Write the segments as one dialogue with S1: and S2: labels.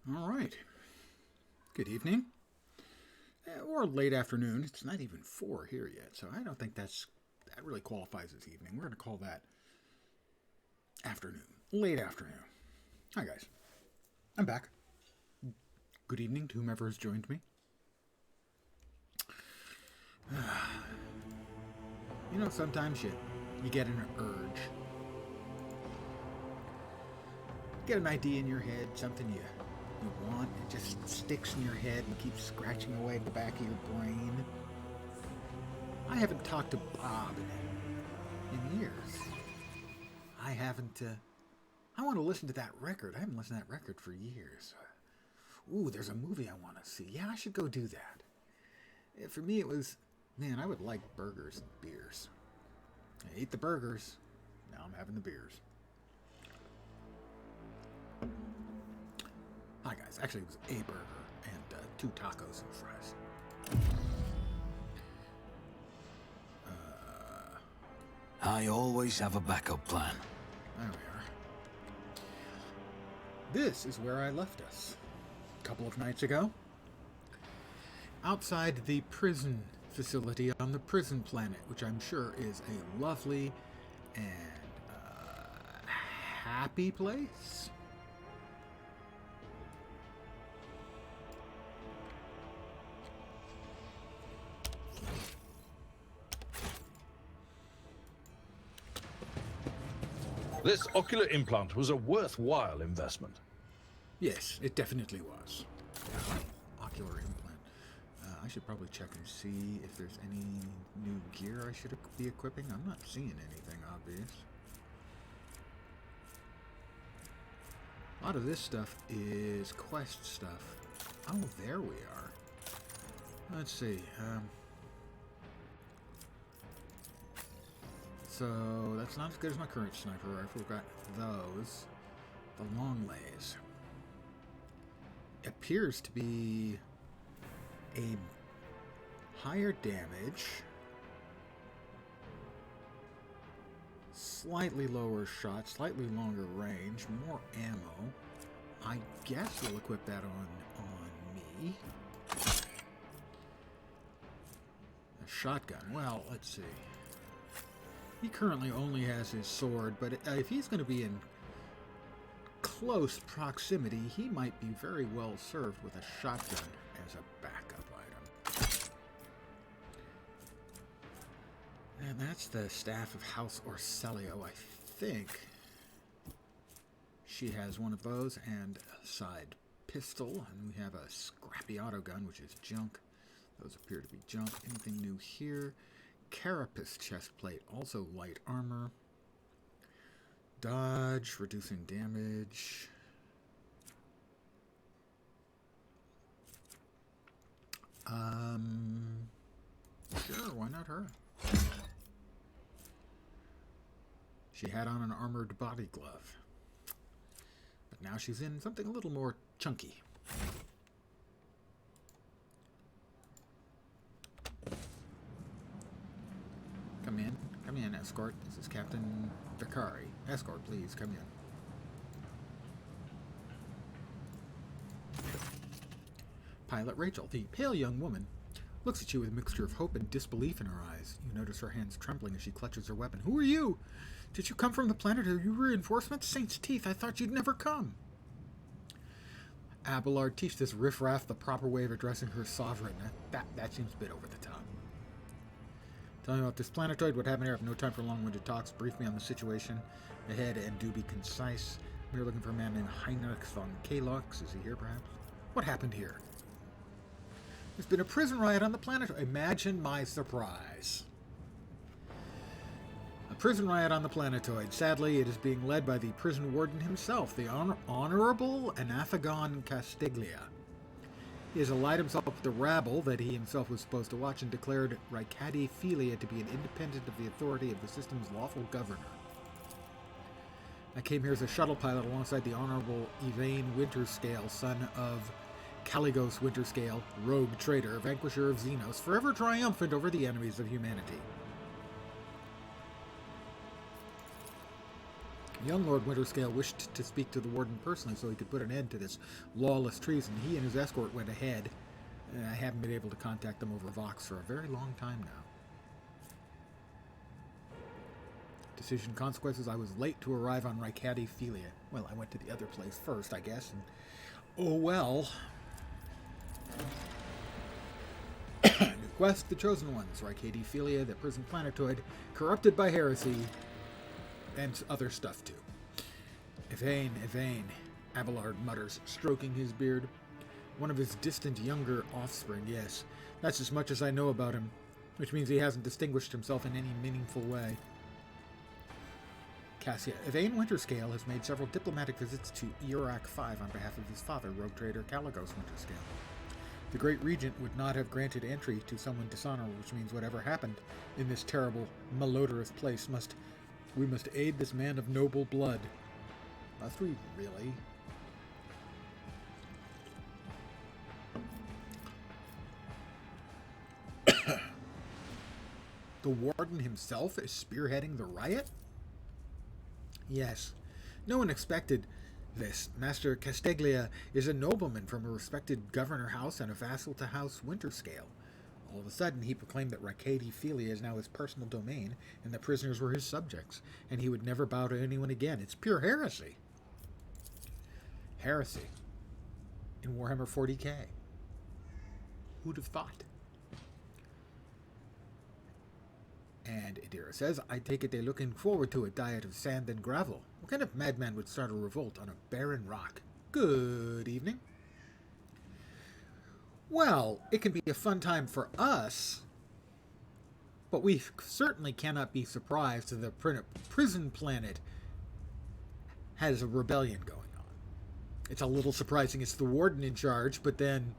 S1: All right. Good evening. Or late afternoon. It's not even 4 here yet, so I don't think that really qualifies as evening. We're going to call that afternoon. Late afternoon. Hi, guys. I'm back. Good evening to whomever has joined me. Sometimes you get an urge. Get an idea in your head, something you want, it just sticks in your head and keeps scratching away at the back of your brain. I haven't talked to Bob in years. I haven't, I want to listen to that record. I haven't listened to that record for years. Ooh, there's a movie I want to see. Yeah, I should go do that. For me, it was, man, I would like burgers and beers. I ate the burgers. Now I'm having the beers. Hi, guys. Actually, it was a burger and 2 tacos and fries.
S2: I always have a backup plan.
S1: There we are. This is where I left us a couple of nights ago. Outside the prison facility on the prison planet, which I'm sure is a lovely and happy place.
S3: This ocular implant was a worthwhile investment.
S1: Yes, it definitely was. Ocular implant. I should probably check and see if there's any new gear I should be equipping. I'm not seeing anything obvious. A lot of this stuff is quest stuff. Oh, there we are. Let's see. So that's not as good as my current sniper rifle. We've got those. The long lays. Appears to be a higher damage, slightly lower shot, slightly longer range, more ammo. I guess we'll equip that on me. A shotgun. Well, let's see. He currently only has his sword, but if he's going to be in close proximity, he might be very well served with a shotgun as a backup item. And that's the staff of House Orselio, I think. She has one of those and a side pistol, and we have a scrappy auto gun, which is junk. Those appear to be junk. Anything new here? Carapace chestplate, also light armor. Dodge, reducing damage. Sure, why not her? She had on an armored body glove. But now she's in something a little more chunky. Come in, escort. This is Captain Vicari. Escort, please, come in. Pilot Rachel, the pale young woman, looks at you with a mixture of hope and disbelief in her eyes. You notice her hands trembling as she clutches her weapon. Who are you? Did you come from the planet? Are you reinforcements? Saint's teeth, I thought you'd never come. Abelard, teach this riffraff the proper way of addressing her sovereign. That seems a bit over the top. Tell me about this planetoid, what happened here. I have no time for long-winded talks. Brief me on the situation ahead and do be concise. We're looking for a man named Heinrich von Kalox. Is he here, perhaps? What happened here? There's been a prison riot on the planet. Imagine my surprise. A prison riot on the planetoid. Sadly, it is being led by the prison warden himself, the Honorable Anathagon Castiglia. He has allied himself with the rabble that he himself was supposed to watch and declared Ricadi Philia to be an independent of the authority of the system's lawful governor. I came here as a shuttle pilot alongside the Honorable Yvain Winterscale, son of Caligos Winterscale, rogue traitor, vanquisher of Xenos, forever triumphant over the enemies of humanity. Young Lord Winterscale wished to speak to the warden personally so he could put an end to this lawless treason. He and his escort went ahead, and I haven't been able to contact them over Vox for a very long time now. Decision consequences: I was late to arrive on Rykadi Philia. Well, I went to the other place first, I guess, and oh well. New quest: the Chosen Ones. Rykadi Philia, the prison planetoid, corrupted by heresy, and other stuff too. Yvain, Abelard mutters, stroking his beard. One of his distant younger offspring, yes. That's as much as I know about him, which means he hasn't distinguished himself in any meaningful way. Cassia. Yvain Winterscale has made several diplomatic visits to Iorak V on behalf of his father, rogue trader Caligos Winterscale. The great regent would not have granted entry to someone dishonorable, which means whatever happened in this terrible, malodorous place we must aid this man of noble blood. Must we, really? The warden himself is spearheading the riot? Yes. No one expected this. Master Casteglia is a nobleman from a respected governor house and a vassal to House Winterscale. All of a sudden, he proclaimed that Rykadi Philia is now his personal domain, and that prisoners were his subjects, and he would never bow to anyone again. It's pure heresy. Heresy. In Warhammer 40k. Who'd have thought? And Adira says, I take it they're looking forward to a diet of sand and gravel. What kind of madman would start a revolt on a barren rock? Good evening. Well, it can be a fun time for us, but we certainly cannot be surprised that the prison planet has a rebellion going on. It's a little surprising it's the warden in charge, but then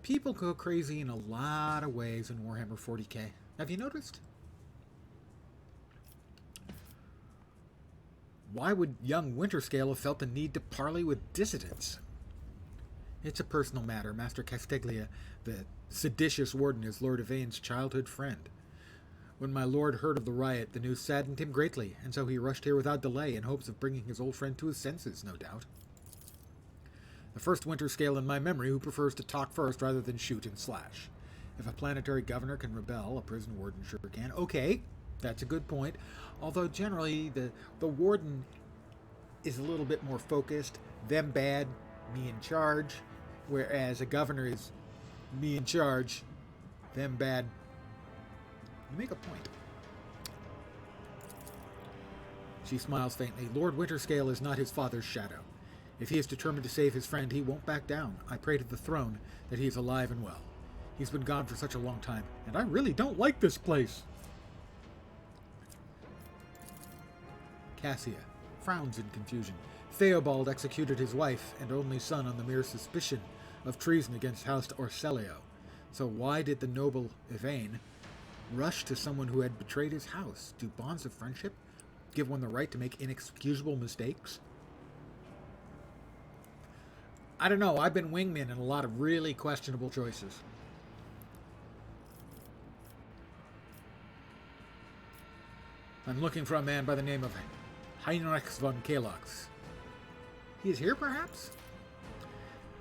S1: people go crazy in a lot of ways in Warhammer 40k. Have you noticed? Why would young Winterscale have felt the need to parley with dissidents? It's a personal matter. Master Casteglia, the seditious warden, is Lord Yvain's childhood friend. When my lord heard of the riot, the news saddened him greatly, and so he rushed here without delay in hopes of bringing his old friend to his senses, no doubt. The first Winterscale in my memory who prefers to talk first rather than shoot and slash. If a planetary governor can rebel, a prison warden sure can. Okay, that's a good point. Although generally the warden is a little bit more focused. Them bad, me in charge. Whereas a governor is me in charge, them bad. You make a point. She smiles faintly. Lord Winterscale is not his father's shadow. If he is determined to save his friend, he won't back down. I pray to the throne that he is alive and well. He's been gone for such a long time, and I really don't like this place. Cassia frowns in confusion. Theobald executed his wife and only son on the mere suspicion of treason against House Orselio. So why did the noble Yvain rush to someone who had betrayed his house? Do bonds of friendship give one the right to make inexcusable mistakes? I don't know. I've been wingman in a lot of really questionable choices. I'm looking for a man by the name of Heinrich von Kalox. He is here, perhaps?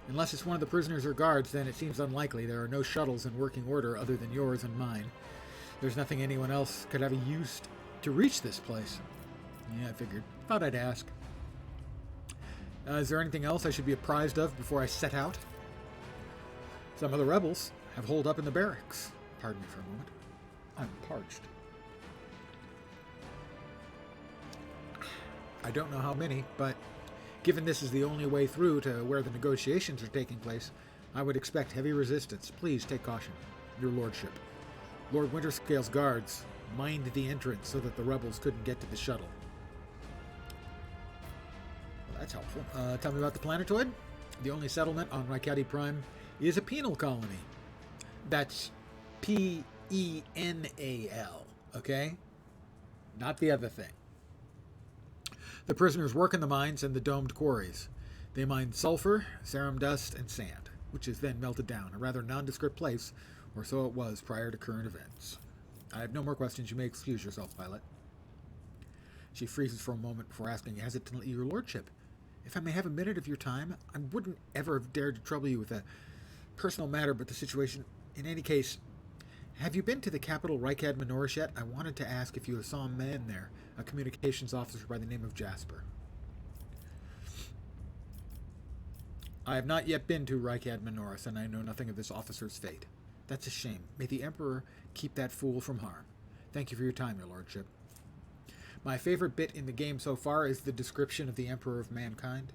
S1: Unless it's one of the prisoners or guards, then it seems unlikely. There are no shuttles in working order other than yours and mine. There's nothing anyone else could have used to reach this place. Yeah, I figured. Thought I'd ask. Is there anything else I should be apprised of before I set out? Some of the rebels have holed up in the barracks. Pardon me for a moment. I'm parched. I don't know how many, but given this is the only way through to where the negotiations are taking place, I would expect heavy resistance. Please take caution, your lordship. Lord Winterscale's guards mined the entrance so that the rebels couldn't get to the shuttle. Well, that's helpful. Tell me about the planetoid. The only settlement on Rykadi Prime is a penal colony. That's Penal, okay? Not the other thing. The prisoners work in the mines and the domed quarries. They mine sulfur, serum dust, and sand, which is then melted down, a rather nondescript place, or so it was prior to current events. I have no more questions. You may excuse yourself, pilot. She freezes for a moment before asking hesitantly, "Your lordship, if I may have a minute of your time, I wouldn't ever have dared to trouble you with a personal matter, but the situation. In any case, have you been to the capital Reichad Minoris yet? I wanted to ask if you saw a man there, a communications officer by the name of Jasper." "I have not yet been to Reichad Minoris, and I know nothing of this officer's fate." "That's a shame. May the Emperor keep that fool from harm. Thank you for your time, your lordship." My favorite bit in the game so far is the description of the Emperor of Mankind.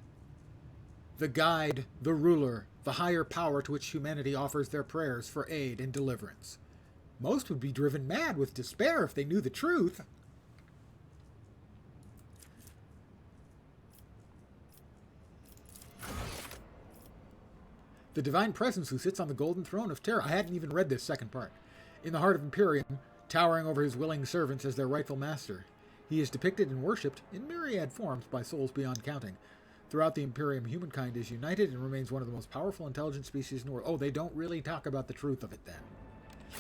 S1: "The guide, the ruler, the higher power to which humanity offers their prayers for aid and deliverance. Most would be driven mad with despair if they knew the truth." "The divine presence who sits on the golden throne of terror." I hadn't even read this second part. "In the heart of Imperium, towering over his willing servants as their rightful master. He is depicted and worshipped in myriad forms by souls beyond counting. Throughout the Imperium, humankind is united and remains one of the most powerful intelligent species in the world." Oh, they don't really talk about the truth of it then.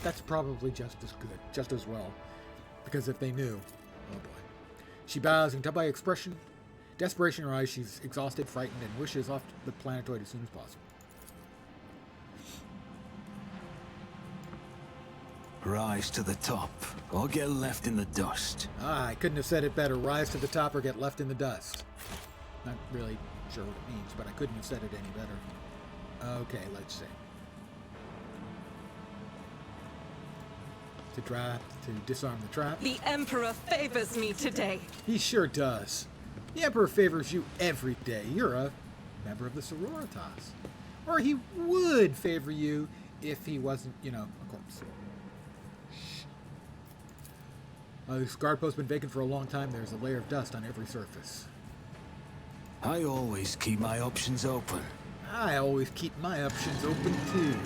S1: That's probably just as good, just as well. Because if they knew... Oh boy. She bows and, by expression, desperation in her eyes, she's exhausted, frightened, and wishes off the planetoid as soon as possible.
S2: Rise to the top, or get left in the dust.
S1: I couldn't have said it better. Rise to the top or get left in the dust. Not really sure what it means, but I couldn't have said it any better. Okay, let's see. To disarm the trap.
S4: The Emperor favors me today.
S1: He sure does. The Emperor favors you every day. You're a member of the Sororitas. Or he would favor you if he wasn't, a corpse. This guard post's been vacant for a long time. There's a layer of dust on every surface.
S2: I always keep my options open.
S1: I always keep my options open, too.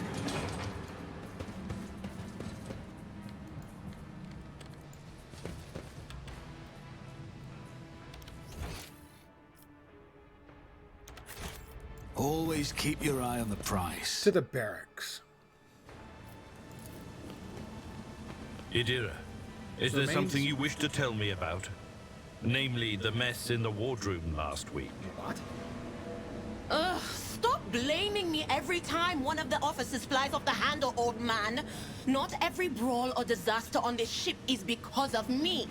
S2: Always keep your eye on the prize.
S1: To the barracks.
S3: Idira, is there something you wish to tell me about? Namely, the mess in the wardroom last week.
S1: What?
S5: Ugh, stop blaming me every time one of the officers flies off the handle, old man. Not every brawl or disaster on this ship is because of me.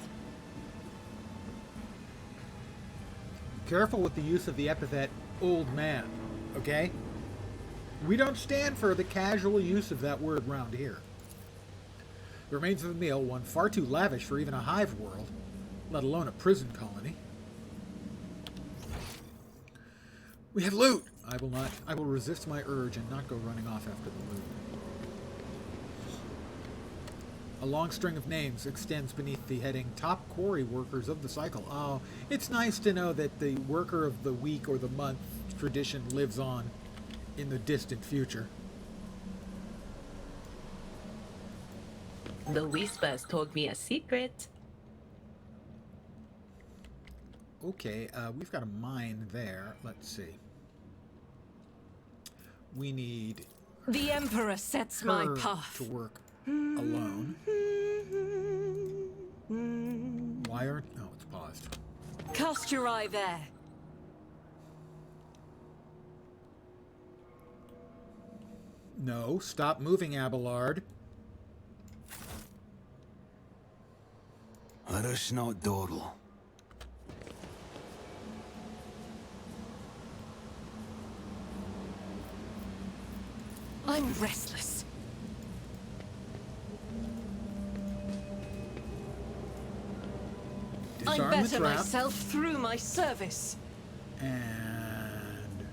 S1: Careful with the use of the epithet old man, okay? We don't stand for the casual use of that word around here. The remains of a meal, one far too lavish for even a hive world, let alone a prison colony. We have loot! I will resist my urge and not go running off after the loot. A long string of names extends beneath the heading Top Quarry Workers of the Cycle. Oh, it's nice to know that the Worker of the Week or the Month tradition lives on in the distant future.
S6: The Whispers told me a secret.
S1: Okay, we've got a mine there. Let's see. We need
S4: The Emperor sets my
S1: her
S4: path.
S1: to work alone. Why aren't... No, it's paused.
S4: Cast your eye there.
S1: No, stop moving, Abelard.
S2: Let us not dawdle.
S4: I'm restless. I
S1: Disarm the
S4: better
S1: trap.
S4: myself through my service.
S1: And...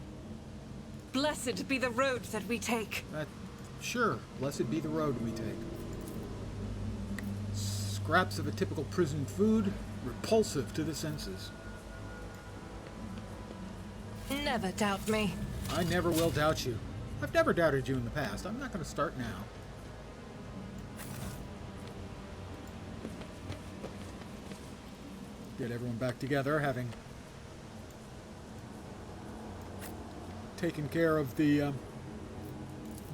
S4: Blessed be the road that we take.
S1: Sure, blessed be the road we take. Scraps of a typical prison food, repulsive to the senses.
S4: Never doubt me.
S1: I never will doubt you. I've never doubted you in the past. I'm not going to start now. Get everyone back together, having taken care of the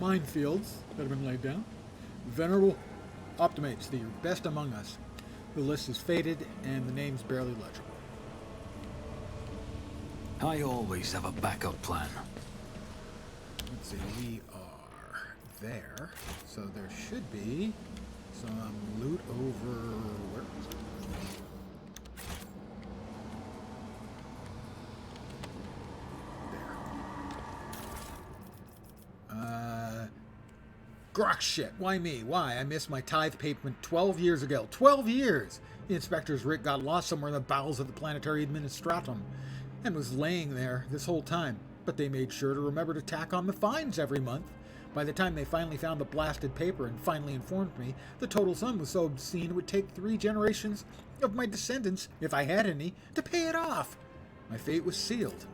S1: minefields that have been laid down. Venerable Optimates, the best among us. The list is faded, and the name's barely legible.
S2: I always have a backup plan.
S1: Let's see, we are there, so there should be some loot over... where is it? There. Grok shit. Why me? Why? I missed my tithe payment 12 years ago. 12 years! The inspector's Rick got lost somewhere in the bowels of the planetary administratum and was laying there this whole time. But they made sure to remember to tack on the fines every month. By the time they finally found the blasted paper and finally informed me, the total sum was so obscene it would take 3 generations of my descendants, if I had any, to pay it off. My fate was sealed.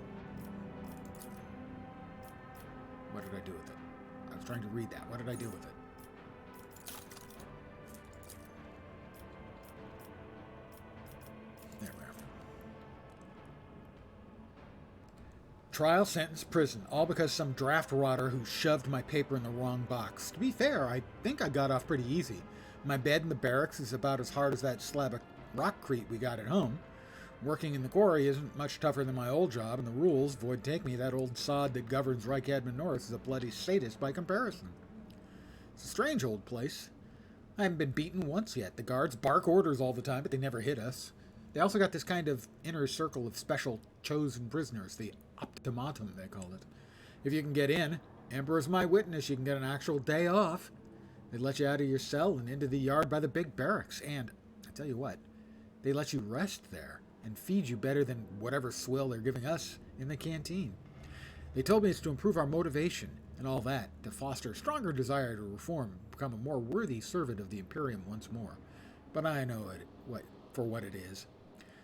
S1: What did I do with it? I was trying to read that. What did I do with it? There we are. Trial, sentence, prison. All because some draft rotter who shoved my paper in the wrong box. To be fair, I think I got off pretty easy. My bed in the barracks is about as hard as that slab of rockcrete we got at home. Working in the quarry isn't much tougher than my old job, and the rules, void take me, that old sod that governs Reich Admin North is a bloody sadist by comparison. It's a strange old place. I haven't been beaten once yet. The guards bark orders all the time, but they never hit us. They also got this kind of inner circle of special chosen prisoners, the optimatum, they call it. If you can get in, Emperor's my witness, you can get an actual day off. They let you out of your cell and into the yard by the big barracks, and, I tell you what, they let you rest there and feed you better than whatever swill they're giving us in the canteen. They told me it's to improve our motivation and all that, to foster a stronger desire to reform, become a more worthy servant of the Imperium once more. But I know it for what it is.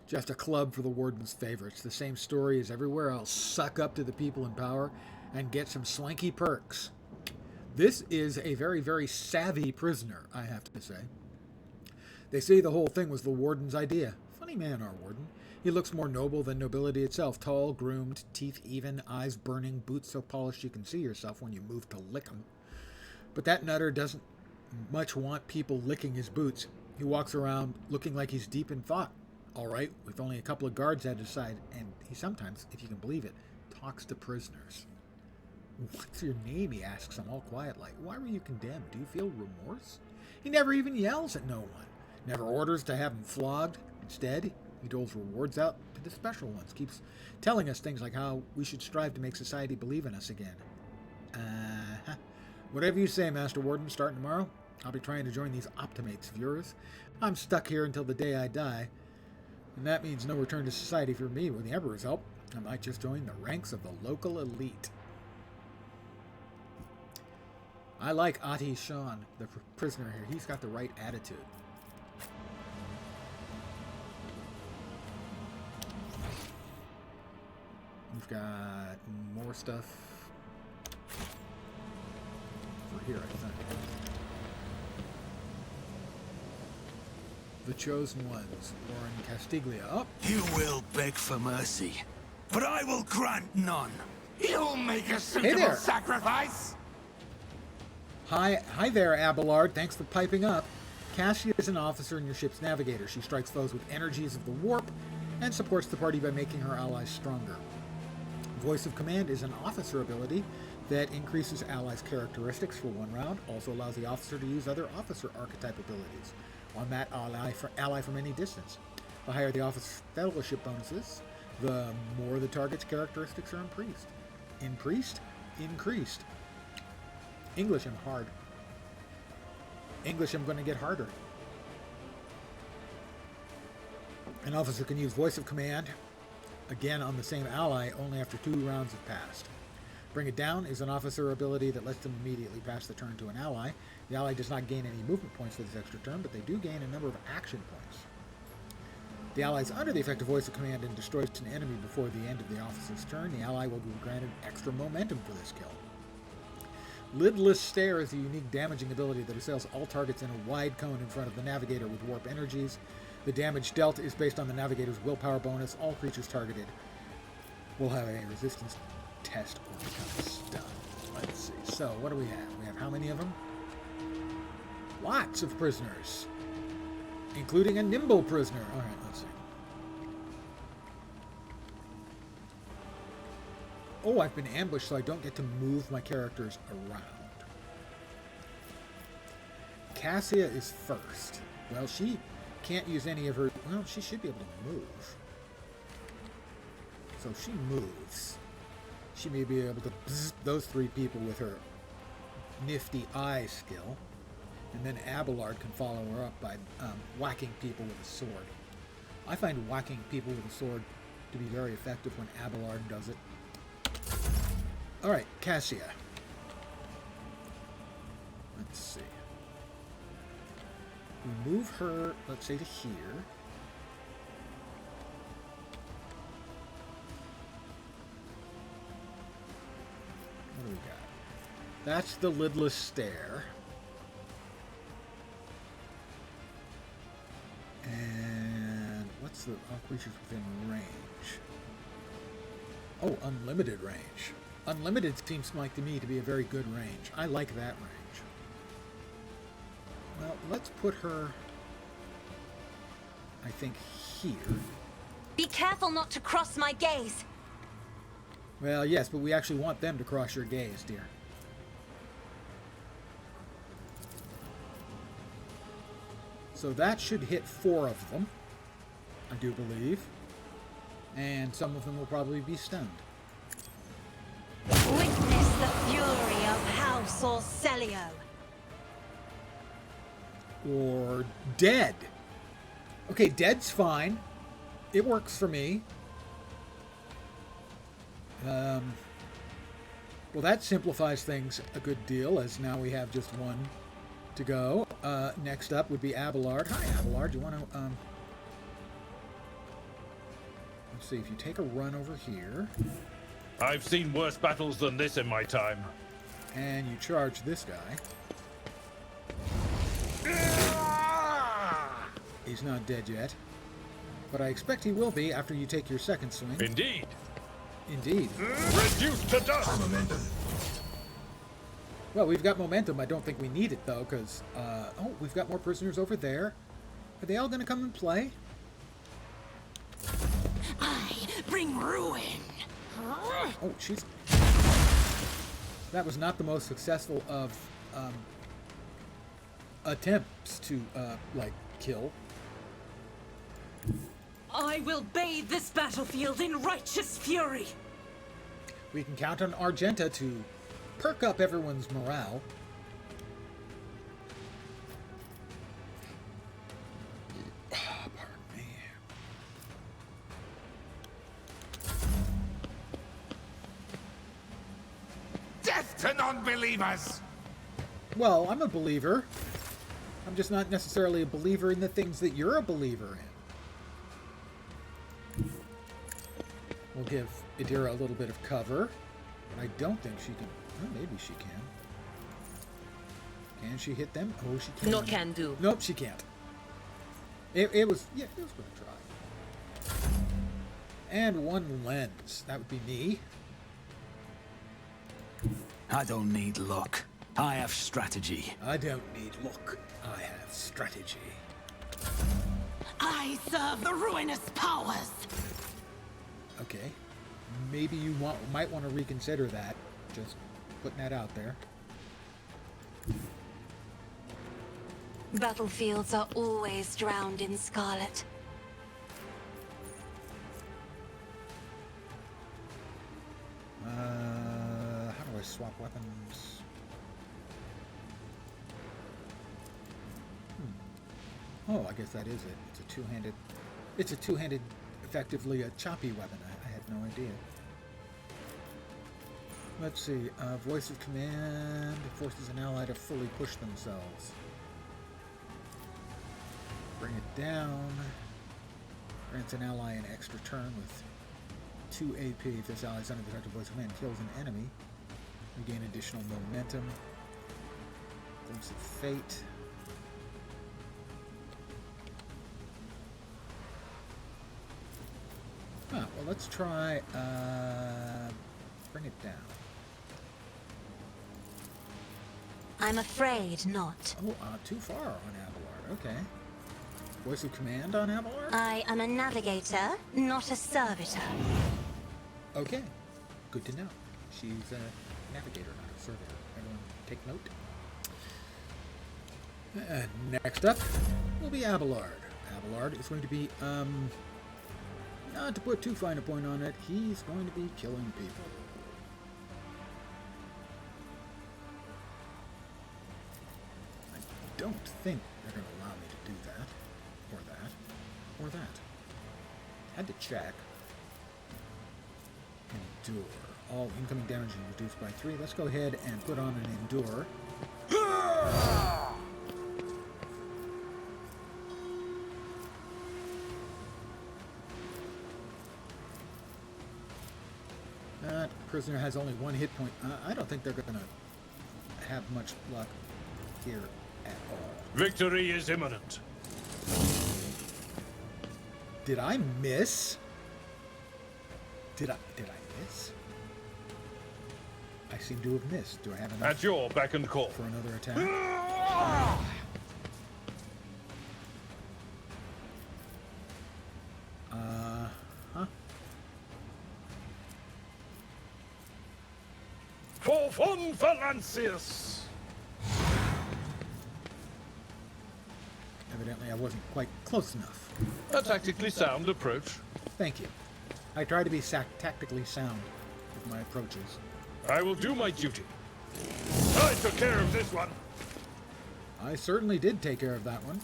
S1: Just a club for the Warden's favorites. The same story as everywhere else. Suck up to the people in power and get some swanky perks. This is a very, very savvy prisoner, I have to say. They say the whole thing was the Warden's idea. Funny man, our Warden. He looks more noble than nobility itself. Tall, groomed, teeth even, eyes burning, boots so polished you can see yourself when you move to lick them. But that nutter doesn't much want people licking his boots. He walks around looking like he's deep in thought. All right, with only a couple of guards at his side, and he sometimes, if you can believe it, talks to prisoners. What's your name, he asks them all quiet like. Why were you condemned? Do you feel remorse? He never even yells at no one. Never orders to have them flogged. Instead, he doles rewards out to the special ones. Keeps telling us things like how we should strive to make society believe in us again. Whatever you say, Master Warden, starting tomorrow, I'll be trying to join these optimates of yours. I'm stuck here until the day I die. And that means no return to society for me. With the Emperor's help, I might just join the ranks of the local elite. I like Ati Shan, the prisoner here. He's got the right attitude. We've got more stuff for here, I think. The Chosen Ones, Warren Castiglia. Oh,
S2: You will beg for mercy, but I will grant none.
S7: You'll make a
S1: there.
S7: suitable sacrifice?
S1: Hi there, Abelard. Thanks for piping up. Cassia is an officer in your ship's navigator. She strikes foes with energies of the warp and supports the party by making her allies stronger. Voice of Command is an officer ability that increases allies' characteristics for 1 round, also allows the officer to use other officer archetype abilities on that ally from any distance. The higher the officer's fellowship bonuses, the more the target's characteristics are increased. English, I'm hard. English, I'm going to get harder. An officer can use Voice of Command, again on the same ally, only after 2 rounds have passed. Bring It Down is an officer ability that lets them immediately pass the turn to an ally. The ally does not gain any movement points for this extra turn, but they do gain a number of action points. The ally is under the effective Voice of Command and destroys an enemy before the end of the officer's turn. The ally will be granted extra momentum for this kill. Lidless Stare is a unique damaging ability that assails all targets in a wide cone in front of the navigator with warp energies. The damage dealt is based on the navigator's willpower bonus. All creatures targeted will have a resistance test or become stunned. Let's see. So, what do we have? We have how many of them? Lots of prisoners. including a nimble prisoner. All right, let's see. Oh, I've been ambushed, so I don't get to move my characters around. Cassia is first. Well, she can't use any of her... Well, she should be able to move. So she moves. She may be able to bzz those 3 people with her nifty eye skill. And then Abelard can follow her up by whacking people with a sword. I find whacking people with a sword to be very effective when Abelard does it. Alright, Cassia. Let's see. We move her, let's say, to here. What do we got? That's the lidless stare. And what's the all creatures within range? Oh, unlimited range. Unlimited seems like to me to be a very good range. I like that range. Well, let's put her, I think, here.
S8: Be careful not to cross my gaze.
S1: Well, yes, but we actually want them to cross your gaze, dear. So that should hit 4 of them, I do believe. And some of them will probably be stunned.
S8: Witness the fury of House Orcelio.
S1: Or dead. Okay, dead's fine. It works for me. Well, that simplifies things a good deal, as now we have just 1 to go. Next up would be Abelard. Hi, Abelard. Do you want to... Let's see, if you take a run over here...
S3: I've seen worse battles than this in my time.
S1: And you charge this guy. He's not dead yet. But I expect he will be after you take your second swing.
S3: Indeed.
S1: Indeed.
S3: Reduced to dust.
S1: Well, we've got momentum. I don't think we need it, though, because... oh, we've got more prisoners over there. Are they all going to come and play?
S5: I bring ruin.
S1: Oh, she's... That was not the most successful of attempts to, like, kill.
S4: I will bathe this battlefield in righteous fury.
S1: We can count on Argenta to perk up everyone's morale. Pardon me.
S7: Death to non-believers!
S1: Well, I'm a believer. I'm just not necessarily a believer in the things that you're a believer in. We'll give Idira a little bit of cover. But I don't think she can... Oh, maybe she can. Can she hit them? Oh, she can.
S6: No can do.
S1: Nope, she can't. It was... Yeah, it was going to try. And 1 lens. That would be me.
S2: I don't need luck. I have strategy.
S1: I don't need luck. I have strategy.
S5: I serve the ruinous powers.
S1: Okay. Maybe you might want to reconsider that. Just putting that out there.
S8: Battlefields are always drowned in scarlet.
S1: How do I swap weapons? Oh, I guess that is it. It's a two-handed... It's a two-handed, effectively a choppy weapon. I had no idea. Let's see. Voice of command forces an ally to fully push themselves. Bring it down. Grants an ally an extra turn with 2 AP if this ally is under the direct voice of command kills an enemy. We gain additional momentum. Glimpse of fate. Ah, well, let's try, bring it down.
S8: I'm afraid not.
S1: Oh, too far on Abelard. Okay. voice of command on Abelard?
S8: I am a navigator, not a servitor.
S1: Okay, good to know. She's a navigator, not a servitor. Everyone take note. Next up will be Abelard. Abelard is going to be, not to put too fine a point on it, he's going to be killing people. I don't think they're going to allow me to do that, or that, or that. Had to check. Endure. All incoming damage is reduced by 3. Let's go ahead and put on an Endure. That prisoner has only 1 hit point. I don't think they're going to have much luck here at all.
S3: Victory is imminent.
S1: Did I miss? Did I miss? I seem to have missed. Do I have enough
S3: At your beck and call.
S1: for another attack? Huh?
S3: For von Valancius!
S1: Evidently I wasn't quite close enough.
S3: A tactically sound approach.
S1: Thank you. I try to be tactically sound with my approaches.
S3: I will do my duty. I took care of this one.
S1: I certainly did take care of that one.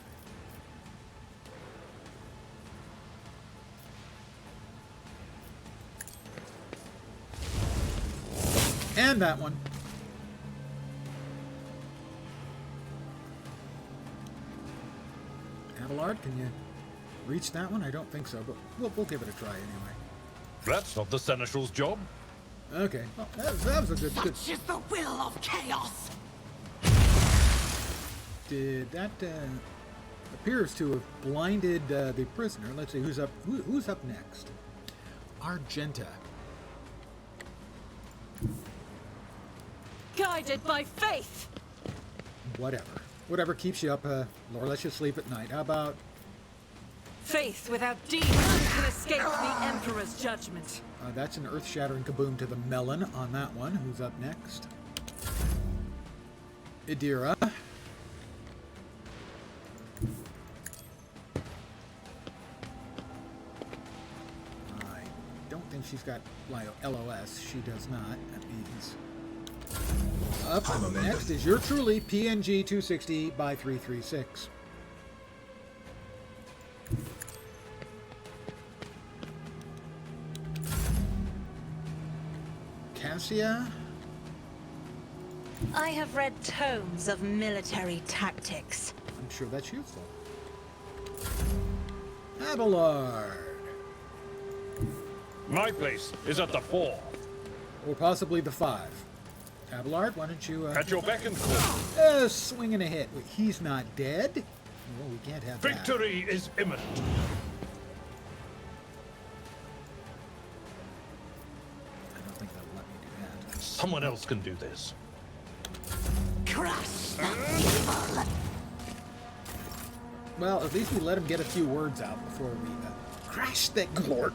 S1: And that one. Abelard, can you reach that one? I don't think so, but we'll give it a try anyway.
S3: That's not the Seneschal's job.
S1: Okay, well, that was a good.
S5: Such is the will of chaos.
S1: Did that appears to have blinded the prisoner? Let's see who's up. Who's up next? Argenta.
S4: Guided by faith!
S1: Whatever keeps you up, or lets you sleep at night. How about
S4: Faith without deeds can escape the Emperor's judgment.
S1: that's an earth-shattering kaboom to the melon on that one. Who's up next? Idira. I don't think she's got LOS. She does not. That means up next is your truly PNG 260 by 336. Cassia?
S8: I have read tomes of military tactics.
S1: I'm sure that's useful. Abelard.
S3: My place is at the 4.
S1: Or possibly the 5. Abelard, why don't you...
S3: At your beck and call.
S1: swinging a hit. Wait, he's not dead? Well, we can't have that.
S3: Victory is imminent.
S1: I don't think they'll let me do that.
S3: Someone else can do this.
S5: Crush the evil.
S1: Well, at least we let him get a few words out before we crash the glort.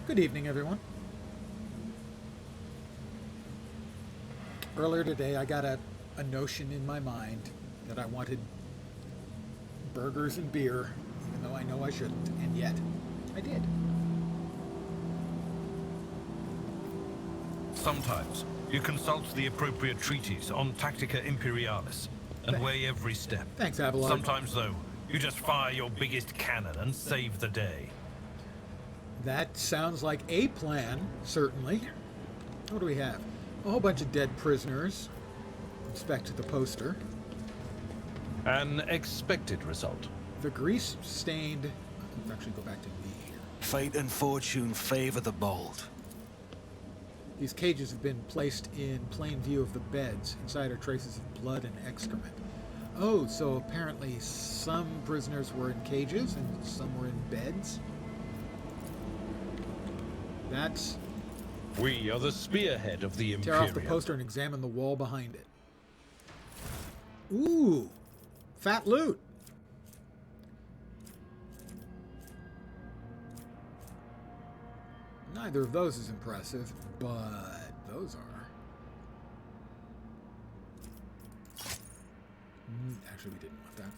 S1: Good evening, everyone. Earlier today, I got a notion in my mind that I wanted burgers and beer, even though I know I shouldn't, and yet I did.
S3: Sometimes you consult the appropriate treatise on Tactica Imperialis and weigh every step.
S1: Thanks, Abelard.
S3: Sometimes, though, you just fire your biggest cannon and save the day.
S1: That sounds like a plan, certainly. What do we have? A whole bunch of dead prisoners. Inspect the poster.
S3: An expected result.
S1: The grease-stained... Let's actually go back to me here.
S2: Fate and fortune favor the bold.
S1: These cages have been placed in plain view of the beds. Inside are traces of blood and excrement. Oh, so apparently some prisoners were in cages and some were in beds? That's...
S3: We are the spearhead of the
S1: Tear
S3: Imperium.
S1: off the poster and examine the wall behind it. Ooh! Fat loot! Neither of those is impressive, but those are. Actually, we didn't want that.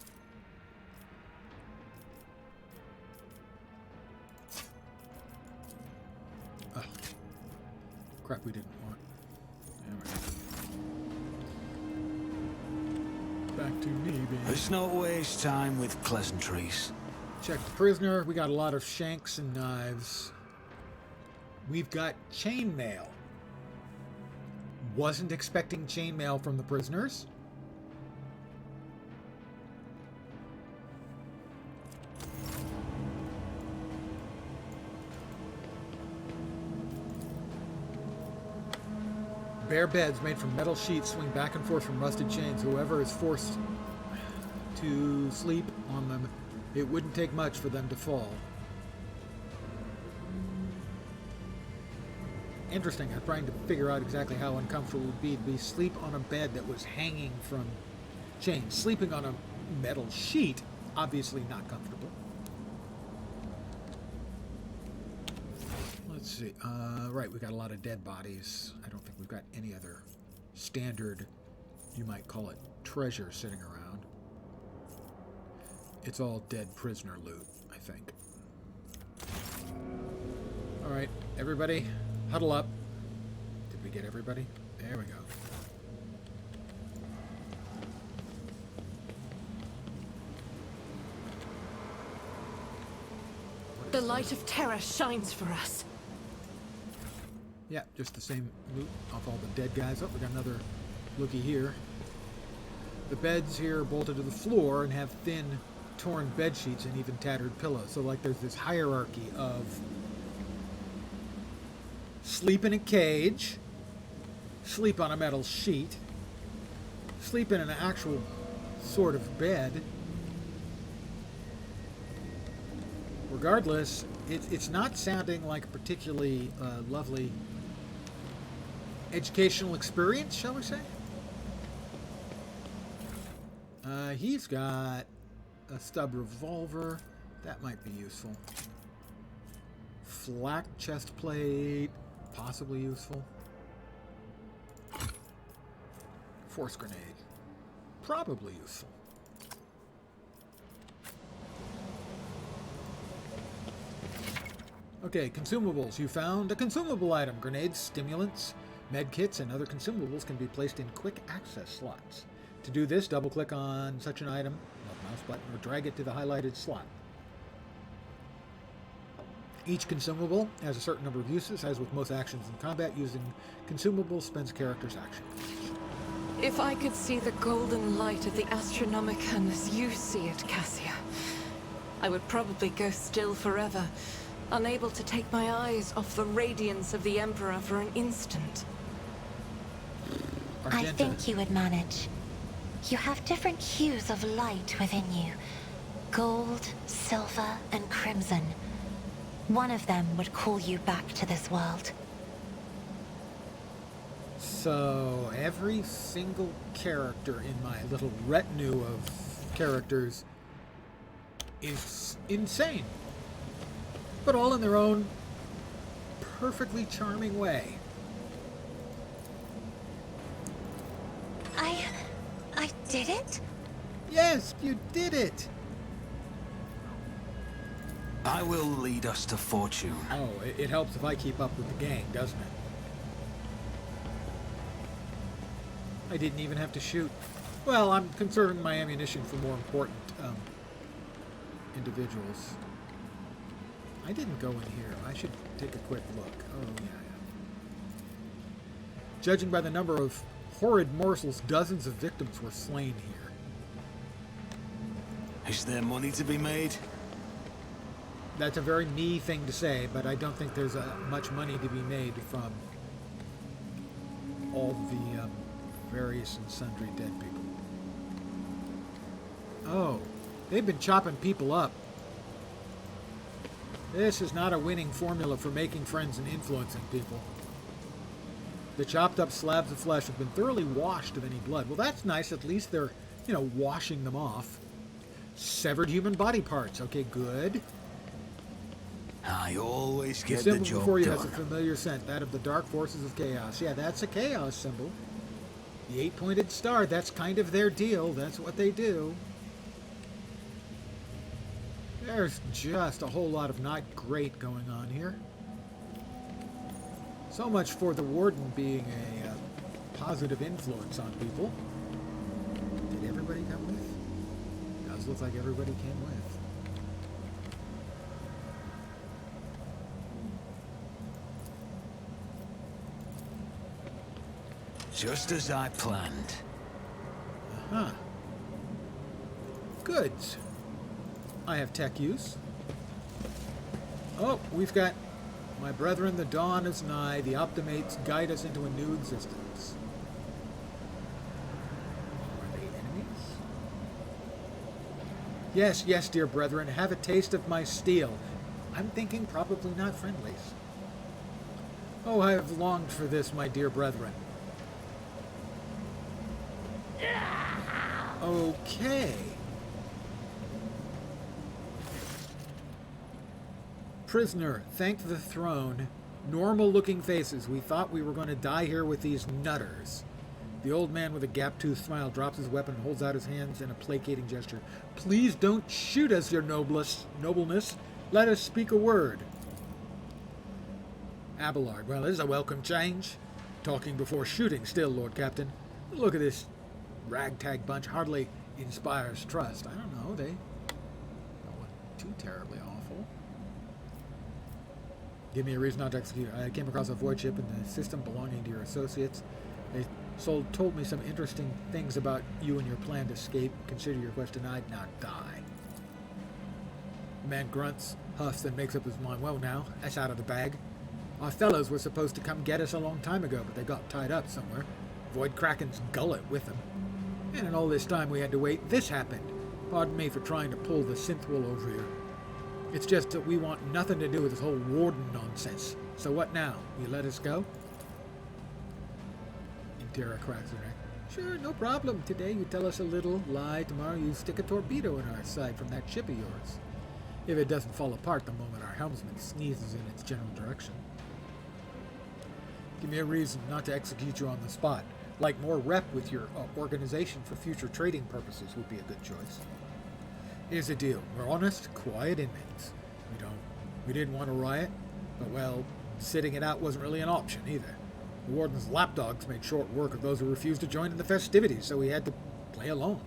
S1: Oh. Crap, we didn't want. Back to me, baby.
S2: Let's not waste time with pleasantries.
S1: Check the prisoner. We got a lot of shanks and knives. We've got chainmail. Wasn't expecting chainmail from the prisoners. Bare beds made from metal sheets swing back and forth from rusted chains. Whoever is forced to sleep on them, it wouldn't take much for them to fall. Interesting. I'm trying to figure out exactly how uncomfortable it would be to sleep on a bed that was hanging from chains. Sleeping on a metal sheet, obviously not comfortable. Let's see. Right, we got a lot of dead bodies. I don't think we've got any other standard, you might call it, treasure sitting around. It's all dead prisoner loot, I think. All right, everybody, huddle up. Did we get everybody? There we go.
S4: The light of terror shines for us.
S1: Yeah, just the same loot off all the dead guys. Oh, we got another looky here. The beds here are bolted to the floor and have thin, torn bed sheets and even tattered pillows. So, like, there's this hierarchy of sleep in a cage, sleep on a metal sheet, sleep in an actual sort of bed. Regardless, it's not sounding like a particularly lovely educational experience, shall we say? He's got a stub revolver. That might be useful. Flak chest plate. Possibly useful. Force grenade. Probably useful. Okay, consumables. You found a consumable item. Grenades, stimulants, medkits, and other consumables can be placed in quick access slots. To do this, double-click on such an item, left mouse button, or drag it to the highlighted slot. Each consumable has a certain number of uses, as with most actions in combat. Using consumables spends a character's action.
S4: If I could see the golden light of the Astronomicon as you see it, Cassia, I would probably go still forever, unable to take my eyes off the radiance of the Emperor for an instant.
S8: I think you would manage. You have different hues of light within you. Gold, silver, and crimson. One of them would call you back to this world.
S1: So, every single character in my little retinue of characters is insane. But all in their own perfectly charming way.
S8: I did it?
S1: Yes, you did it!
S2: I will lead us to fortune.
S1: Oh, it helps if I keep up with the gang, doesn't it? I didn't even have to shoot. Well, I'm conserving my ammunition for more important individuals. I didn't go in here. I should take a quick look. Oh, yeah. Judging by the number of horrid morsels, dozens of victims were slain here.
S2: Is there money to be made?
S1: That's a very me thing to say, but I don't think there's much money to be made from all the various and sundry dead people. Oh, they've been chopping people up. This is not a winning formula for making friends and influencing people. The chopped up slabs of flesh have been thoroughly washed of any blood. Well, that's nice. At least they're, washing them off. Severed human body parts. Okay, good.
S2: I always
S1: The
S2: get the
S1: symbol
S2: job
S1: before you has a
S2: done.
S1: familiar scent, that of the dark forces of chaos. Yeah, that's a chaos symbol. The eight-pointed star, that's kind of their deal. That's what they do. There's just a whole lot of not great going on here. So much for the warden being a positive influence on people. Did everybody come with? Does look like everybody came with.
S2: Just as I planned.
S1: Huh. Goods. I have tech use. Oh, we've got my brethren, the dawn is nigh. The Optimates guide us into a new existence. Are they enemies? Yes, yes, dear brethren, have a taste of my steel. I'm thinking probably not friendlies. Oh, I have longed for this, my dear brethren. Okay. Prisoner, thank the throne. Normal looking faces. We thought we were going to die here with these nutters. The old man with a gap-toothed smile drops his weapon and holds out his hands in a placating gesture. Please don't shoot us, your nobleness. Let us speak a word. Abelard, well, this is a welcome change. Talking before shooting still, Lord Captain. Look at this ragtag bunch. Hardly inspires trust. I don't know, they don't look too terribly awful. Give me a reason not to execute. I came across a void ship in the system belonging to your associates. They told me some interesting things about you and your plan to escape. Consider your quest denied. Now die. The man grunts, huffs, and makes up his mind. Well, now, that's out of the bag. Our fellows were supposed to come get us a long time ago, but they got tied up somewhere. Void Kraken's gullet with them. And in all this time we had to wait, this happened. Pardon me for trying to pull the synth wool over here. It's just that we want nothing to do with this whole warden nonsense. So what now? You let us go? Intera cracks her neck. Sure, no problem. Today you tell us a little lie. Tomorrow you stick a torpedo in our side from that ship of yours. If it doesn't fall apart the moment our helmsman sneezes in its general direction. Give me a reason not to execute you on the spot. Like more rep with your organization for future trading purposes would be a good choice. Here's the deal. We're honest, quiet inmates. We didn't want to riot, but well, sitting it out wasn't really an option either. The warden's lapdogs made short work of those who refused to join in the festivities, so we had to play alone.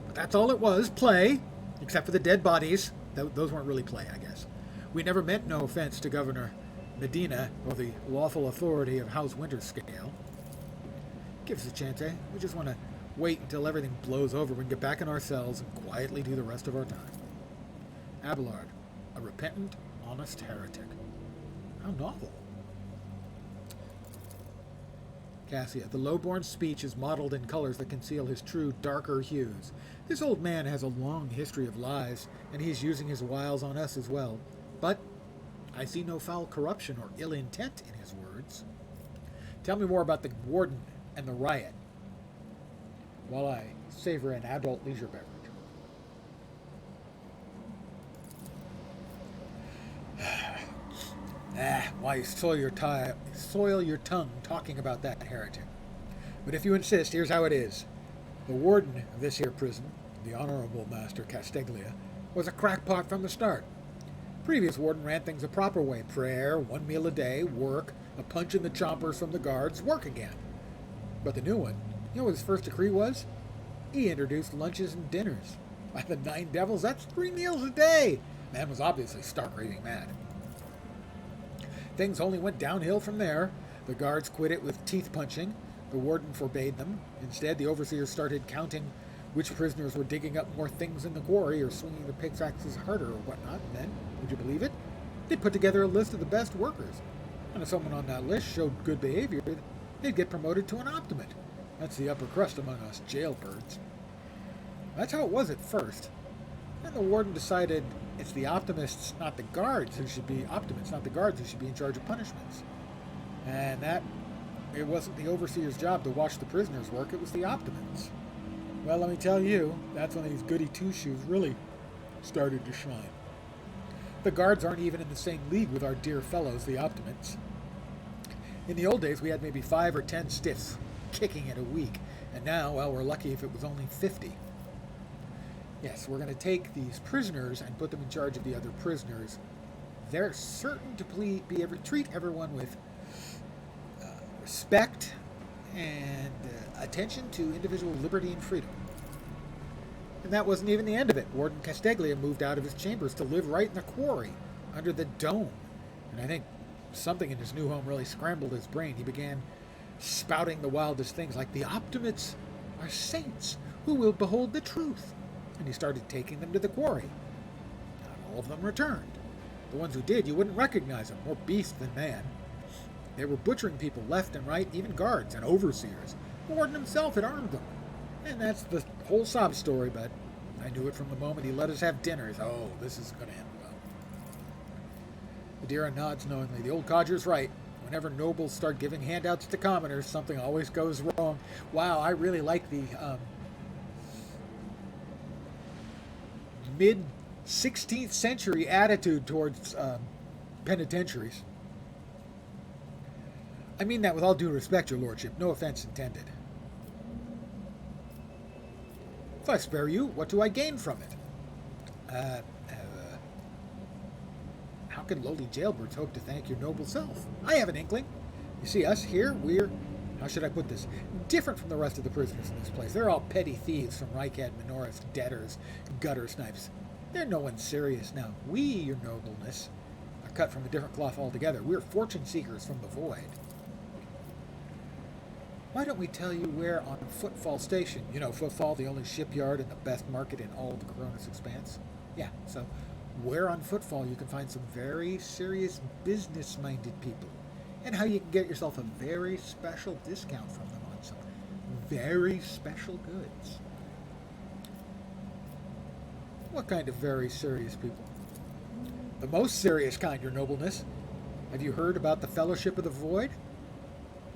S1: But that's all it was, play, except for the dead bodies. Those weren't really play, I guess. We never meant no offense to Governor Medina or the lawful authority of House Winterscale. Give us a chance, eh? We just want to wait until everything blows over. We can get back in our cells and quietly do the rest of our time. Abelard, a repentant, honest heretic. How novel. Cassia, the lowborn speech is modeled in colors that conceal his true, darker hues. This old man has a long history of lies, and he's using his wiles on us as well. But I see no foul corruption or ill intent in his words. Tell me more about the warden and the riot, while I savor an adult leisure beverage. Why soil your tongue talking about that, heretic? But if you insist, here's how it is. The warden of this here prison, the Honorable Master Casteglia, was a crackpot from the start. Previous warden ran things the proper way. Prayer, 1 meal a day, work, a punch in the chompers from the guards, work again. But the new one, you know what his first decree was? He introduced lunches and dinners. By the 9 devils, that's 3 meals a day. Man was obviously stark raving mad. Things only went downhill from there. The guards quit it with teeth punching. The warden forbade them. Instead, the overseers started counting which prisoners were digging up more things in the quarry or swinging the pickaxes harder or whatnot. And then, would you believe it? They put together a list of the best workers. And if someone on that list showed good behavior, they'd get promoted to an optimate. That's the upper crust among us jailbirds. That's how it was at first. Then the warden decided it's the optimists, not the guards, who should be optimists, not the guards who should be in charge of punishments. And that, it wasn't the overseer's job to watch the prisoners work, it was the optimists. Well, let me tell you, that's when these goody two-shoes really started to shine. The guards aren't even in the same league with our dear fellows, the Optimates. In the old days, we had maybe 5 or 10 stiffs kicking it a week, and now, well, we're lucky if it was only 50. Yes, we're going to take these prisoners and put them in charge of the other prisoners. They're certain to treat everyone with respect and attention to individual liberty and freedom. And that wasn't even the end of it. Warden Casteglia moved out of his chambers to live right in the quarry, under the dome. And I think something in his new home really scrambled his brain. He began spouting the wildest things like, the Optimates are saints who will behold the truth. And he started taking them to the quarry. Not all of them returned. The ones who did, you wouldn't recognize them, more beast than man. They were butchering people left and right, even guards and overseers. The warden himself had armed them. And that's the whole sob story, but I knew it from the moment he let us have dinners. Oh, this is going to end well. Adira nods knowingly. The old codger's right. Whenever nobles start giving handouts to commoners, something always goes wrong. Wow, I really like the mid-16th century attitude towards penitentiaries. I mean that with all due respect, your lordship. No offense intended. If I spare you, what do I gain from it? How can lowly jailbirds hope to thank your noble self? I have an inkling. You see, us here, we're, how should I put this, different from the rest of the prisoners in this place. They're all petty thieves, from Reichad, Minoris, debtors, gutter snipes. They're no one serious now. We, your nobleness, are cut from a different cloth altogether. We're fortune seekers from the void. Why don't we tell you where on Footfall Station? You know, Footfall, the only shipyard and the best market in all of the Coronis expanse? Yeah, so where on Footfall you can find some very serious business-minded people, and how you can get yourself a very special discount from them on some very special goods. What kind of very serious people? The most serious kind, your nobleness. Have you heard about the Fellowship of the Void?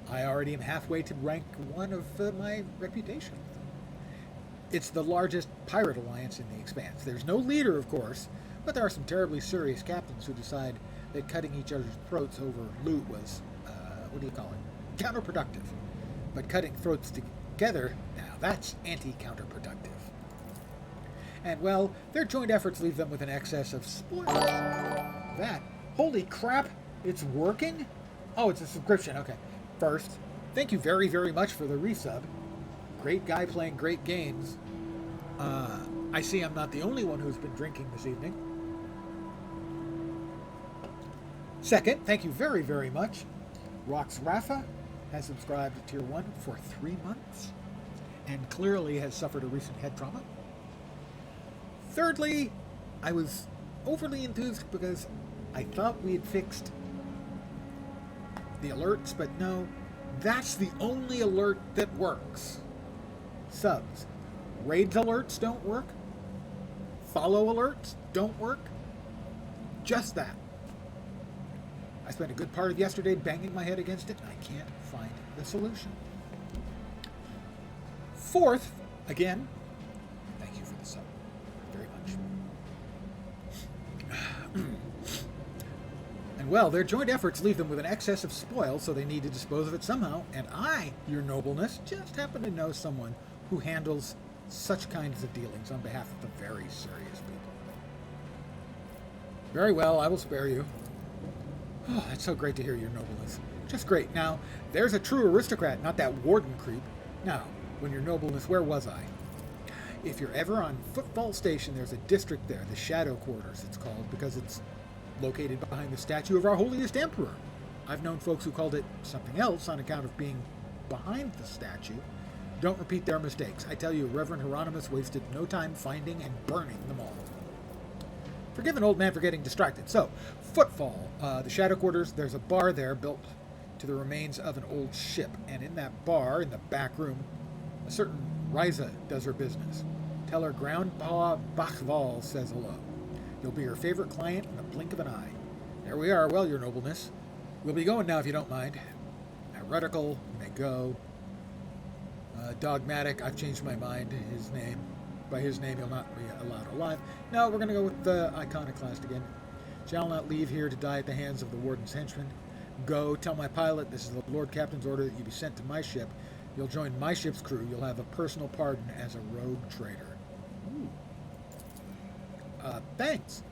S1: I already am halfway to rank 1 of my reputation. It's the largest pirate alliance in the expanse. There's no leader, of course, but there are some terribly serious captains who decide that cutting each other's throats over loot was, counterproductive. But cutting throats together, now that's anti-counterproductive. And, well, their joint efforts leave them with an excess of spoils. That, holy crap, it's working? Oh, it's a subscription, okay. First, thank you very, very much for the resub. Great guy playing great games. I see I'm not the only one who's been drinking this evening. Second, thank you very, very much. Rox Rafa has subscribed to Tier 1 for 3 months and clearly has suffered a recent head trauma. Thirdly, I was overly enthused because I thought we had fixed the alerts, but no, that's the only alert that works. Subs. Raids alerts don't work. Follow alerts don't work. Just that. I spent a good part of yesterday banging my head against it, and I can't find the solution. Fourth, again, thank you for the sub very much. And well, their joint efforts leave them with an excess of spoil, so they need to dispose of it somehow, and I, your nobleness, just happen to know someone who handles such kinds of dealings on behalf of the very serious people. Very well, I will spare you. Oh, that's so great to hear, your nobleness. Just great. Now, there's a true aristocrat, not that warden creep. Now, when your nobleness, where was I? If you're ever on Footfall Station, there's a district there, the Shadow Quarters it's called, because it's located behind the statue of our holiest emperor. I've known folks who called it something else on account of being behind the statue. Don't repeat their mistakes. I tell you, Reverend Hieronymus wasted no time finding and burning them all. Forgive an old man for getting distracted. So, Footfall, the Shadow Quarters, there's a bar there built to the remains of an old ship. And in that bar, in the back room, a certain Ryza does her business. Tell her Grandpa Bachval says hello. You'll be her favorite client in the blink of an eye. There we are. Well, your nobleness. We'll be going now if you don't mind. Heretical, may go. Dogmatic, I've changed my mind. His name. By his name, he'll not be allowed alive. No, we're going to go with the Iconoclast again. Shall not leave here to die at the hands of the warden's henchmen. Go, tell my pilot this is the Lord Captain's order that you be sent to my ship. You'll join my ship's crew. You'll have a personal pardon as a rogue trader. Ooh. Thanks.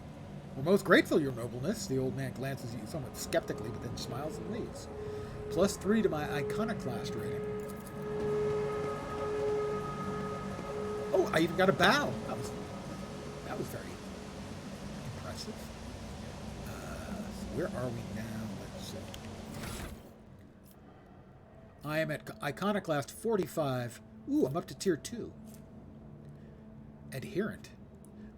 S1: We're most grateful, your nobleness. The old man glances at you somewhat skeptically, but then smiles and leaves. +3 to my iconoclast rating. Oh, I even got a bow. That was very impressive. Where are we now? Let's see. I am at iconoclast 45. Ooh, I'm up to tier 2. Adherent.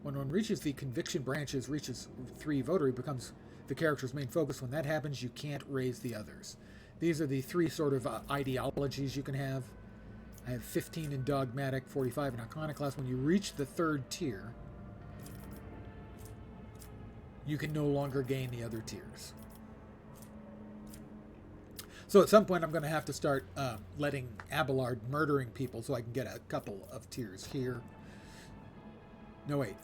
S1: When one reaches the conviction branches, reaches 3 votary, becomes the character's main focus. When that happens, you can't raise the others. These are the 3 sort of ideologies you can have. I have 15 in dogmatic, 45 in iconoclast. When you reach the 3rd tier, you can no longer gain the other tiers. So at some point, I'm going to have to start letting Abelard murdering people so I can get a couple of tiers here. No, wait.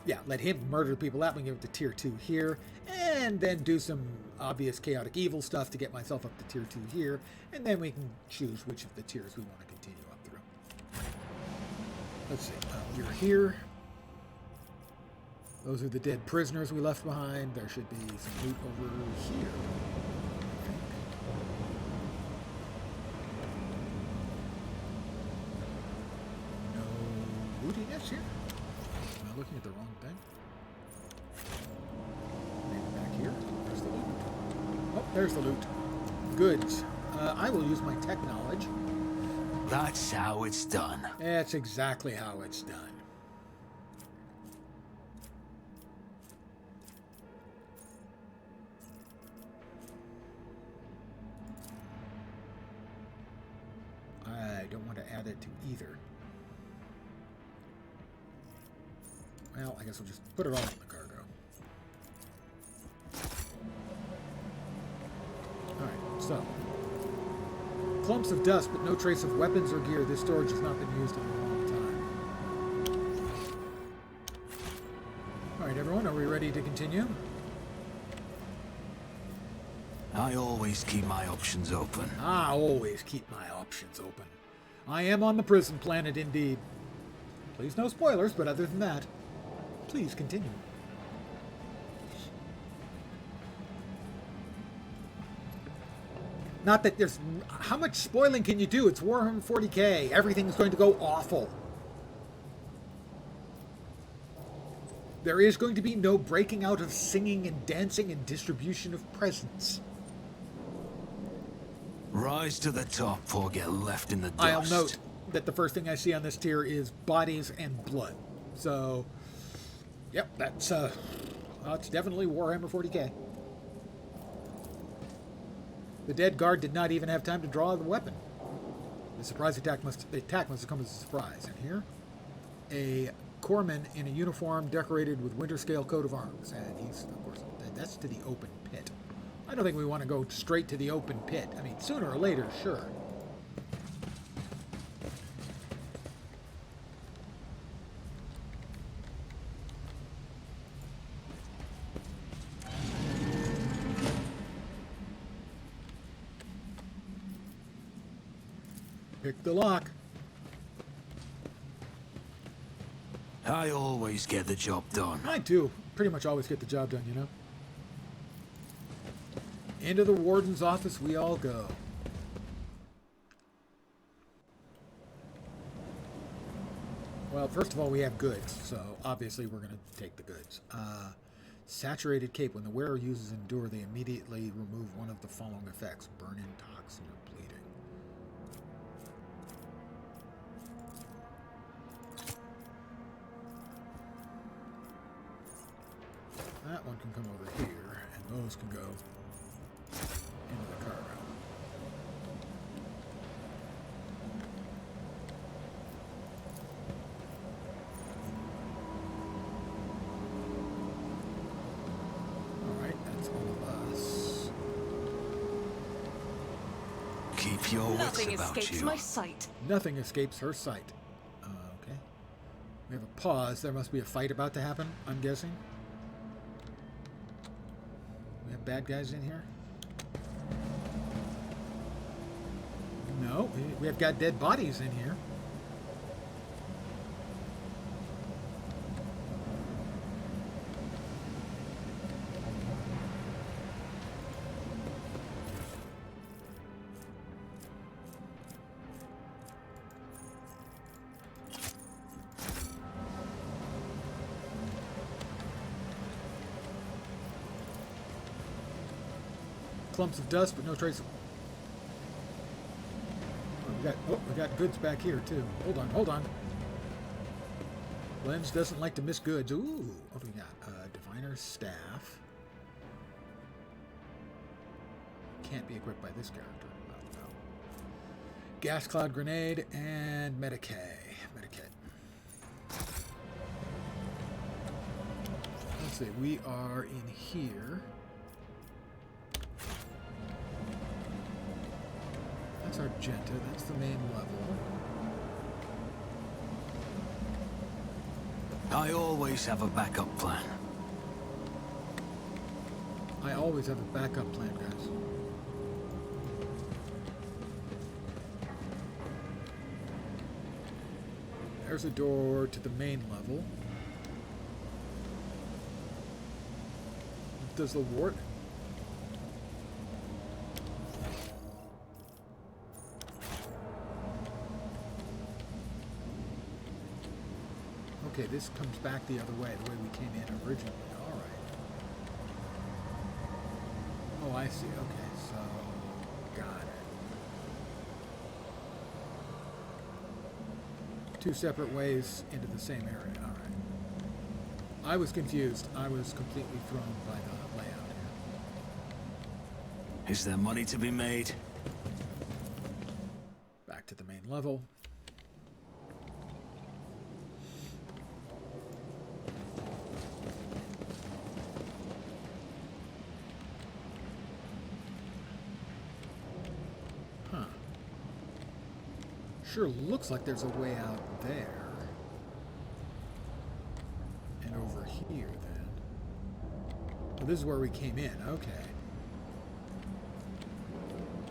S1: Yeah, let him murder people. That one, give it to tier 2 here. And then do some obvious chaotic evil stuff to get myself up to tier 2 here. And then we can choose which of the tiers we want to continue up through. Let's see. We're here. Those are the dead prisoners we left behind. There should be some loot over here. No lootiness here. Am I looking at the wrong thing? Maybe back here. There's the loot. Oh, there's the loot. Goods. I will use my tech knowledge.
S2: That's how it's done.
S1: That's exactly how it's done. I don't want to add it to either. Well, I guess we'll just put it all in the cargo. Alright, so. Clumps of dust, but no trace of weapons or gear. This storage has not been used in a long time. Alright, everyone, are we ready to continue?
S2: I always keep my options open.
S1: I always keep my options open. I am on the prison planet, indeed. Please no spoilers, but other than that, please continue. Not that there's... How much spoiling can you do? It's Warhammer 40k. Everything's going to go awful. There is going to be no breaking out of singing and dancing and distribution of presents.
S2: Rise to the top or get left in the dust.
S1: I'll note that the first thing I see on this tier is bodies and blood. So, yep, that's it's definitely Warhammer 40k. The dead guard did not even have time to draw the weapon. The surprise attack must have come as a surprise. And here, a corpsman in a uniform decorated with winter scale coat of arms, and he's, of course, that's to the open pit. I don't think we want to go straight to the open pit. I mean, sooner or later, sure. Pick the lock.
S2: I always get the job done.
S1: I do. Pretty much always get the job done, you know. Into the warden's office we all go. Well, first of all, we have goods, so obviously we're going to take the goods. Saturated cape. When the wearer uses Endure, they immediately remove one of the following effects. Burn-in, toxin, or bleeding. That one can come over here, and those can go into the cargo. Alright, that's all of us.
S2: Keep your wits
S4: Nothing
S2: about
S4: escapes
S2: you.
S4: my sight.
S1: Nothing escapes her sight. Okay. We have a pause. There must be a fight about to happen, I'm guessing. We have bad guys in here? No, we have got dead bodies in here. Clumps of dust, but no trace of... we got goods back here, too. Hold on. Lens doesn't like to miss goods. Ooh, what do we got? Diviner's staff. Can't be equipped by this character. Oh, no. Gas cloud grenade and Medikit. Let's see, we are in here. That's Argenta, that's the main level.
S2: I always have a backup plan.
S1: I always have a backup plan, guys. There's a door to the main level. Does the wart? Okay, this comes back the other way, the way we came in originally. All right. Oh, I see. Okay, so got it. Two separate ways into the same area. All right. I was confused. I was completely thrown by the layout here.
S2: Is there money to be made?
S1: Back to the main level. Sure looks like there's a way out there. And over here, then. Well, this is where we came in. Okay.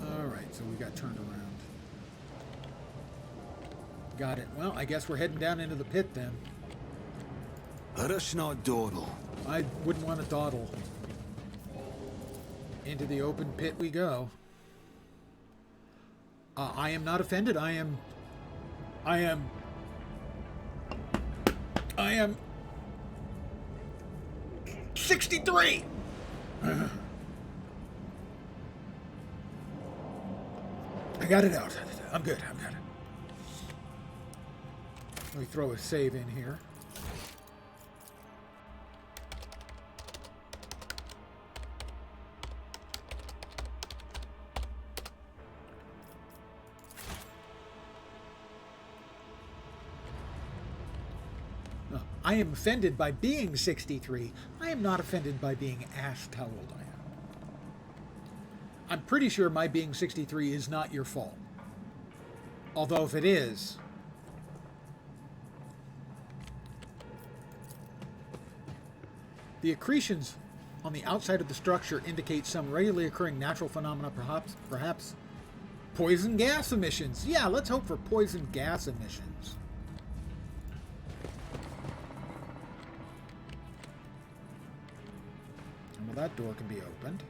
S1: Alright, so we got turned around. Got it. Well, I guess we're heading down into the pit, then.
S2: Let us not dawdle.
S1: I wouldn't want to dawdle. Into the open pit we go. I am not offended. I am 63! I got it out. I'm good. Let me throw a save in here. I am offended by being 63. I am not offended by being asked how old I am. I'm pretty sure my being 63 is not your fault. Although if it is... The accretions on the outside of the structure indicate some regularly occurring natural phenomena, perhaps poison gas emissions. Yeah, let's hope for poison gas emissions. That door can be opened.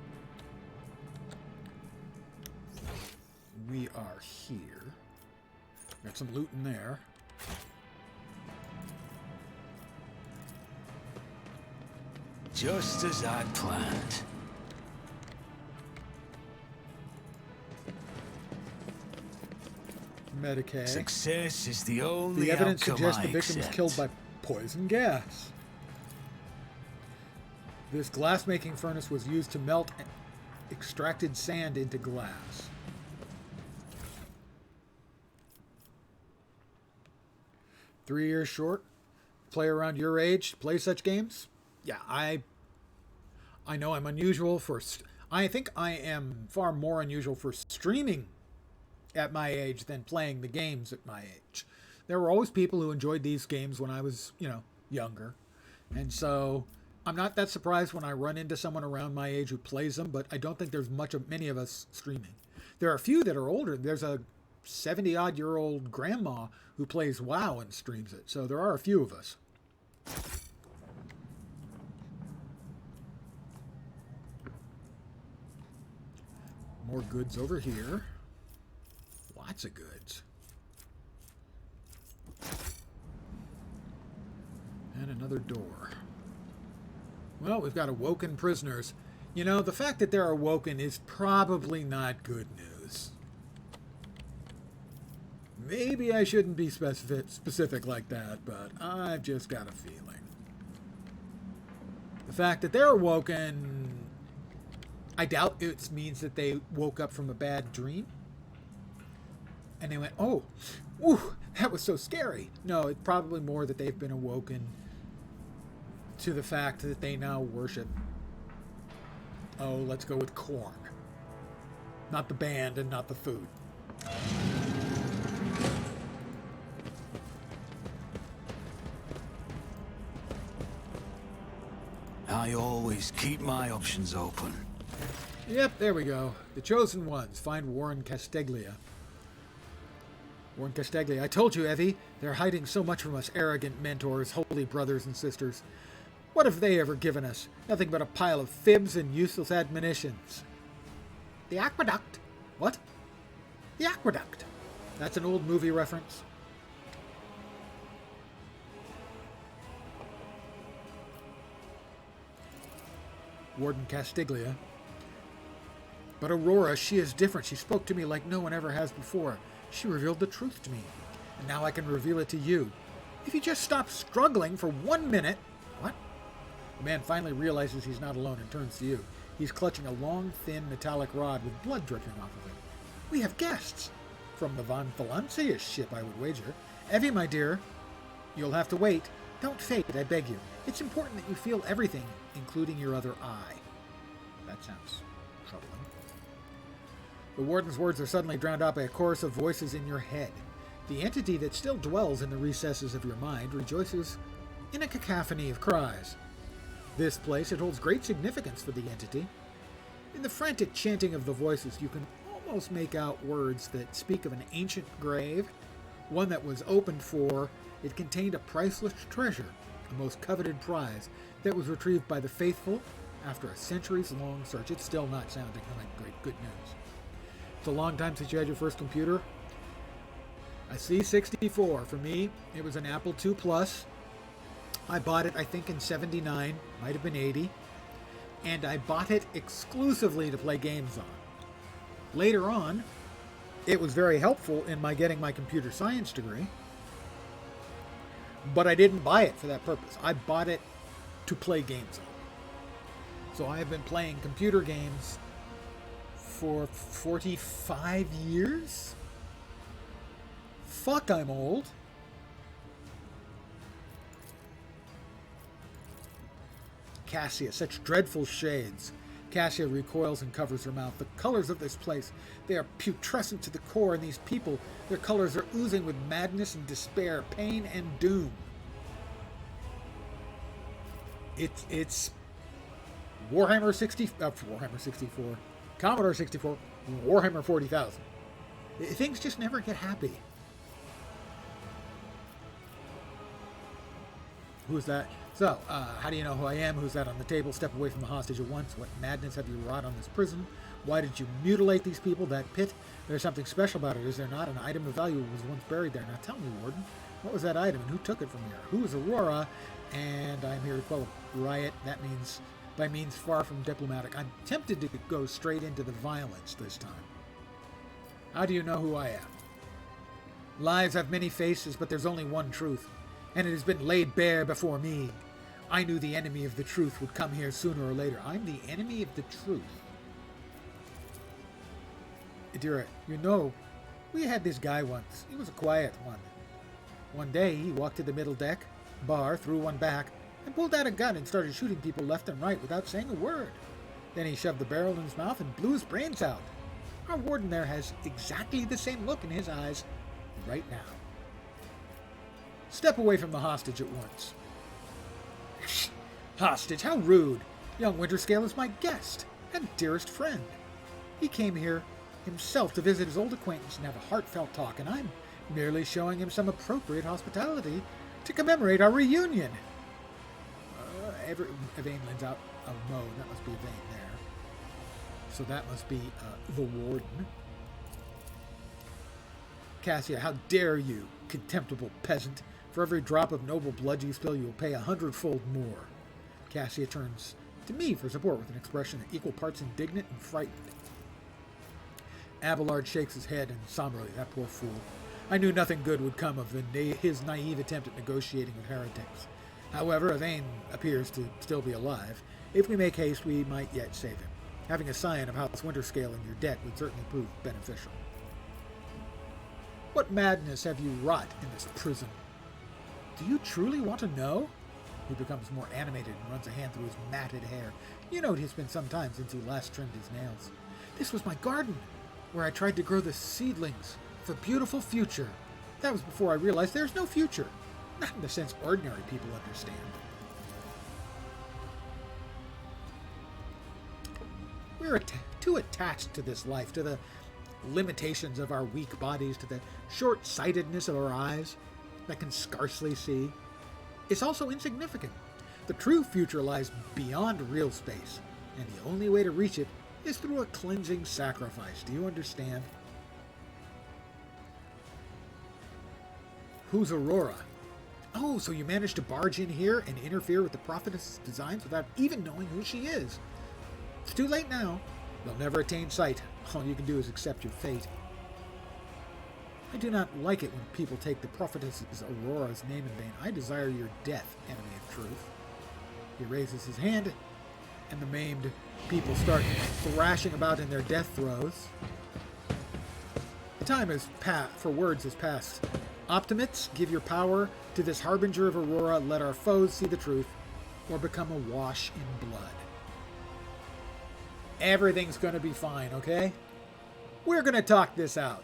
S1: We are here. Got some loot in there.
S2: Just as I planned.
S1: Medikit.
S2: Success is the only
S1: The evidence
S2: outcome
S1: suggests
S2: I
S1: the victim was
S2: accept.
S1: killed by poison gas. This glass-making furnace was used to melt extracted sand into glass. Three years short. Play around your age. Play such games. Yeah, I know I'm unusual for... I think I am far more unusual for streaming at my age than playing the games at my age. There were always people who enjoyed these games when I was, younger. And so... I'm not that surprised when I run into someone around my age who plays them, but I don't think there's many of us streaming. There are a few that are older. There's a 70-odd-year-old grandma who plays WoW and streams it, so there are a few of us. More goods over here. Lots of goods. And another door. Well, we've got awoken prisoners. You know, the fact that they're awoken is probably not good news. Maybe I shouldn't be specific like that, but I've just got a feeling. The fact that they're awoken, I doubt it means that they woke up from a bad dream. And they went, oh, ooh, that was so scary. No, it's probably more that they've been awoken to the fact that they now worship, oh, let's go with corn. Not the band and not the food.
S2: I always keep my options open.
S1: Yep, there we go. The Chosen Ones. Find Warren Castiglia. Warren Castiglia. I told you, Evie, they're hiding so much from us arrogant mentors, holy brothers and sisters. What have they ever given us? Nothing but a pile of fibs and useless admonitions. The Aqueduct. What? The Aqueduct. That's an old movie reference. Warden Castiglia. But Aurora, she is different. She spoke to me like no one ever has before. She revealed the truth to me. And now I can reveal it to you. If you just stop struggling for 1 minute... What? The man finally realizes he's not alone and turns to you. He's clutching a long, thin, metallic rod with blood dripping off of it. We have guests. From the Von Valancius ship, I would wager. Evie, my dear, you'll have to wait. Don't fade, I beg you. It's important that you feel everything, including your other eye. That sounds troubling. The warden's words are suddenly drowned out by a chorus of voices in your head. The entity that still dwells in the recesses of your mind rejoices in a cacophony of cries. This place, it holds great significance for the entity. In the frantic chanting of the voices, you can almost make out words that speak of an ancient grave, one that was opened for. It contained a priceless treasure, a most coveted prize, that was retrieved by the faithful after a centuries-long search. It's still not sounding like great good news. It's a long time since you had your first computer. A C64. For me, it was an Apple II Plus. I bought it, I think, in 79. Might have been 80. And I bought it exclusively to play games on. Later on, it was very helpful in my getting my computer science degree. But I didn't buy it for that purpose. I bought it to play games on. So I have been playing computer games for 45 years? Fuck, I'm old. Cassia, such dreadful shades. Cassia recoils and covers her mouth. The colors of this place, they are putrescent to the core, and these people, their colors are oozing with madness and despair, pain and doom. It's Warhammer 64, Commodore 64, Warhammer 40,000. Things just never get happy. Who's that? So, how do you know who I am? Who's that on the table? Step away from the hostage at once. What madness have you wrought on this prison? Why did you mutilate these people? That pit? There's something special about it, is there not? An item of value was once buried there. Now tell me, Warden, what was that item and who took it from here? Who is Aurora? And I'm here to quell a riot. That means, by means far from diplomatic. I'm tempted to go straight into the violence this time. How do you know who I am? Lies have many faces, but there's only one truth. And it has been laid bare before me. I knew the enemy of the truth would come here sooner or later. I'm the enemy of the truth. Idira, you know, we had this guy once. He was a quiet one. One day, he walked to the middle deck, bar, threw one back, and pulled out a gun and started shooting people left and right without saying a word. Then he shoved the barrel in his mouth and blew his brains out. Our warden there has exactly the same look in his eyes right now. Step away from the hostage at once. Hostage, how rude. Young Winterscale is my guest and dearest friend. He came here himself to visit his old acquaintance and have a heartfelt talk, and I'm merely showing him some appropriate hospitality to commemorate our reunion. Evane lends out a moan. That must be Evane there. So that must be the Warden. Cassia, how dare you, contemptible peasant. For every drop of noble blood you spill, you will pay 100-fold more. Cassia turns to me for support with an expression equal parts indignant and frightened. Abelard shakes his head and somberly, that poor fool. I knew nothing good would come of his naive attempt at negotiating with heretics. However, Evane appears to still be alive. If we make haste, we might yet save him. Having a scion of House Winterscale in your debt would certainly prove beneficial. What madness have you wrought in this prison? Do you truly want to know? He becomes more animated and runs a hand through his matted hair. You know it has been some time since he last trimmed his nails. This was my garden, where I tried to grow the seedlings of a beautiful future. That was before I realized there's no future. Not in the sense ordinary people understand. We're too attached to this life, to the limitations of our weak bodies, to the short-sightedness of our eyes that can scarcely see. It's also insignificant. The true future lies beyond real space, and the only way to reach it is through a cleansing sacrifice. Do you understand? Who's Aurora? Oh, so you managed to barge in here and interfere with the prophetess' designs without even knowing who she is. It's too late now. They'll never attain sight. All you can do is accept your fate. I do not like it when people take the prophetess Aurora's name in vain. I desire your death, enemy of truth. He raises his hand, and the maimed people start thrashing about in their death throes. The time for words has passed. Optimates, give your power to this harbinger of Aurora. Let our foes see the truth, or become awash in blood. Everything's going to be fine, okay? We're going to talk this out.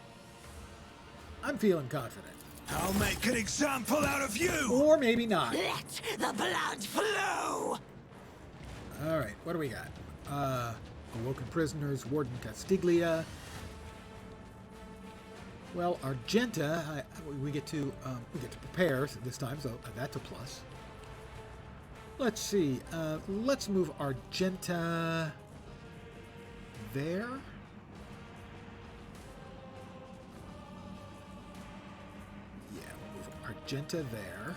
S1: I'm feeling confident.
S2: I'll make an example out of you!
S1: Or maybe not.
S5: Let the blood flow!
S1: Alright, what do we got? Awoken prisoners, Warden Castiglia. Well, Argenta, we get to prepare this time, so that's a plus. Let's see. Let's move Argenta there. Yeah, we'll move Argenta there.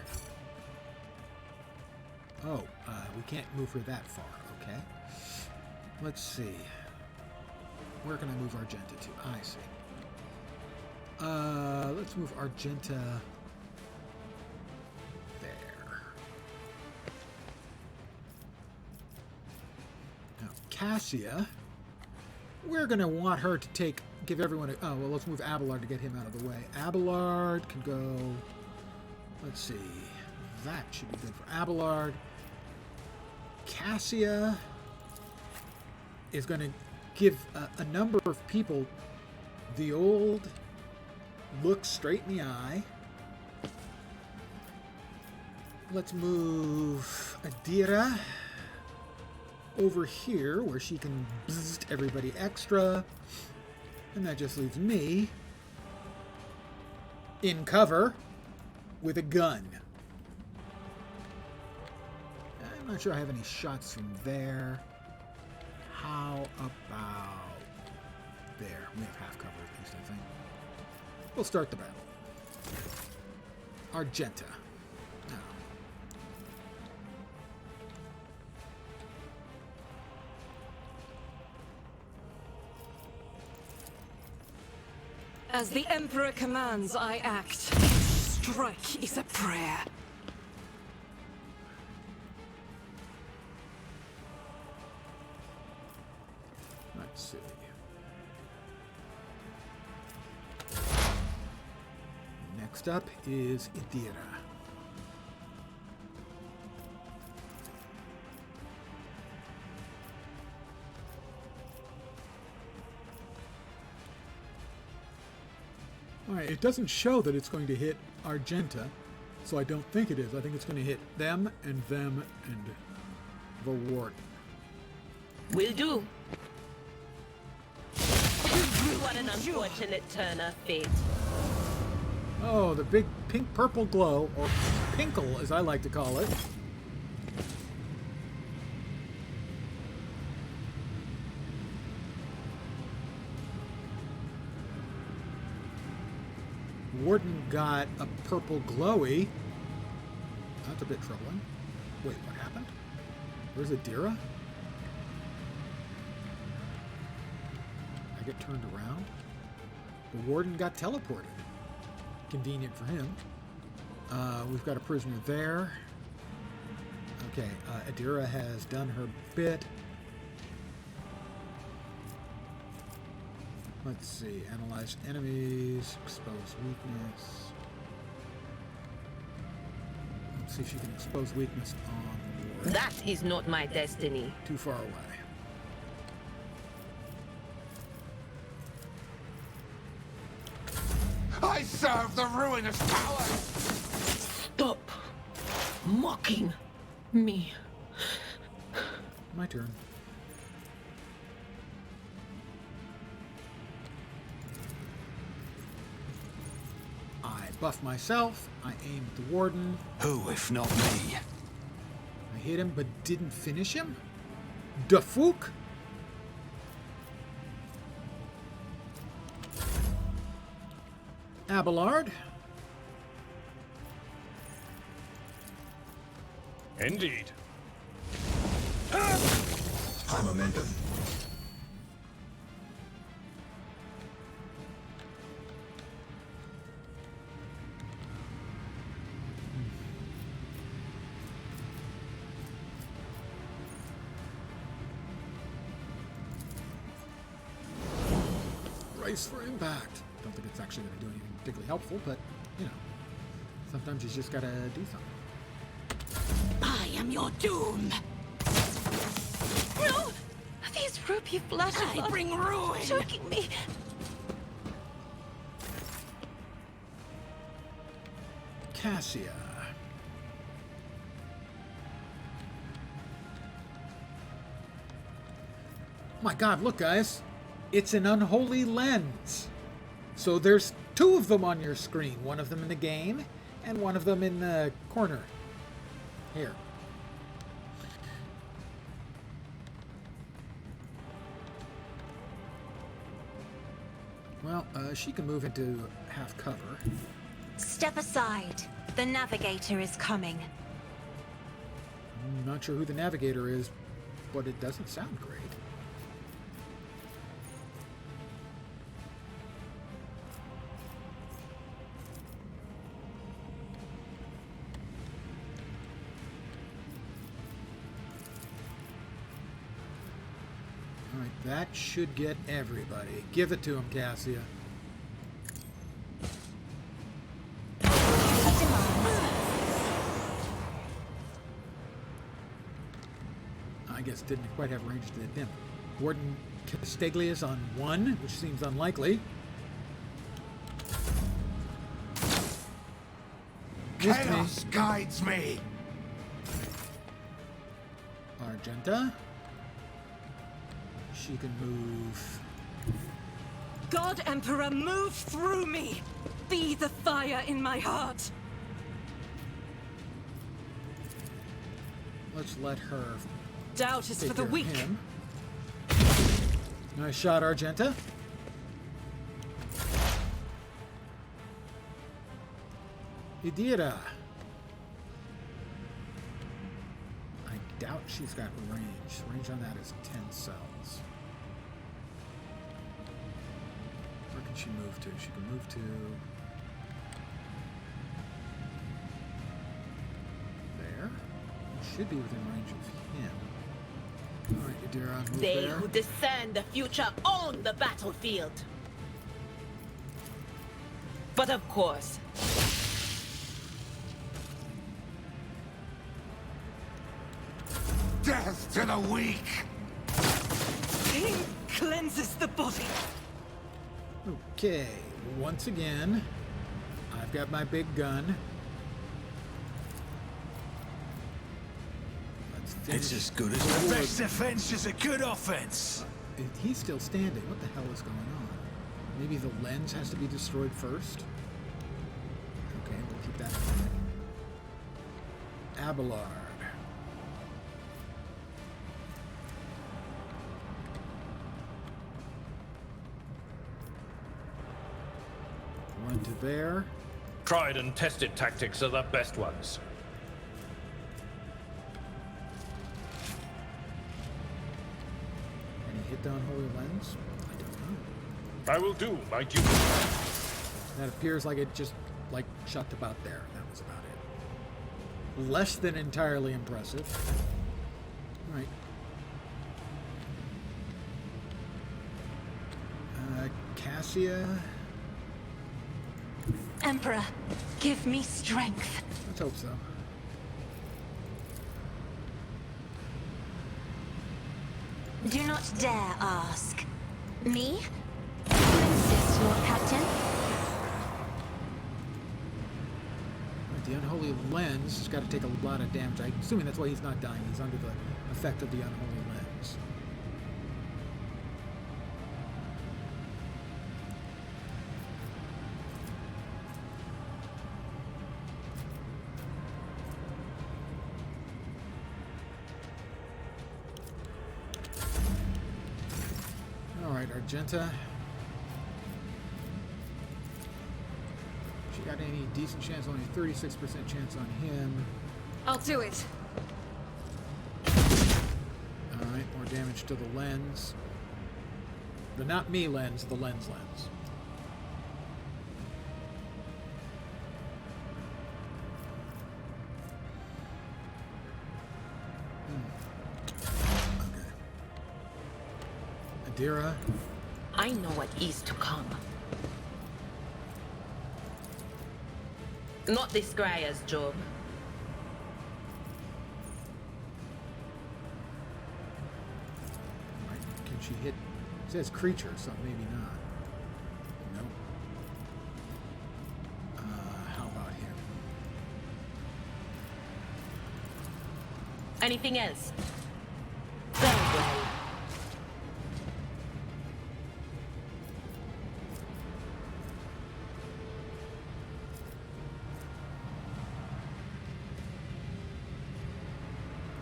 S1: Oh, we can't move her that far. Okay. Let's see. Where can I move Argenta to? I see. Let's move Argenta there. Now, Cassia, we're going to want her to give everyone a... Oh, well, let's move Abelard to get him out of the way. Abelard can go... Let's see. That should be good for Abelard. Cassia is going to give a number of people the old look straight in the eye. Let's move Adira over here where she can bzzzt everybody extra. And that just leaves me in cover with a gun. I'm not sure I have any shots from there. How about there? We have half cover at least, I think. We'll start the battle. Argenta. Now.
S4: As the Emperor commands, I act. Strike is a prayer.
S1: Let's see. Next up is Idira. Alright, it doesn't show that it's going to hit Argenta, so I don't think it is. I think it's going to hit them and them and the warden.
S6: Will do. What an unfortunate turn of fate.
S1: Oh, the big pink-purple glow, or pinkle as I like to call it. Warden got a purple glowy. That's a bit troubling. Wait, what happened? Where's Adira? I get turned around. The warden got teleported. Convenient for him. We've got a prisoner there. Okay, Adira has done her bit. Let's see. Analyze enemies. Expose weakness. Let's see if she can expose weakness on the warden.
S6: That is not my destiny.
S1: Too far away.
S7: I serve the ruinous power!
S5: Stop mocking me.
S1: My turn. I buff myself. I aim at the warden.
S2: Who, if not me?
S1: I hit him but didn't finish him? Da fook? Abelard.
S3: Indeed.
S7: High momentum.
S1: Race for impact. Don't think it's actually going to do anything particularly helpful, but, you know, sometimes you just got to do something.
S5: I am your doom.
S8: No! These rupee flashes
S5: I
S8: are
S5: bring ruin.
S8: choking me.
S1: Cassia. My god, look guys. It's an unholy lens. So there's two of them on your screen. One of them in the game, and one of them in the corner. Here. Well, she can move into half cover.
S8: Step aside. The navigator is coming.
S1: I'm not sure who the navigator is, but it doesn't sound great. Alright, that should get everybody. Give it to him, Cassia. I guess didn't quite have range to hit him. Warden Castiglia's on 1, which seems unlikely. Missed me.
S7: Chaos guides me!
S1: Argenta. She can move.
S4: God Emperor, move through me! Be the fire in my heart!
S1: Let's let her
S4: Doubt is
S1: take
S4: for the
S1: care
S4: weak.
S1: of him. Nice shot, Argenta. Idira. I doubt she's got range. Range on that is 10 cells. Where can she move to? She can move to... there. Should be within range of him. Alright, Idira, move
S5: They
S1: there.
S5: who discern the future own the battlefield.
S6: But of course,
S7: Death to the weak!
S4: Pain cleanses the body.
S1: Okay, once again, I've got my big gun. Let's
S2: It's as good as
S1: the
S2: the best defense is a good offense.
S1: He's still standing. What the hell is going on? Maybe the lens has to be destroyed first? Okay, we'll keep that in mind. Abelard. One to there.
S3: Tried and tested tactics are the best ones.
S1: Any hit the unholy lens? I don't know.
S3: I will do my duty.
S1: That appears like it just, like, shut about there. That was about it. Less than entirely impressive. All right. Cassia.
S8: Emperor, give me strength.
S1: Let's hope so.
S8: Do not dare ask. Me? You insist, Lord Captain?
S1: The unholy lens has got to take a lot of damage. I'm assuming that's why he's not dying. He's under the effect of the unholy lens. Alright, Argenta. She got any decent chance, only 36% chance on him.
S4: I'll do it.
S1: Alright, more damage to the lens. The not me lens, the lens. Okay. Adira.
S6: I know what is to come. Not this Grayer's job.
S1: Right. Can she hit? It says creature, so maybe not. Nope. How about him?
S6: Anything else? Very well.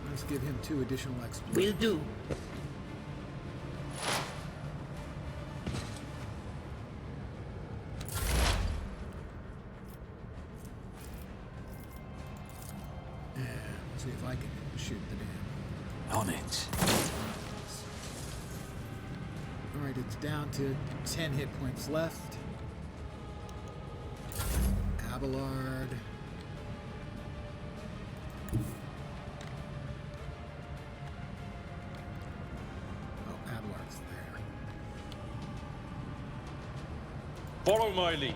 S1: Let's give him 2 additional exploits.
S6: Will do.
S1: And let's see if I can shoot the damn.
S2: On it.
S1: Alright, it's down to 10 hit points left. Abelard. Oh, Abelard's there.
S3: Follow my lead.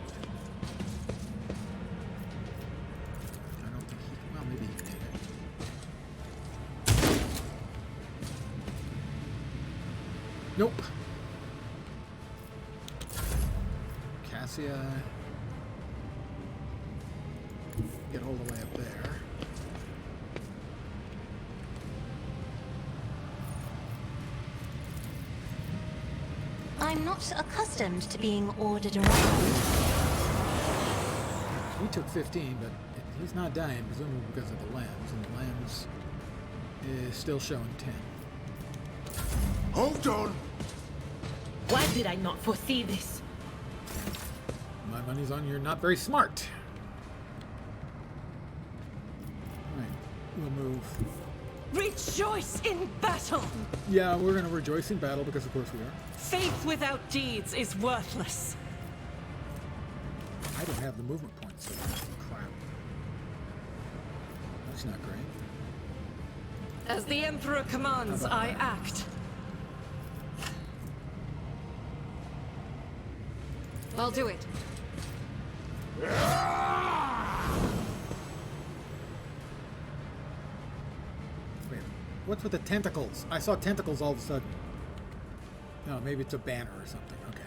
S1: I don't think he... Well, maybe he made it. Nope. Cassia. Get all the way up there.
S8: I'm not accustomed to being ordered around.
S1: We took 15, but he's not dying, presumably because of the lens, and the lens is still showing 10.
S7: Hold on!
S6: Why did I not foresee this?
S1: My money's on you're not very smart. Alright, we'll move.
S9: Rejoice in battle!
S1: Yeah, we're gonna rejoice in battle because of course we are.
S9: Faith without deeds is worthless.
S1: I don't have the movement points, so crap. That's not great.
S9: As the Emperor commands,
S1: How about
S9: I
S1: that?
S9: act.
S4: I'll do it.
S1: Wait, what's with the tentacles? I saw tentacles all of a sudden. No, maybe it's a banner or something. Okay.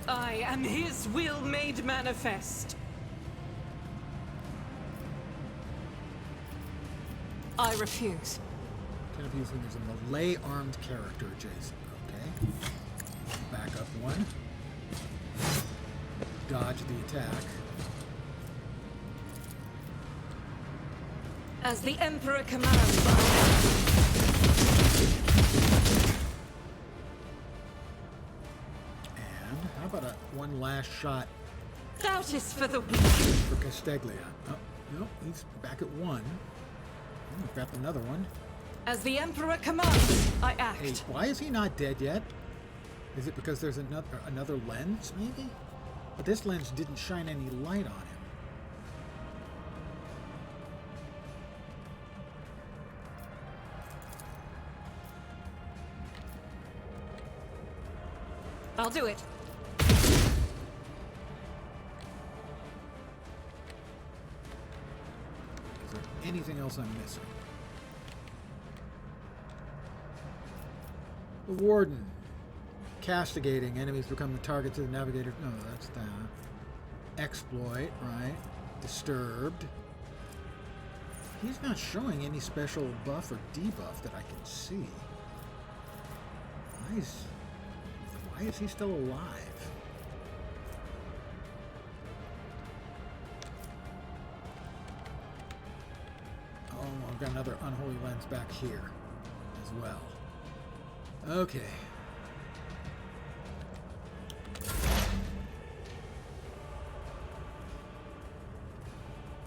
S9: I am his will made manifest. I refuse.
S1: Can't be used when there's a melee armed character adjacent. Okay. Back up one. Dodge the attack.
S9: As the Emperor commands, I
S1: And how about a one last shot
S9: act. Doubt is for the weak.
S1: for Casteglia? Oh, no, he's back at one. Oh, we've got another one.
S9: As the Emperor commands, I
S1: Hey,
S9: act.
S1: why is he not dead yet? Is it because there's another lens, maybe? But this lens didn't shine any light on him.
S9: I'll do it.
S1: Is there anything else I'm missing? The Warden. Castigating. Enemies become the target to the navigator. No, that's the exploit, right? Disturbed. He's not showing any special buff or debuff that I can see. Why is he still alive? Oh, I've got another unholy lens back here as well. Okay.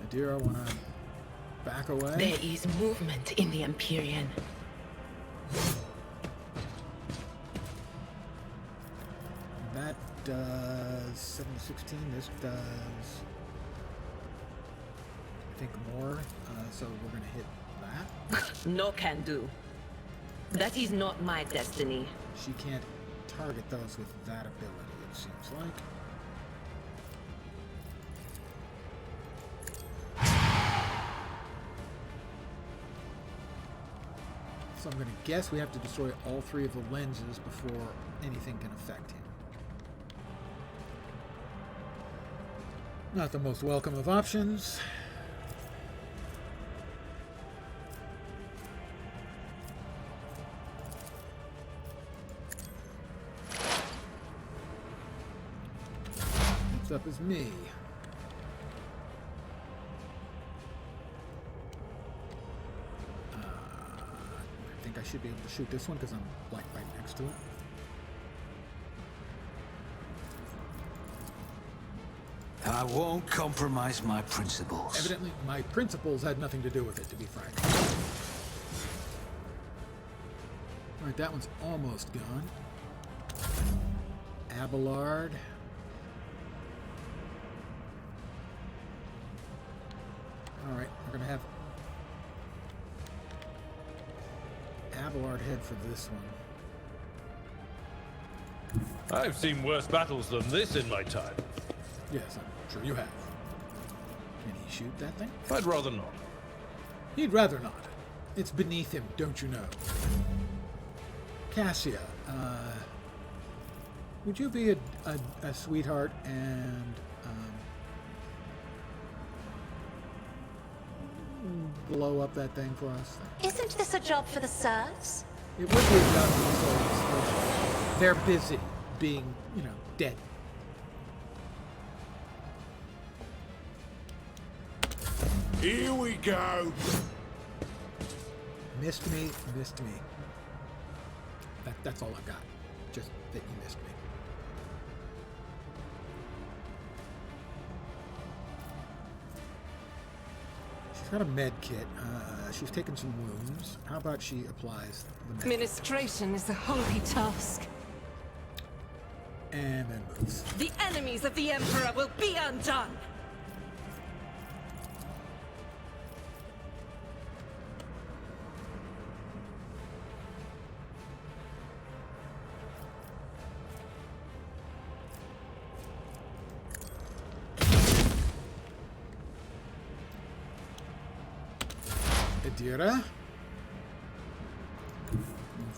S1: Dear, I want to back away.
S6: There is movement in the Empyrean.
S1: That does 7 to 16. This does, I think, more. So we're going to hit that.
S6: No can do. That is not my destiny.
S1: She can't target those with that ability, it seems like. So I'm going to guess we have to destroy all three of the lenses before anything can affect him. Not the most welcome of options. Next up is me. I think I should be able to shoot this one because I'm like right next to it.
S2: I won't compromise my principles.
S1: Evidently, my principles had nothing to do with it, to be frank. Alright, that one's almost gone. Abelard. Alright, we're gonna have Abelard head for this one.
S3: I've seen worse battles than this in my time.
S1: Yes, I'm sure you have. Can he shoot that thing?
S3: I'd rather not.
S1: He'd rather not. It's beneath him, don't you know? Cassia, would you be a sweetheart and blow up that thing for us?
S8: Isn't this a job for the serfs?
S1: It would be a job for the soldiers, but they're busy being, dead.
S7: Here we go.
S1: Missed me. That's all I've got. Just that you missed me. She's got a med kit. She's taken some wounds. How about she applies the med
S9: Administration is a holy task.
S1: and then moves.
S9: The enemies of the Emperor will be undone!
S1: Adira.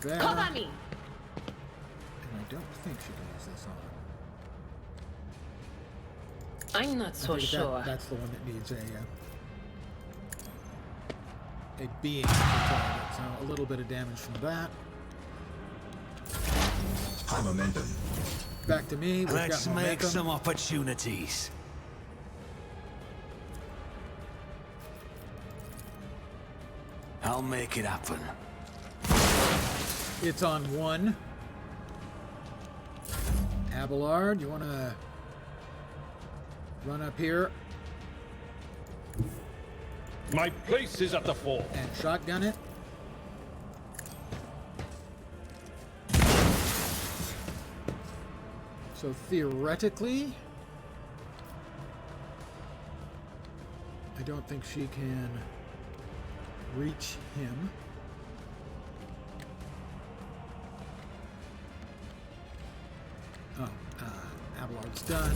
S1: There.
S6: Cover me!
S1: And I don't think she can use this on.
S6: I'm not so
S1: I think
S6: sure.
S1: that's the one that needs a a being per target, so a little bit of damage from that.
S7: High momentum.
S1: Back to me. We've
S2: Let's
S1: got
S2: make
S1: momentum.
S2: some opportunities. I'll make it happen.
S1: It's on 1. Abelard, you want to run up here
S3: My place is at the fore.
S1: and shotgun it? So theoretically, I don't think she can reach him. Oh, Abelard's done.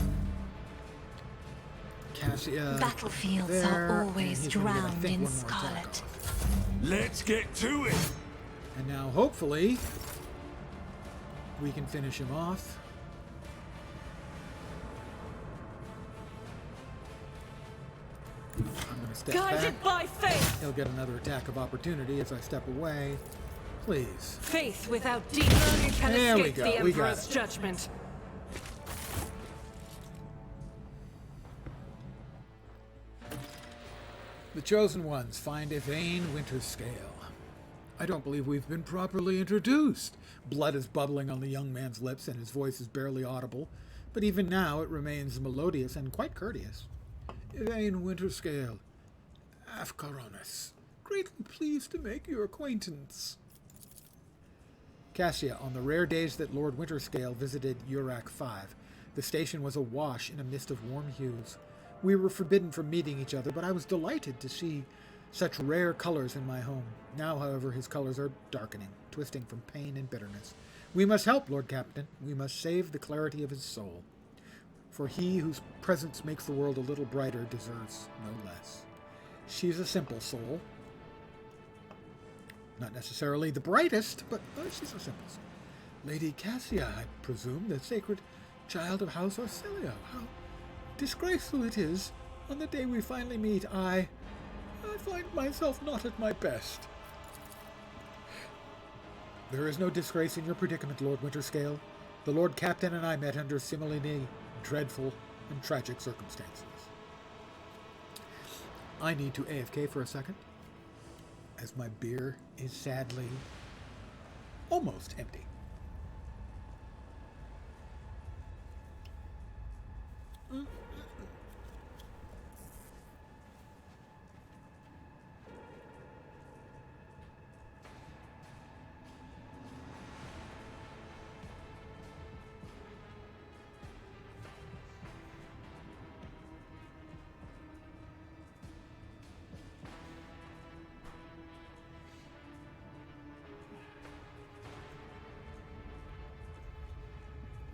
S1: Cassia.
S8: Battlefields
S1: there,
S8: are
S1: and
S8: always
S1: he's gonna get, I
S8: drowned
S1: think,
S8: in
S1: one more attack
S8: scarlet.
S1: off.
S7: Let's get to it.
S1: And now, hopefully, we can finish him off. I'm going to step
S9: Guided
S1: back.
S9: by faith!
S1: He'll get another attack of opportunity as I step away. Please.
S9: Faith without deep learning can
S1: There we
S9: escape
S1: go,
S9: the
S1: we got
S9: Emperor's
S1: it.
S9: judgment.
S1: The Chosen Ones find a vain winter scale. I don't believe we've been properly introduced. Blood is bubbling on the young man's lips and his voice is barely audible, but even now it remains melodious and quite courteous. Vain winter scale. Afkaronis. Greatly pleased to make your acquaintance. Cassia, on the rare days that Lord Winterscale visited Urak 5, the station was awash in a mist of warm hues. We were forbidden from meeting each other, but I was delighted to see such rare colors in my home. Now, however, his colors are darkening, twisting from pain and bitterness. We must help, Lord Captain. We must save the clarity of his soul. For he whose presence makes the world a little brighter deserves no less. She's a simple soul. Not necessarily the brightest, but she's a simple soul. Lady Cassia, I presume, the sacred child of House Orsilio. How disgraceful it is. On the day we finally meet, I find myself not at my best. There is no disgrace in your predicament, Lord Winterscale. The Lord Captain and I met under similarly dreadful and tragic circumstances. I need to AFK for a second, as my beer is sadly almost empty.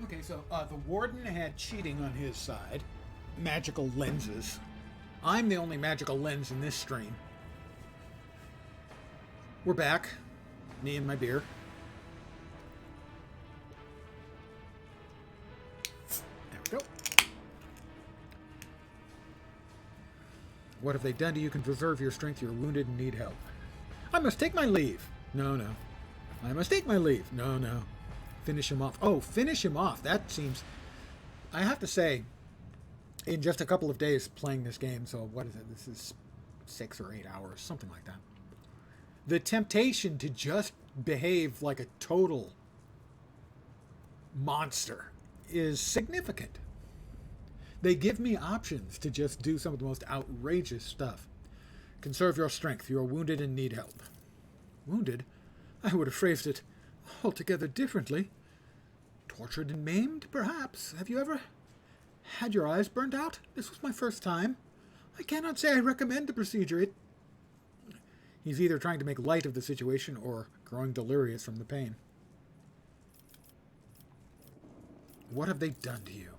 S1: Okay, so the Warden had cheating on his side. Magical lenses. I'm the only magical lens in this stream. We're back. Me and my beer. There we go. What have they done to you? Can preserve your strength. You're wounded and need help. I must take my leave. No, no. I must take my leave. No, no. Finish him off. Oh, finish him off. That seems... I have to say, in just a couple of days playing this game, so what is it? This is 6 or 8 hours, something like that. The temptation to just behave like a total monster is significant. They give me options to just do some of the most outrageous stuff. Conserve your strength. You are wounded and need help. Wounded? I would have phrased it altogether differently. Tortured and maimed, perhaps. Have you ever had your eyes burnt out? This was my first time. I cannot say I recommend the procedure. He's either trying to make light of the situation or growing delirious from the pain. What have they done to you?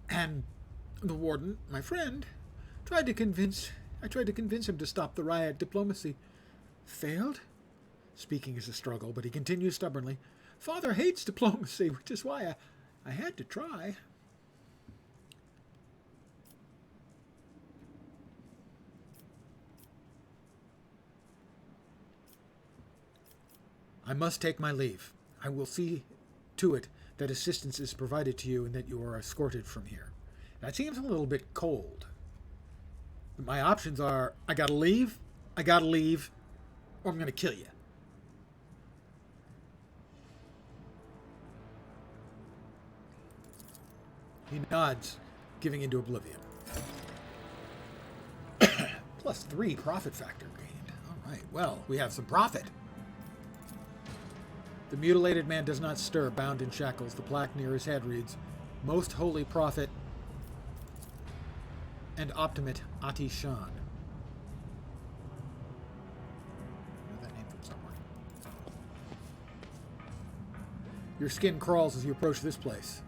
S1: And the Warden, my friend, I tried to convince him to stop the riot. Diplomacy failed. Speaking is a struggle, but he continues stubbornly. Father hates diplomacy, which is why I had to try. I must take my leave. I will see to it that assistance is provided to you and that you are escorted from here. That seems a little bit cold. But my options are, I gotta leave, or I'm gonna kill you. He nods, giving into oblivion. +3 profit factor gained. All right, well, we have some profit. The mutilated man does not stir, bound in shackles. The plaque near his head reads, Most Holy Prophet and Optimate Ati Shan. I know that name from somewhere. Your skin crawls as you approach this place.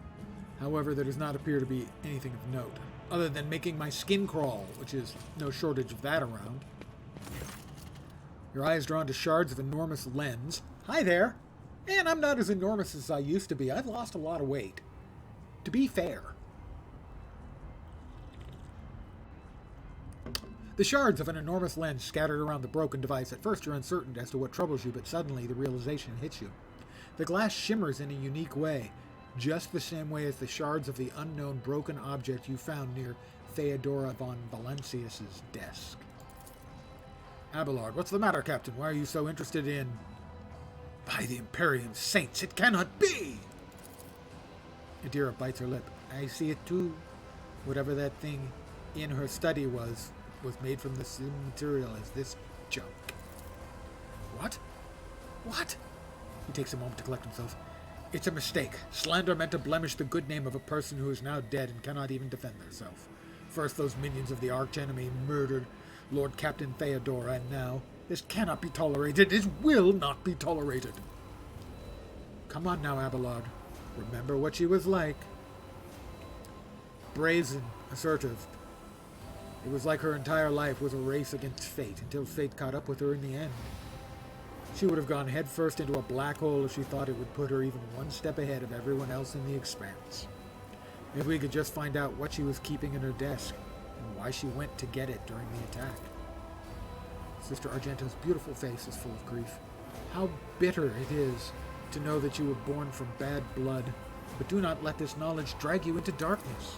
S1: However, there does not appear to be anything of note, other than making my skin crawl, which is no shortage of that around. Your eye is drawn to shards of enormous lens. Hi there! And I'm not as enormous as I used to be. I've lost a lot of weight. To be fair. The shards of an enormous lens scattered around the broken device. At first you're uncertain as to what troubles you, but suddenly the realization hits you. The glass shimmers in a unique way, just the same way as the shards of the unknown broken object you found near Theodora von Valencius's desk. Abelard, what's the matter, Captain? Why are you so interested in... By the Imperium Saints, it cannot be! Adira bites her lip. I see it too. Whatever that thing in her study was made from the same material as this junk. What? What? He takes a moment to collect himself. It's a mistake. Slander meant to blemish the good name of a person who is now dead and cannot even defend herself. First, those minions of the archenemy murdered Lord Captain Theodora, and now this cannot be tolerated. It will not be tolerated. Come on now, Abelard. Remember what she was like. Brazen, assertive. It was like her entire life was a race against fate, until fate caught up with her in the end. She would have gone headfirst into a black hole if she thought it would put her even one step ahead of everyone else in the expanse. If we could just find out what she was keeping in her desk, and why she went to get it during the attack. Sister Argento's beautiful face is full of grief. How bitter it is to know that you were born from bad blood, but do not let this knowledge drag you into darkness.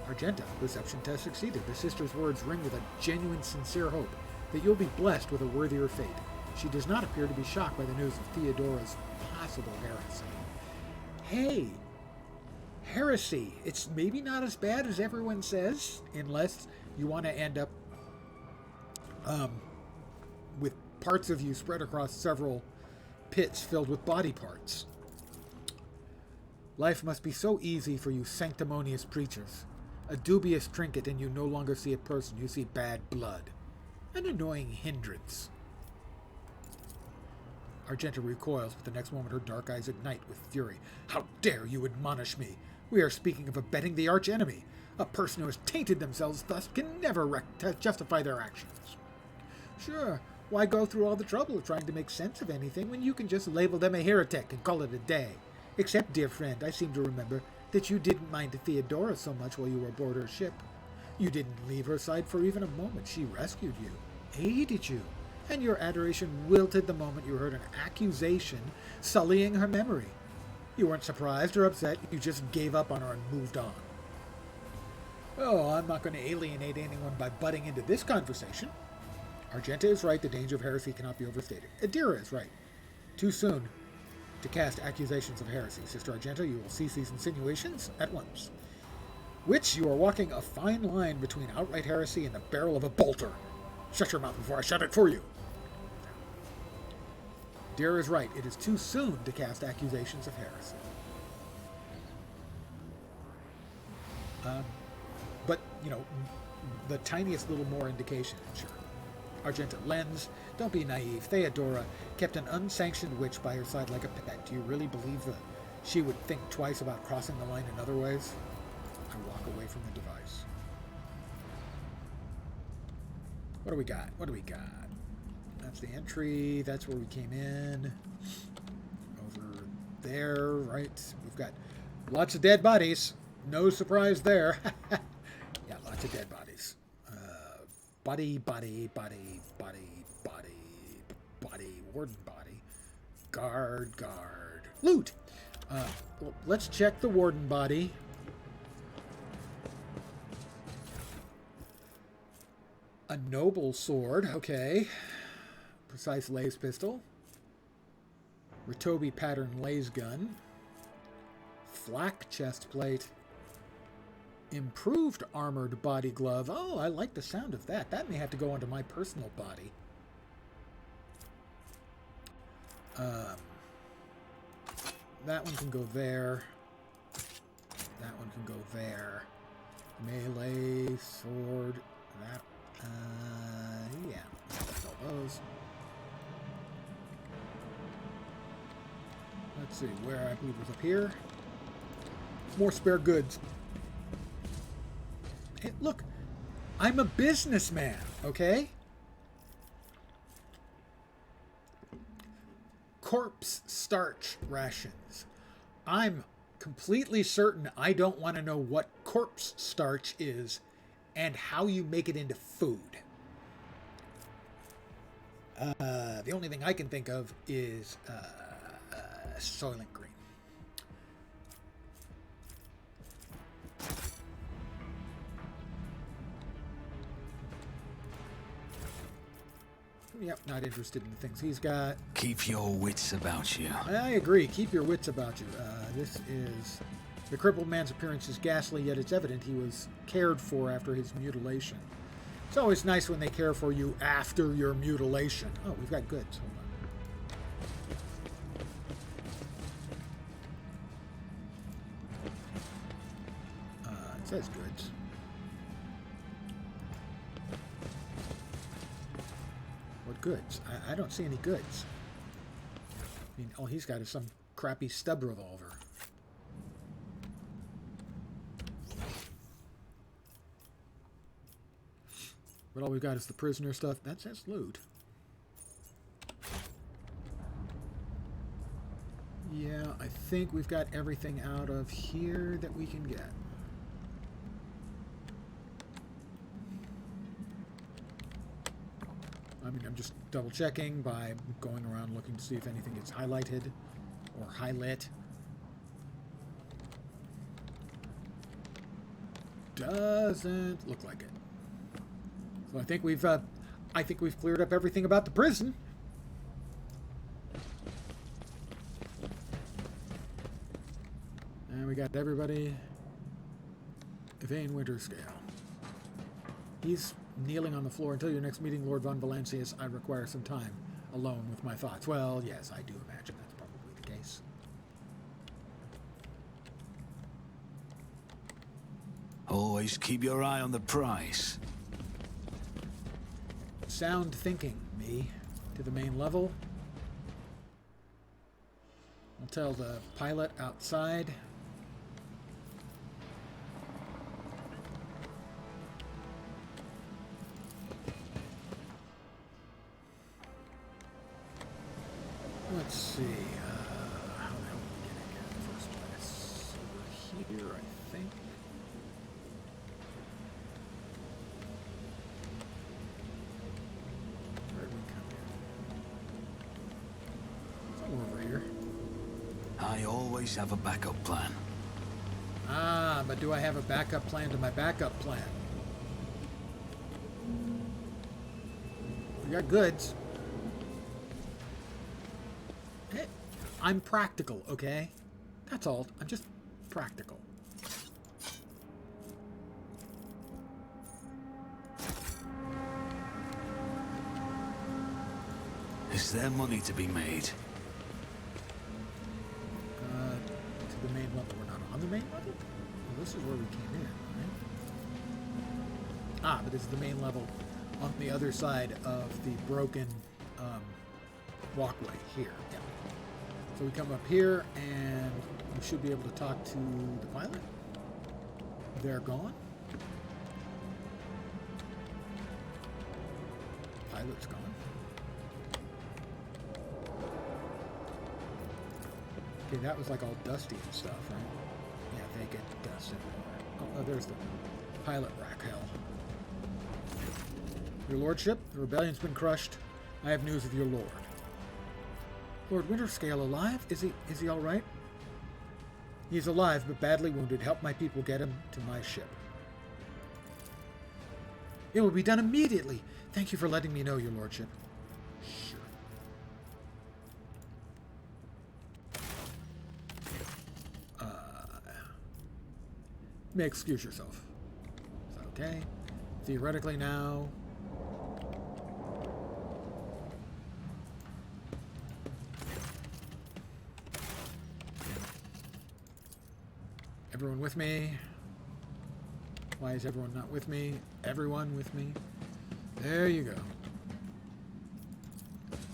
S1: Argenta, perception test succeeded. The sister's words ring with a genuine, sincere hope that you'll be blessed with a worthier fate. She does not appear to be shocked by the news of Theodora's possible heresy. Hey! Heresy. It's maybe not as bad as everyone says, unless you want to end up with parts of you spread across several pits filled with body parts. Life must be so easy for you sanctimonious preachers. A dubious trinket and you no longer see a person, you see bad blood. An annoying hindrance. Argenta recoils, but the next moment her dark eyes ignite with fury. How dare you admonish me? We are speaking of abetting the archenemy. A person who has tainted themselves thus can never justify their actions. Sure, why go through all the trouble of trying to make sense of anything when you can just label them a heretic and call it a day? Except, dear friend, I seem to remember that you didn't mind Theodora so much while you were aboard her ship. You didn't leave her side for even a moment. She rescued you, aided you, and your adoration wilted the moment you heard an accusation sullying her memory. You weren't surprised or upset. You just gave up on her and moved on. Oh, I'm not going to alienate anyone by butting into this conversation. Argenta is right. The danger of heresy cannot be overstated. Adira is right. Too soon to cast accusations of heresy. Sister Argenta, you will cease these insinuations at once. Witch, you are walking a fine line between outright heresy and the barrel of a bolter. Shut your mouth before I shut it for you. Adira is right. It is too soon to cast accusations of heresy. But, you know, the tiniest little more indication, sure. Argenta, Lens, don't be naive. Theodora kept an unsanctioned witch by her side like a pet. Do you really believe that she would think twice about crossing the line in other ways? I walk away from the device. What do we got? What do we got? That's the entry. That's where we came in. Over there, right? We've got lots of dead bodies. No surprise there. Yeah, lots of dead bodies. Body, warden body. Guard. Loot! Well, let's check the warden body. A noble sword, okay. Precise lace pistol. Ritobi pattern lace gun. Flak chest plate. Improved armored body glove. Oh, I like the sound of that. That may have to go onto my personal body. That one can go there. That one can go there. Melee, sword, that. Yeah. That's all those. Let's see, where I believe was up here. More spare goods. Hey, look, I'm a businessman, okay? Corpse starch rations. I'm completely certain I don't want to know what corpse starch is and how you make it into food. The only thing I can think of is Soylent Green. Yep, not interested in the things he's got.
S2: Keep your wits about you.
S1: I agree. Keep your wits about you. This is... The crippled man's appearance is ghastly, yet it's evident he was cared for after his mutilation. It's always nice when they care for you after your mutilation. Oh, we've got goods. Hold on. It says goods. What goods? I don't see any goods. I mean, all he's got is some crappy stub revolver. But all we've got is the prisoner stuff. That says loot. Yeah, I think we've got everything out of here that we can get. I mean, I'm just double checking by going around looking to see if anything gets highlighted or highlit. Doesn't look like it. So I think we've cleared up everything about the prison. And we got everybody. Vane Winterscale. He's kneeling on the floor. Until your next meeting, Lord Von Valancius, I require some time alone with my thoughts. Well, yes, I do imagine that's probably the case.
S2: Always keep your eye on the prize.
S1: Sound thinking, me. To the main level. I'll tell the pilot outside. Let's see. How the hell did we get in here in the first place? Over here, I think. Where did we come in? Somewhere over here.
S2: I always have a backup plan.
S1: Ah, but do I have a backup plan to my backup plan? We got goods. Hey, I'm practical, okay? That's all. I'm just practical.
S2: Is there money to be made?
S1: To the main level. We're not on the main level? Well, this is where we came in, right? Ah, but this is the main level on the other side of the broken walkway here. Yeah. So we come up here, and we should be able to talk to the pilot. They're gone. Pilot's gone. Okay, that was like all dusty and stuff, right? Yeah, they get dust everywhere. Oh, there's the pilot rack hell. Your lordship, the rebellion's been crushed. I have news of your lord. Lord Winterscale alive? Is he all right? He's alive, but badly wounded. Help my people get him to my ship. It will be done immediately. Thank you for letting me know, Your Lordship. Sure. May excuse yourself. Is that okay? Theoretically now. Everyone with me? Why is everyone not with me? Everyone with me? There you go.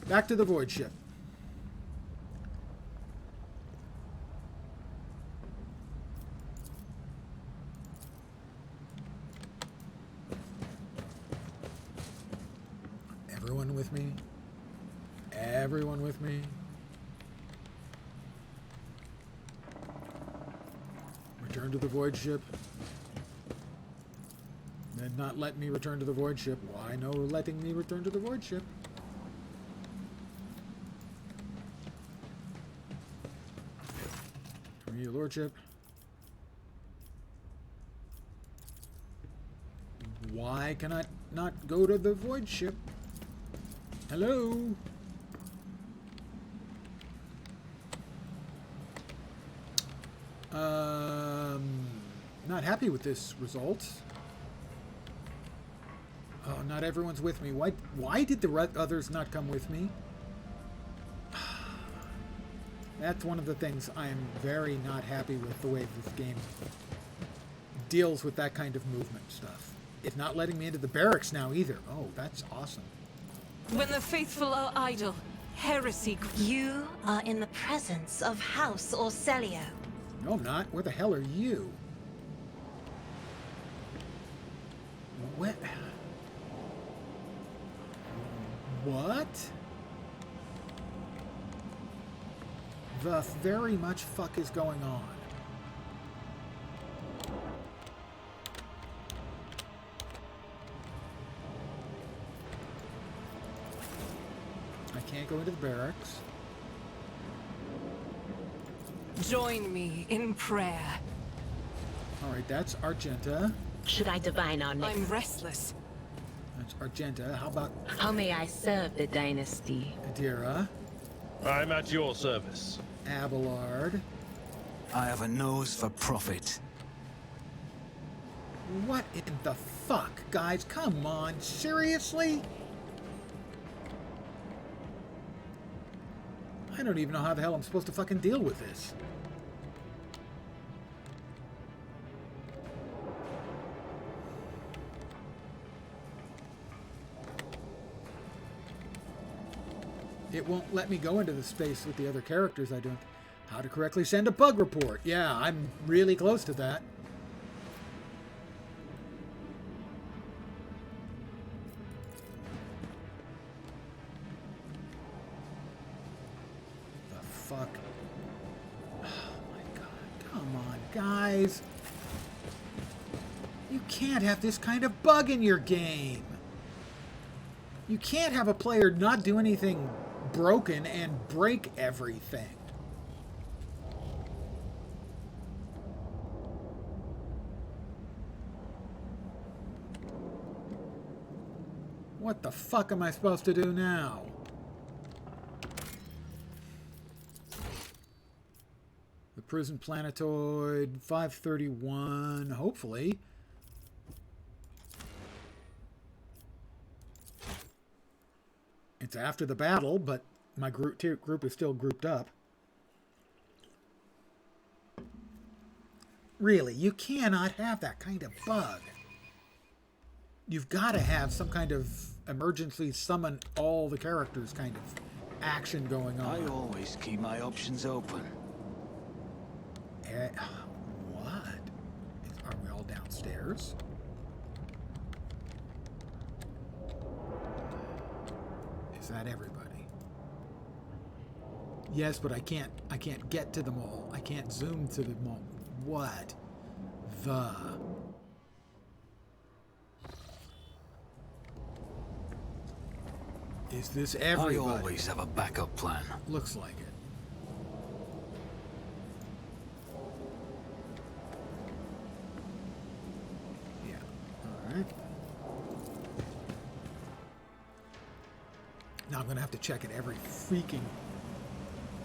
S1: Back to the void ship. Everyone with me? Everyone with me? Return to the void ship. Then not let me return to the void ship. Why no letting me return to the void ship? For Your Lordship. Why can I not go to the void ship? Hello? Not happy with this result. Oh, not everyone's with me. Why did the others not come with me? That's one of the things I am very not happy with, the way this game deals with that kind of movement stuff. It's not letting me into the barracks now either. Oh, that's awesome.
S9: When the faithful are idle, heresy...
S8: You are in the presence of House Orcelio.
S1: No, I'm not. Where the hell are you? What? What? The very much fuck is going on? I can't go into the barracks.
S9: Join me in prayer.
S1: Alright, that's Argenta.
S6: Should I divine our next?
S9: I'm restless.
S1: That's Argenta. How about
S6: How may I serve the dynasty?
S1: Adira?
S3: I'm at your service.
S1: Abelard?
S2: I have a nose for profit.
S1: What in the fuck, guys? Come on, seriously? I don't even know how the hell I'm supposed to fucking deal with this. It won't let me go into the space with the other characters I don't. How to correctly send a bug report. Yeah, I'm really close to that. The fuck? Oh my god. Come on, guys. You can't have this kind of bug in your game. You can't have a player not do anything broken and break everything. What the fuck am I supposed to do now? The prison planetoid 531, hopefully. It's after the battle, but my group is still grouped up. Really, you cannot have that kind of bug. You've got to have some kind of emergency summon all the characters kind of action going on.
S2: I always keep my options open.
S1: What? Are we all downstairs? Is that everybody? Yes, but I can't get to them all. I can't zoom to them all. What the? Is this
S2: I
S1: everybody?
S2: always have a backup plan.
S1: Looks like it. Yeah. All right. Now I'm going to have to check at every freaking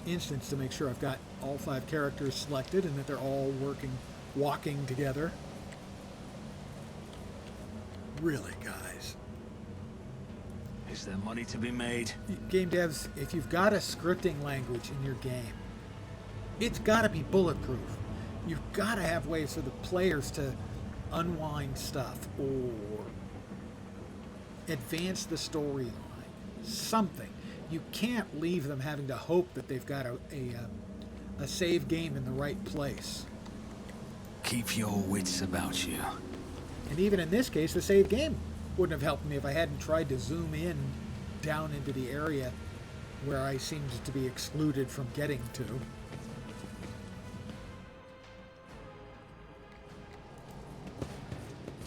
S1: instance to make sure I've got all 5 characters selected and that they're all walking together. Really, guys.
S2: Is there money to be made?
S1: Game devs, if you've got a scripting language in your game, it's got to be bulletproof. You've got to have ways for the players to unwind stuff or advance the storyline. Something. You can't leave them having to hope that they've got a save game in the right place.
S2: Keep your wits about you.
S1: And even in this case, the save game wouldn't have helped me if I hadn't tried to zoom in down into the area where I seemed to be excluded from getting to.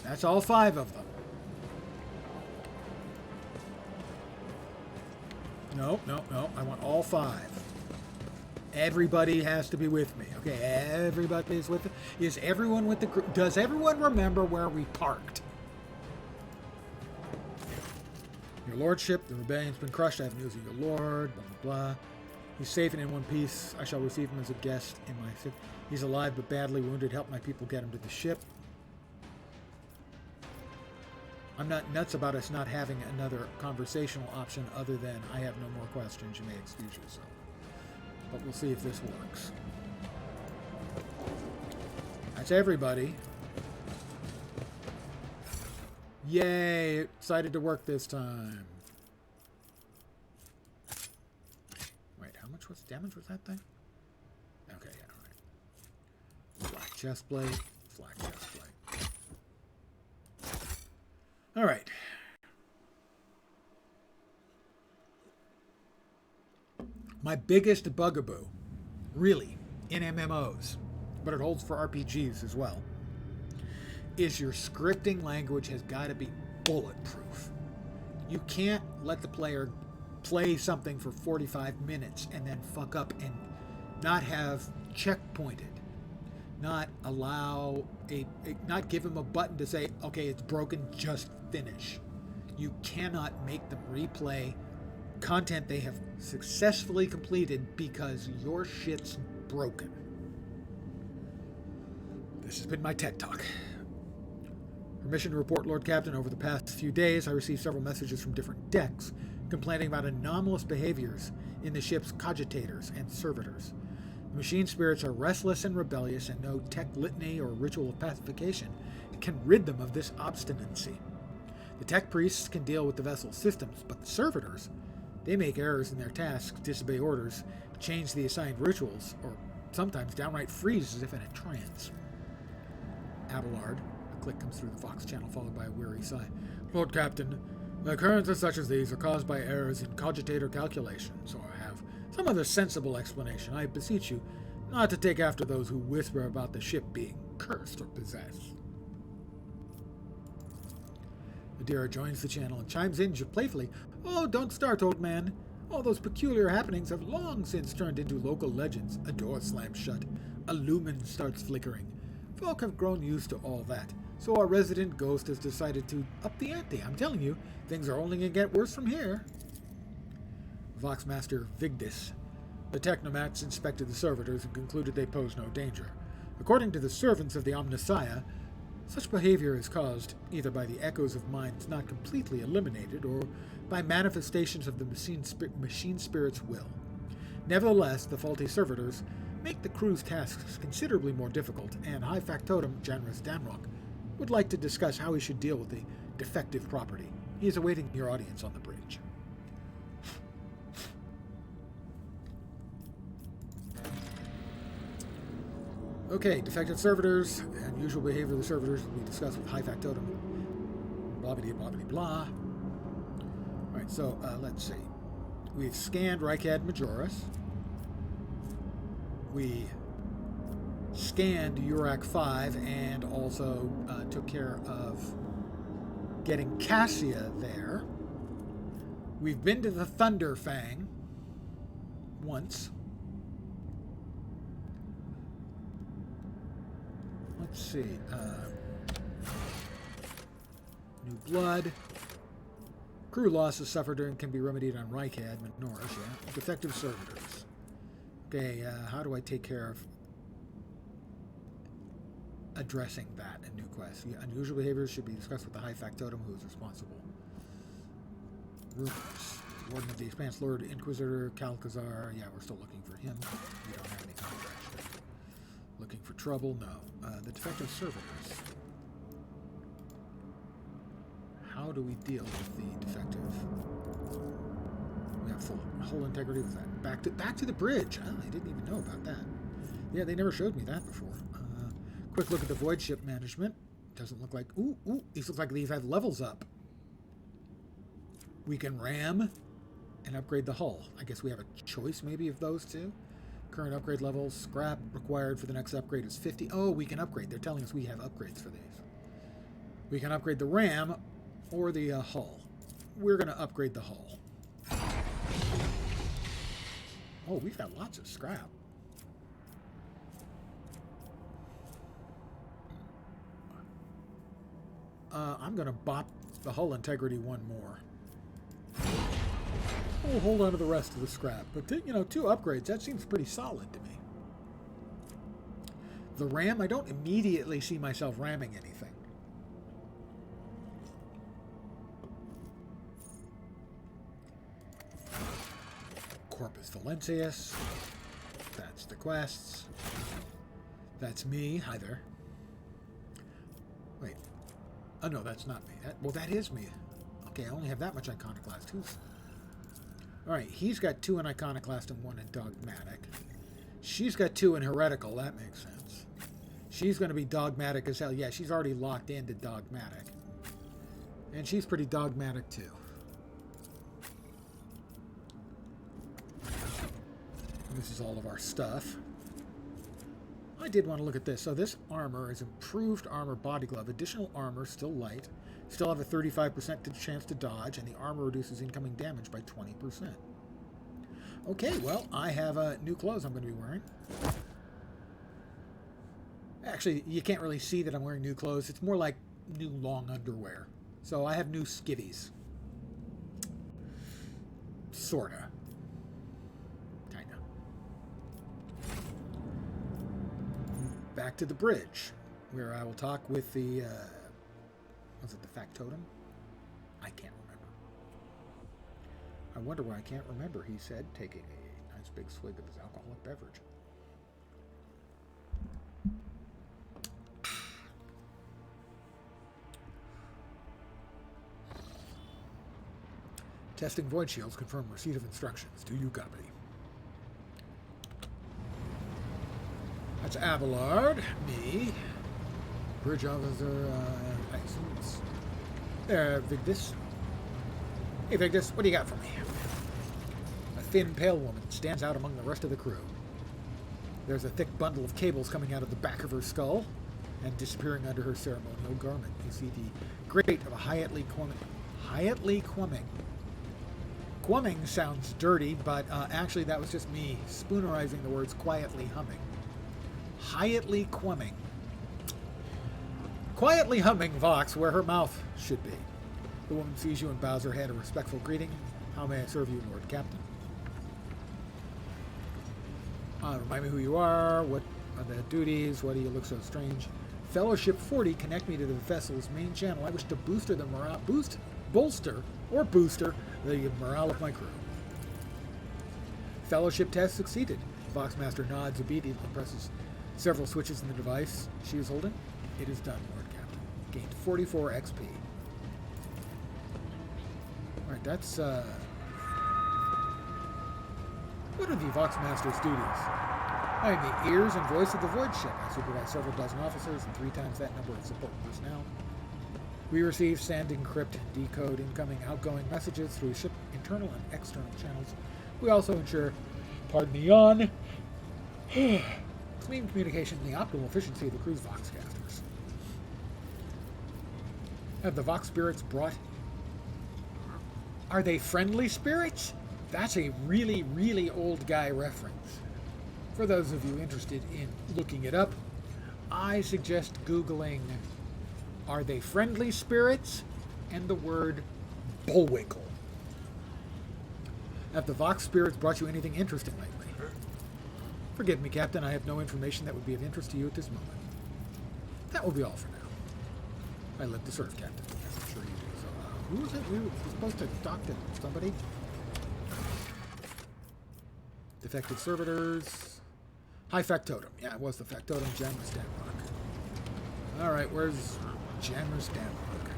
S1: That's all 5 of them. No. I want all 5. Everybody has to be with me. Okay, everybody is with it. Is everyone with the group? Does everyone remember where we parked? Your lordship, the rebellion's been crushed. I have news of your lord, blah, blah, blah. He's safe and in one piece. I shall receive him as a guest in my ship. He's alive but badly wounded. Help my people get him to the ship. I'm not nuts about us not having another conversational option other than I have no more questions. You may excuse yourself. But we'll see if this works. That's everybody. Yay! Excited to work this time. Wait, how much damage was that thing? Okay, yeah, alright. Black chest plate. Black chest plate. Alright. My biggest bugaboo, really, in MMOs, but it holds for RPGs as well, is your scripting language has got to be bulletproof. You can't let the player play something for 45 minutes and then fuck up and not have checkpointed. Not allow not give them a button to say, okay, it's broken, just finish. You cannot make them replay content they have successfully completed because your shit's broken. This has been my TED Talk. Permission to report, Lord Captain. Over the past few days, I received several messages from different decks complaining about anomalous behaviors in the ship's cogitators and servitors. The machine spirits are restless and rebellious, and no tech litany or ritual of pacification can rid them of this obstinacy. The tech priests can deal with the vessel's systems, but the servitors, they make errors in their tasks, disobey orders, change the assigned rituals, or sometimes downright freeze as if in a trance. Abelard. A click comes through the Vox channel, followed by a weary sigh. Lord Captain, the occurrences such as these are caused by errors in cogitator calculations, or have some other sensible explanation. I beseech you not to take after those who whisper about the ship being cursed or possessed. Adira joins the channel and chimes in playfully. Oh, don't start, old man. All those peculiar happenings have long since turned into local legends. A door slams shut. A lumen starts flickering. Folk have grown used to all that, so our resident ghost has decided to up the ante. I'm telling you, things are only going to get worse from here. Voxmaster Vigdis. The technomats inspected the servitors and concluded they pose no danger. According to the servants of the Omnissiah, such behavior is caused either by the echoes of minds not completely eliminated or by manifestations of the machine spirit's will. Nevertheless, the faulty servitors make the crew's tasks considerably more difficult, and High Factotum Janris Danrock would like to discuss how he should deal with the defective property. He is awaiting your audience on the bridge. Okay, defective servitors, unusual behavior of the servitors will be discussed with High Factotum. Blah, blah, blah, blah, blah. Alright, so let's see. We've scanned Reichad Majoris. We scanned Urak 5 and also took care of getting Cassia there. We've been to the Thunder Fang once. Let's see. New blood. Crew losses suffered during can be remedied on Reichad, Norris, yeah. Defective servitors. Okay, how do I take care of addressing that in new quest? Unusual behaviors should be discussed with the High Factotum who is responsible. Rumors. Warden of the Expanse, Lord Inquisitor, Calcazar. Yeah, we're still looking for him. We don't have any contracts. Looking for trouble? No. The defective servitors. How do we deal with the defective? We have full whole integrity with that. Back to the bridge. Oh, I didn't even know about that. Yeah, they never showed me that before. Quick look at the void ship management. Doesn't look like... Ooh, these look like these have levels up. We can ram and upgrade the hull. I guess we have a choice maybe of those two. Current upgrade levels. Scrap required for the next upgrade is 50. Oh, we can upgrade. They're telling us we have upgrades for these. We can upgrade the ram or the hull. We're going to upgrade the hull. Oh, we've got lots of scrap. I'm going to bop the hull integrity one more. We'll hold on to the rest of the scrap. But, you know, 2 upgrades, that seems pretty solid to me. The ram, I don't immediately see myself ramming anything. Corpus Valentius. That's the quests. That's me. Hi there. Wait. Oh, no, that's not me. Well, that is me. Okay, I only have that much Iconoclast. Alright, he's got 2 in Iconoclast and 1 in Dogmatic. She's got 2 in Heretical. That makes sense. She's going to be dogmatic as hell. Yeah, she's already locked into dogmatic. And she's pretty dogmatic, too. And this is all of our stuff. I did want to look at this. So this armor is improved armor body glove. Additional armor, still light. Still have a 35% chance to dodge, and the armor reduces incoming damage by 20%. Okay, well, I have new clothes I'm going to be wearing. Actually, you can't really see that I'm wearing new clothes. It's more like new long underwear. So I have new skivvies. Sorta. Kinda. Back to the bridge, where I will talk with the... was it the Factotum? I can't remember. I wonder why I can't remember, he said, taking a nice big swig of his alcoholic beverage. Testing void shields, confirm receipt of instructions. Do you copy? That's Abelard, me. Bridge officer, license. There, Vigdis. Hey, Vigdis, what do you got for me? A thin, pale woman stands out among the rest of the crew. There's a thick bundle of cables coming out of the back of her skull and disappearing under her ceremonial garment. You see the grate of a Hyattly Quumming. Quumming sounds dirty, but actually that was just me spoonerizing the words quietly humming. Hyattly Quumming. Quietly humming Vox where her mouth should be. The woman sees you and bows her head a respectful greeting. How may I serve you, Lord Captain? Remind me who you are. What are the duties? Why do you look so strange? Fellowship 40, connect me to the vessel's main channel. I wish to bolster the morale, bolster the morale of my crew. Fellowship test succeeded. Voxmaster nods obediently, presses several switches in the device she is holding. It is done, Lord Captain. Gained 44 XP. Alright, that's, what are the Voxmaster's duties? I am the ears and voice of the void ship. I supervise several dozen officers and 3 times that number of support personnel. We receive, send, encrypt, decode incoming, outgoing messages through ship internal and external channels. We also ensure, pardon the yawn, clean communication and the optimal efficiency of the crew's Voxcasters. Have the Vox spirits brought Are they friendly spirits? That's a really, really old guy reference. For those of you interested in looking it up, I suggest Googling, are they friendly spirits? And the word Bullwinkle. Have the Vox spirits brought you anything interesting lately? Forgive me, Captain, I have no information that would be of interest to you at this moment. That will be all for now. I live to serve, Captain. Yes, I'm sure you do. So, who was it? We were supposed to talk to somebody? Defective servitors. High Factotum. Yeah, it was the Factotum Janus Danrock. Alright, where's Janus Danrock?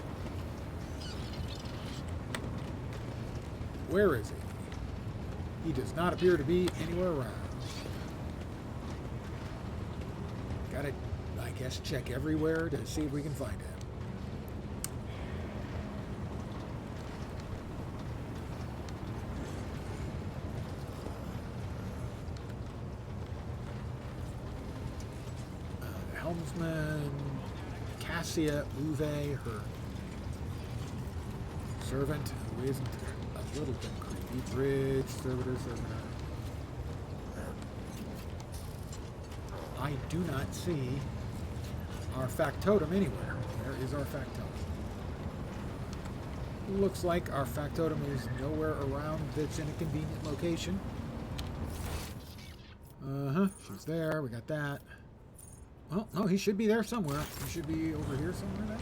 S1: Where is he? He does not appear to be anywhere around. Gotta, I guess, check everywhere to see if we can find him. The helmsman, Cassia Uve, her servant, who isn't a little bit creepy. Bridge, servitor. I do not see our factotum anywhere. Where is our factotum? Looks like our factotum is nowhere around that's in a convenient location. She's there. We got that. Oh, no, he should be there somewhere. He should be over here somewhere now.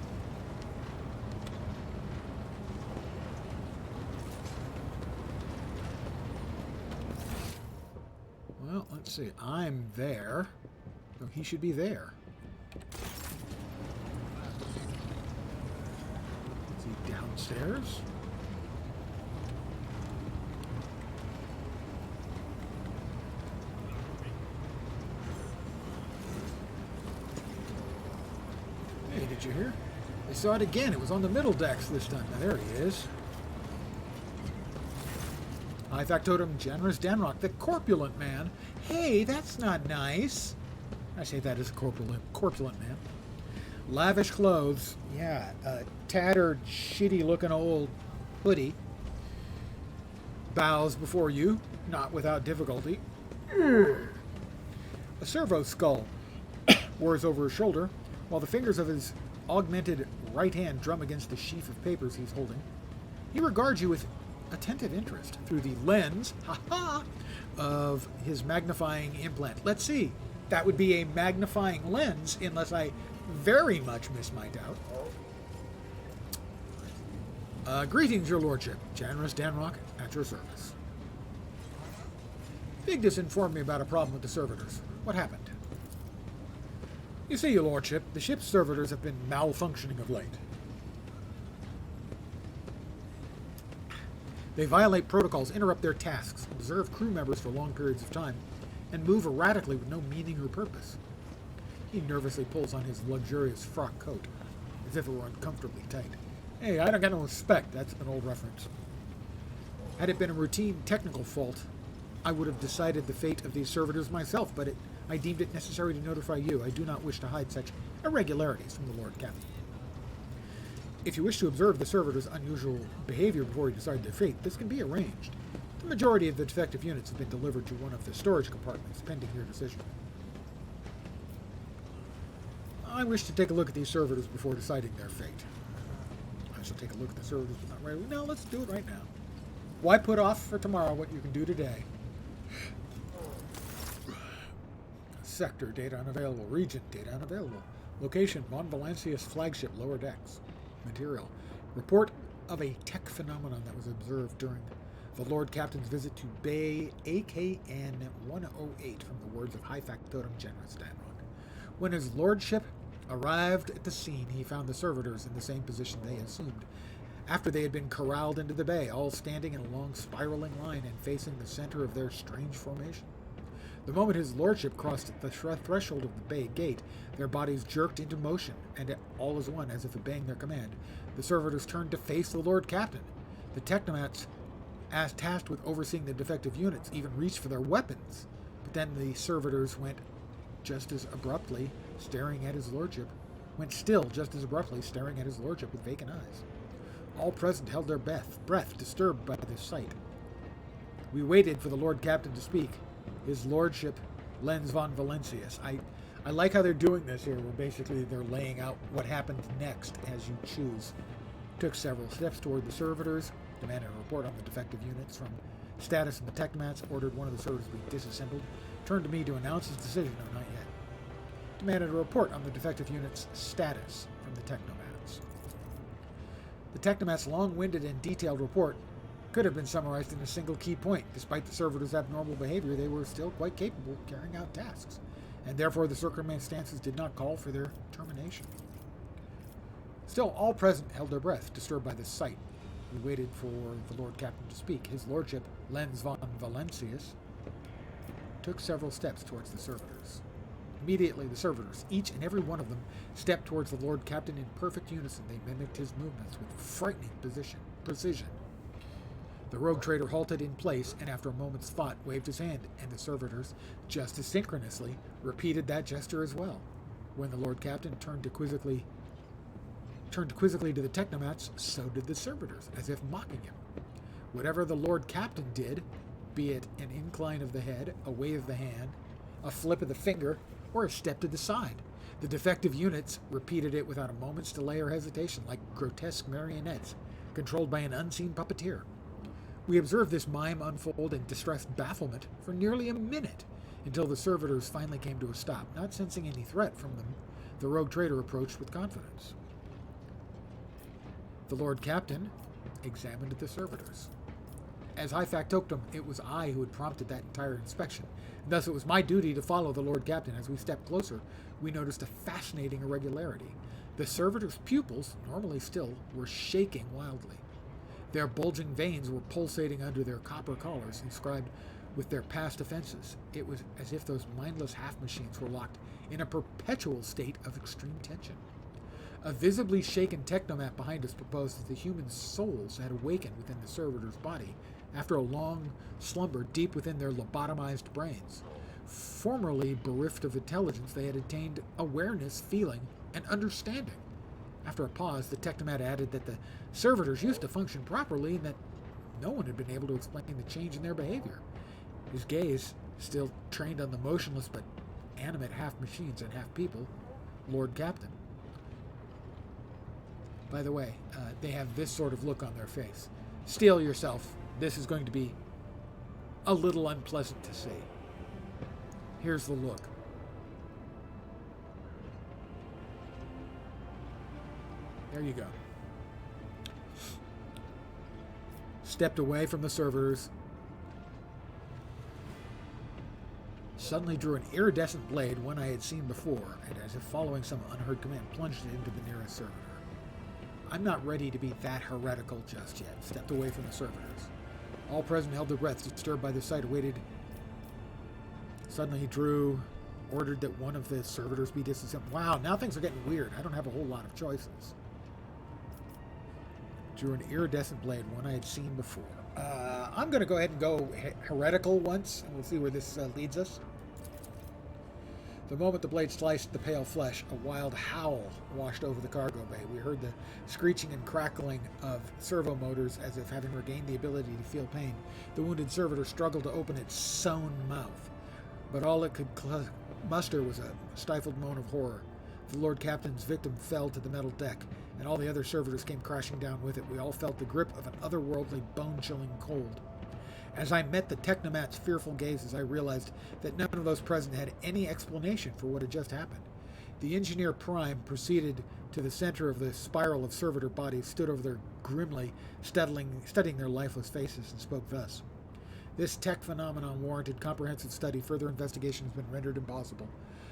S1: Well, let's see. I'm there. So he should be there. Is he downstairs? Hey, did you hear? I saw it again. It was on the middle decks this time. Now, there he is. High Factotum Generous Danrock, the corpulent man. Hey, that's not nice. I say that as a corpulent man. Lavish clothes. Yeah, a tattered, shitty-looking old hoodie. Bows before you, not without difficulty. A servo skull wears over his shoulder, while the fingers of his augmented right hand drum against the sheaf of papers he's holding. He regards you with attentive interest through the lens, of his magnifying implant. Let's see. That would be a magnifying lens, unless I very much miss my doubt. Greetings, your lordship. Janus Danrock, at your service. Vigdis informed me about a problem with the servitors. What happened? You see, your lordship, the ship's servitors have been malfunctioning of late. They violate protocols, interrupt their tasks, observe crew members for long periods of time, and move erratically with no meaning or purpose. He nervously pulls on his luxurious frock coat, as if it were uncomfortably tight. Hey, I don't get no respect. That's an old reference. Had it been a routine technical fault, I would have decided the fate of these servitors myself, but I deemed it necessary to notify you. I do not wish to hide such irregularities from the Lord Captain. If you wish to observe the servitors' unusual behavior before you decide their fate, this can be arranged. The majority of the defective units have been delivered to one of the storage compartments, pending your decision. I wish to take a look at these servitors before deciding their fate. I shall take a look at the servitors, but not right away. No, let's do it right now. Why put off for tomorrow what you can do today? Sector, data unavailable. Region, data unavailable. Location, Von Valencia's flagship, lower decks. Material, report of a tech phenomenon that was observed during the Lord Captain's visit to Bay AKN 108 from the words of High Factotum Generous Danrock. When his lordship arrived at the scene, he found the servitors in the same position they assumed, after they had been corralled into the bay, all standing in a long spiraling line and facing the center of their strange formation. The moment his lordship crossed the threshold of the bay gate, their bodies jerked into motion, and all as one, as if obeying their command, the servitors turned to face the Lord Captain. The technomats, as tasked with overseeing the defective units, even reached for their weapons, but then the servitors went just as abruptly, staring at his lordship with vacant eyes. All present held their breath, disturbed by this sight. We waited for the Lord Captain to speak. His Lordship, Lenz von Valentius. I like how they're doing this here, where basically they're laying out what happened next as you choose. Took several steps toward the servitors, demanded a report on the defective units from status of the technomats, ordered one of the servitors to be disassembled, turned to me to announce his decision, no, not yet. Demanded a report on the defective unit's status from the technomats. The technomats' long-winded and detailed report could have been summarized in a single key point. Despite the servitors' abnormal behavior, they were still quite capable of carrying out tasks, and therefore the circumstances did not call for their termination. Still, all present held their breath, disturbed by this sight. We waited for the Lord Captain to speak. His Lordship, Lenz von Valentius, took several steps towards the servitors. Immediately, the servitors, each and every one of them, stepped towards the Lord Captain in perfect unison. They mimicked his movements with frightening precision. The rogue trader halted in place, and after a moment's thought, waved his hand, and the servitors, just as synchronously, repeated that gesture as well. When the Lord Captain turned quizzically to the technomats, so did the servitors, as if mocking him. Whatever the Lord Captain did, be it an incline of the head, a wave of the hand, a flip of the finger, or a step to the side, the defective units repeated it without a moment's delay or hesitation, like grotesque marionettes, controlled by an unseen puppeteer. We observed this mime unfold in distressed bafflement for nearly a minute, until the servitors finally came to a stop. Not sensing any threat from them, the rogue trader approached with confidence. The Lord Captain examined the servitors. As High Factotum, it was I who had prompted that entire inspection, and thus it was my duty to follow the Lord Captain. As we stepped closer, we noticed a fascinating irregularity. The servitors' pupils, normally still, were shaking wildly. Their bulging veins were pulsating under their copper collars, inscribed with their past offenses. It was as if those mindless half-machines were locked in a perpetual state of extreme tension. A visibly shaken technomat behind us proposed that the human souls had awakened within the servitor's body after a long slumber deep within their lobotomized brains. Formerly bereft of intelligence, they had attained awareness, feeling, and understanding. After a pause, the technomat added that the servitors used to function properly and that no one had been able to explain the change in their behavior. His gaze, still trained on the motionless but animate half machines and half people, Lord Captain. By the way, they have this sort of look on their face. Steel yourself. This is going to be a little unpleasant to see. Here's the look. There you go. Stepped away from the servitors. Suddenly drew an iridescent blade, one I had seen before, and as if following some unheard command, plunged it into the nearest servitor. I'm not ready to be that heretical just yet. Stepped away from the servitors. All present held their breaths, disturbed by the sight, awaited. Suddenly he drew, ordered that one of the servitors be disassembled. Wow, now things are getting weird. I don't have a whole lot of choices. Drew an iridescent blade, one I had seen before. I'm going to go ahead and go heretical once, and we'll see where this leads us. The moment the blade sliced the pale flesh, a wild howl washed over the cargo bay. We heard the screeching and crackling of servo motors as if having regained the ability to feel pain. The wounded servitor struggled to open its sewn mouth, but all it could muster was a stifled moan of horror. The Lord Captain's victim fell to the metal deck, and all the other servitors came crashing down with it. We all felt the grip of an otherworldly, bone-chilling cold. As I met the technomat's fearful gazes, I realized that none of those present had any explanation for what had just happened. The Engineer Prime proceeded to the center of the spiral of servitor bodies, stood over there grimly, studying their lifeless faces, and spoke thus. This tech phenomenon warranted comprehensive study. Further investigation has been rendered impossible.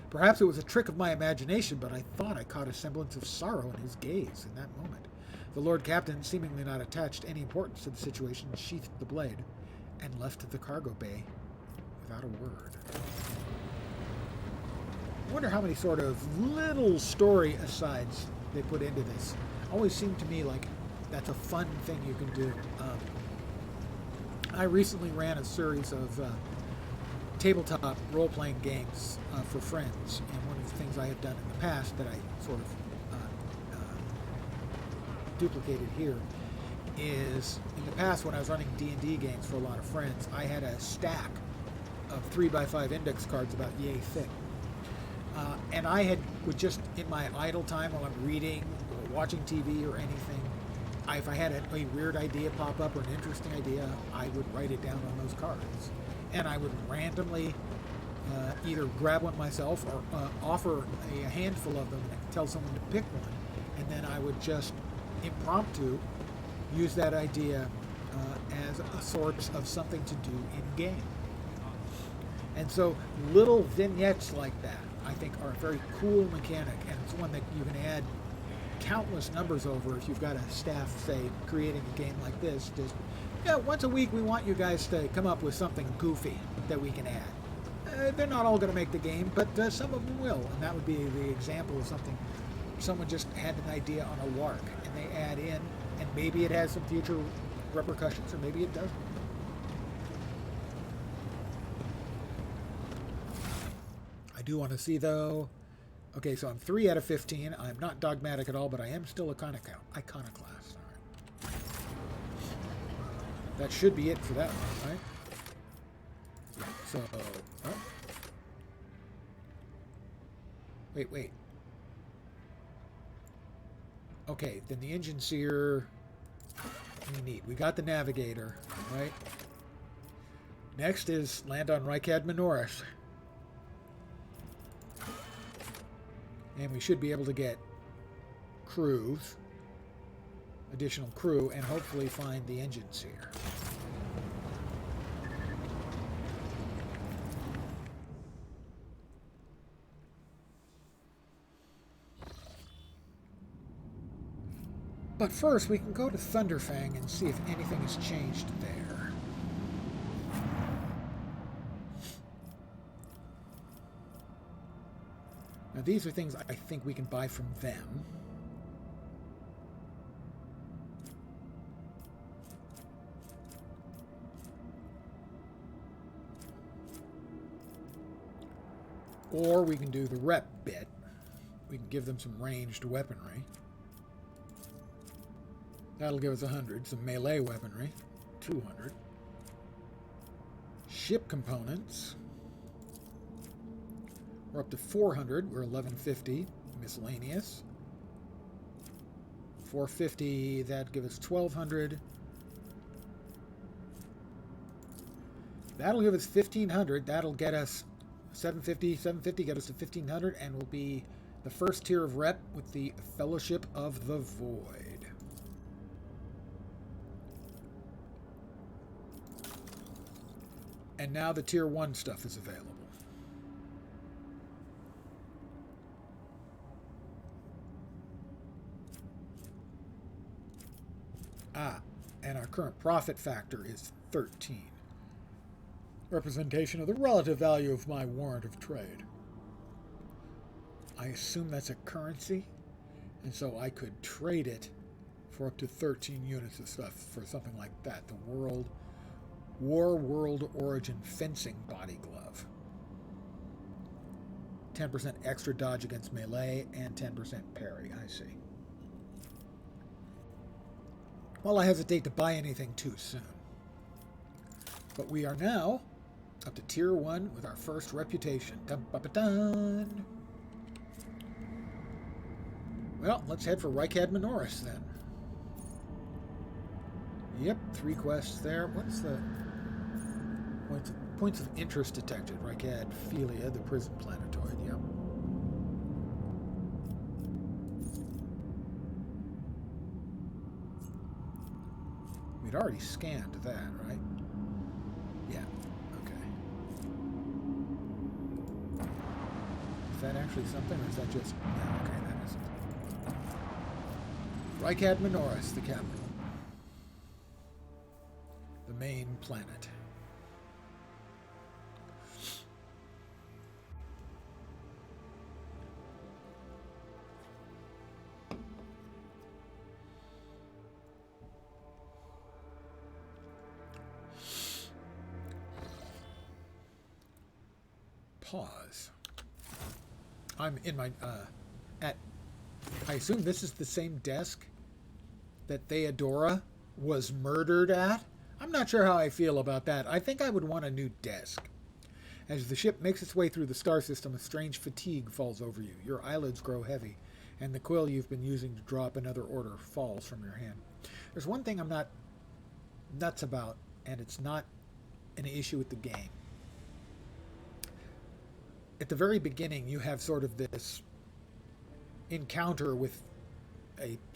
S1: Perhaps it was a trick of my imagination, but I thought I caught a semblance of sorrow in his gaze in that moment. The Lord Captain, seemingly not attached any importance to the situation, sheathed the blade and left the cargo bay without a word. I wonder how many sort of little story asides they put into this. Always seemed to me like that's a fun thing you can do. I recently ran a series of tabletop role-playing games for friends, and one of the things I had done in the past that I sort of duplicated here is in the past when I was running D&D games for a lot of friends, I had a stack of 3x5 index cards about yay thick. And I would just, in my idle time while I'm reading or watching TV or anything, if I had a weird idea pop up or an interesting idea, I would write it down on those cards. And I would randomly either grab one myself or offer a handful of them and tell someone to pick one. And then I would just impromptu use that idea as a source of something to do in-game. And so little vignettes like that, I think, are a very cool mechanic, and it's one that you can add countless numbers over if you've got a staff, say, creating a game like this. Just, once a week we want you guys to come up with something goofy that we can add. They're not all going to make the game, but some of them will, and that would be the example of something. Someone just had an idea on a lark, and they add in, and maybe it has some future repercussions, or maybe it doesn't. I do want to see, though. Okay, so I'm 3 out of 15. I'm not dogmatic at all, but I am still iconoclast. All right. That should be it for that one, right? So, wait. Okay, then the engine seer we got the navigator, right? Next is land on Rykad Minoris. And we should be able to get crews, additional crew, and hopefully find the engine seer. But first, we can go to Thunderfang and see if anything has changed there. Now, these are things I think we can buy from them. Or we can do the rep bit. We can give them some ranged weaponry. That'll give us 100. Some melee weaponry, 200. Ship components. We're up to 400. We're 1150. Miscellaneous. 450. That'd give us 1200. That'll give us 1500. That'll get us 750. 750 get us to 1500, and will be the first tier of rep with the Fellowship of the Void. And now the tier 1 stuff is available. And our current profit factor is 13. Representation of the relative value of my warrant of trade. I assume that's a currency, and so I could trade it for up to 13 units of stuff for something like that. The War World Origin Fencing Body Glove. 10% extra dodge against melee and 10% parry. I see. Well, I hesitate to buy anything too soon. But we are now up to tier 1 with our first reputation. Dun-ba-ba-dun. Well, let's head for Rykad Minoris then. Yep, 3 quests there. What's the points of interest detected? Rykad Philia, the prison planetoid. Yep. We'd already scanned that, right? Yeah. Okay. Is that actually something, or is that just... Yeah, okay, that is something. Rykad Minoris, the capital. The main planet. Pause. I'm in my, I assume this is the same desk that Theodora was murdered at. I'm not sure how I feel about that. I think I would want a new desk. As the ship makes its way through the star system, a strange fatigue falls over you. Your eyelids grow heavy, and the quill you've been using to draw up another order falls from your hand. There's one thing I'm not nuts about, and it's not an issue with the game. At the very beginning, you have sort of this encounter with